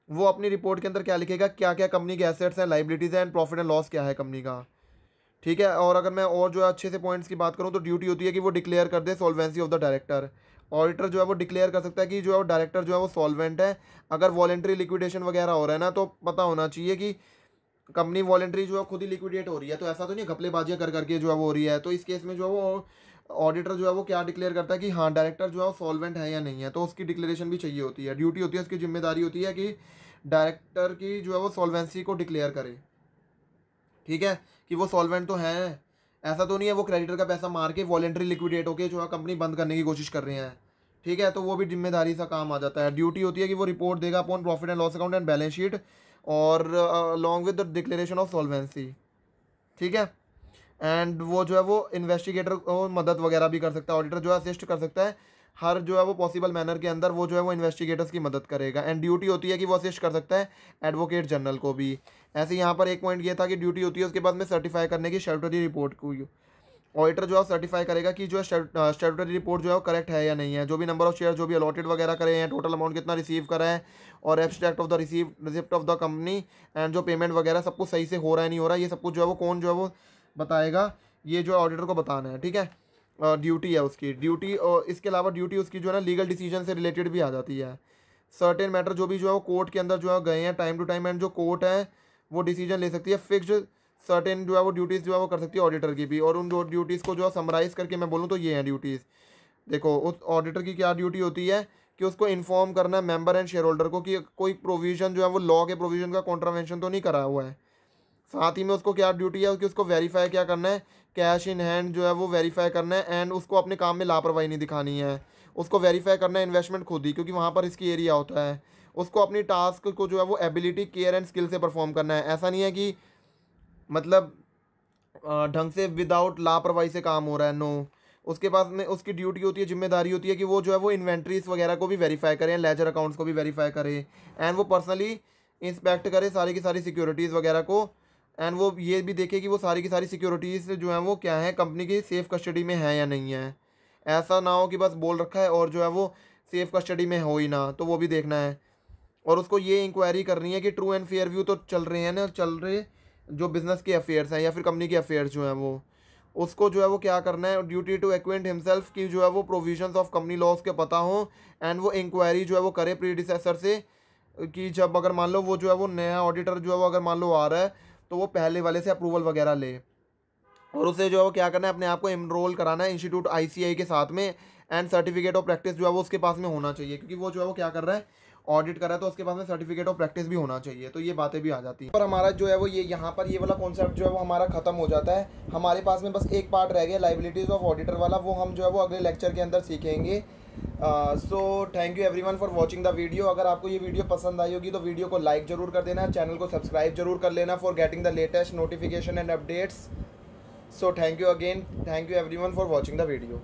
वो अपनी रिपोर्ट के अंदर क्या लिखेगा, क्या क्या कंपनी के एसेट्स हैं, लाइबिलिटीज़ हैं, एंड प्रॉफिट एंड लॉस क्या है कंपनी का। ठीक है। और अगर मैं और जो है अच्छे से पॉइंट्स की बात करूँ, तो ड्यूटी होती है कि वो डिक्लेयर कर दे solvency of the director. Auditor जो है वो डिक्लेयर कर सकता है कि जो है डायरेक्टर जो है वो सॉल्वेंट है। अगर वॉलेंट्री लिक्विडेशन वगैरह हो रहा है ना, तो पता होना चाहिए कि कंपनी वॉलेंट्री जो है खुद ही लिक्विडेट हो रही है, तो ऐसा तो नहीं घपलेबाजियाँ कर करके जो है वो हो रही है। तो इस केस में जो है वो ऑडिटर जो है वो क्या डिक्लेयर करता है कि हाँ डायरेक्टर जो है वो सॉल्वेंट है या नहीं है, तो उसकी डिक्लेरेशन भी चाहिए होती है, ड्यूटी होती है, उसकी जिम्मेदारी होती है कि डायरेक्टर की जो है वो सॉल्वेंसी को डिक्लेयर करे। ठीक है, कि वो सॉल्वेंट तो है, ऐसा तो नहीं है वो क्रेडिटर का पैसा मार के वॉलेंट्री लिक्विडेट होके जो है कंपनी बंद करने की कोशिश कर रहे हैं। ठीक है, तो वो भी जिम्मेदारी सा काम आ जाता है। ड्यूटी होती है कि वो रिपोर्ट देगा upon profit and loss account and balance sheet और along with the declaration of solvency. ठीक है। एंड वो जो है वो इन्वेस्टिगेटर को मदद वगैरह भी कर सकता है, ऑडिटर जो है असिस्ट कर सकता है हर जो है वो पॉसिबल मैनर के अंदर, वो जो है वो इन्वेस्टिगेटर्स की मदद करेगा। एंड ड्यूटी होती है कि वो असिस्ट कर सकता है एडवोकेट जनरल को भी। ऐसे यहाँ पर एक पॉइंट ये था कि ड्यूटी होती है उसके बाद में सर्टिफाई करने की स्टैट्यूटरी रिपोर्ट को, ऑडिटर जो है सर्टिफाई करेगा कि जो है स्टैट्यूटरी रिपोर्ट जो है वो करेक्ट है या नहीं है, जो भी नंबर ऑफ शेयर जो भी अलॉटेड वगैरह करे हैं, टोटल अमाउंट कितना रिसीव करा है, और abstract of the receipt of the company, and जो पेमेंट वगैरह सब कुछ सही से हो रहा है नहीं हो रहा है, ये सब कुछ जो है वो कौन जो है वो बताएगा, ये जो है ऑडिटर को बताना है। ठीक है, ड्यूटी है उसकी ड्यूटी। और इसके अलावा ड्यूटी उसकी जो है ना लीगल डिसीजन से रिलेटेड भी आ जाती है। सर्टेन मैटर जो भी जो है वो कोर्ट के अंदर जो है गए हैं टाइम टू टाइम, एंड जो कोर्ट है वो डिसीजन ले सकती है, फिक्स्ड सर्टेन जो है वो ड्यूटीज़ जो है वो कर सकती है ऑडिटर की भी। और उन जो ड्यूटीज़ को जो है समराइज़ करके मैं बोलूँ तो ये हैं ड्यूटीज़। देखो उस ऑडिटर की क्या ड्यूटी होती है कि उसको इन्फॉर्म करना है मेंबर एंड शेयर होल्डर को कि कोई प्रोविज़न जो है वो लॉ के प्रोविज़न का कॉन्ट्रावेंशन तो नहीं करा हुआ है। साथ ही में उसको क्या ड्यूटी है कि उसको वेरीफाई क्या करना है, कैश इन हैंड जो है वो वेरीफाई करना है, एंड उसको अपने काम में लापरवाही नहीं दिखानी है। उसको वेरीफाई करना है इन्वेस्टमेंट खुद ही, क्योंकि वहाँ पर इसकी एरिया होता है। उसको अपनी टास्क को जो है वो एबिलिटी, केयर एंड स्किल से परफॉर्म करना है। ऐसा नहीं है कि मतलब ढंग से विदाउट लापरवाही से काम हो रहा है, नो। उसके पास में उसकी ड्यूटी होती है, जिम्मेदारी होती है कि वो जो है वो इन्वेंट्रीज वगैरह को भी वेरीफाई करें, लेजर अकाउंट्स को भी वेरीफाई करे, एंड वो पर्सनली इंस्पेक्ट करे सारी की सारी सिक्योरिटीज़ वगैरह को। एंड वो ये भी देखे कि वो सारी की सारी सिक्योरिटीज़ जो हैं वो क्या है, कंपनी की सेफ कस्टडी में है या नहीं है। ऐसा ना हो कि बस बोल रखा है और जो है वो सेफ कस्टडी में हो ही ना, तो वो भी देखना है। और उसको ये इंक्वायरी करनी है कि ट्रू एंड फेयर व्यू तो चल रहे हैं ना, चल रहे जो बिज़नेस के अफेयर्स हैं या फिर कंपनी के अफेयर्स जो हैं वो, उसको जो है वो क्या करना है, ड्यूटी टू एक्वेंट हिमसेल्फ की जो है वो प्रोविजंस ऑफ कंपनी लॉज के पता हो। एंड वो इंक्वायरी जो है वो करे प्रीडिसेसर से, कि जब अगर मान लो वो जो है वो नया ऑडिटर जो है वो अगर मान लो आ रहा है, तो वो पहले वाले से अप्रूवल वगैरह ले, और उसे जो है वो क्या करना है, अपने आप को एनरोल कराना है इंस्टीट्यूट आईसीआई के साथ में। एंड सर्टिफिकेट ऑफ प्रैक्टिस जो है वो उसके पास में होना चाहिए, क्योंकि वो जो है वो क्या कर रहा है, ऑडिट कर रहा है, तो उसके पास में सर्टिफिकेट ऑफ प्रैक्टिस भी होना चाहिए। तो ये बातें भी आ जाती हैं। पर हमारा जो है वो ये यहाँ पर ये वाला कॉन्सेप्ट जो है वो हमारा खत्म हो जाता है। हमारे पास में बस एक पार्ट रह गया लाइबिलिटीज़ ऑफ ऑडिटर वाला, वो हम जो है वो अगले लेक्चर के अंदर सीखेंगे। So thank you everyone for watching the video. अगर आपको ये वीडियो पसंद आई होगी तो वीडियो को लाइक जरूर कर देना, चैनल को सब्सक्राइब जरूर कर लेना for getting the latest notification and updates. So thank you again, thank you everyone for watching the video.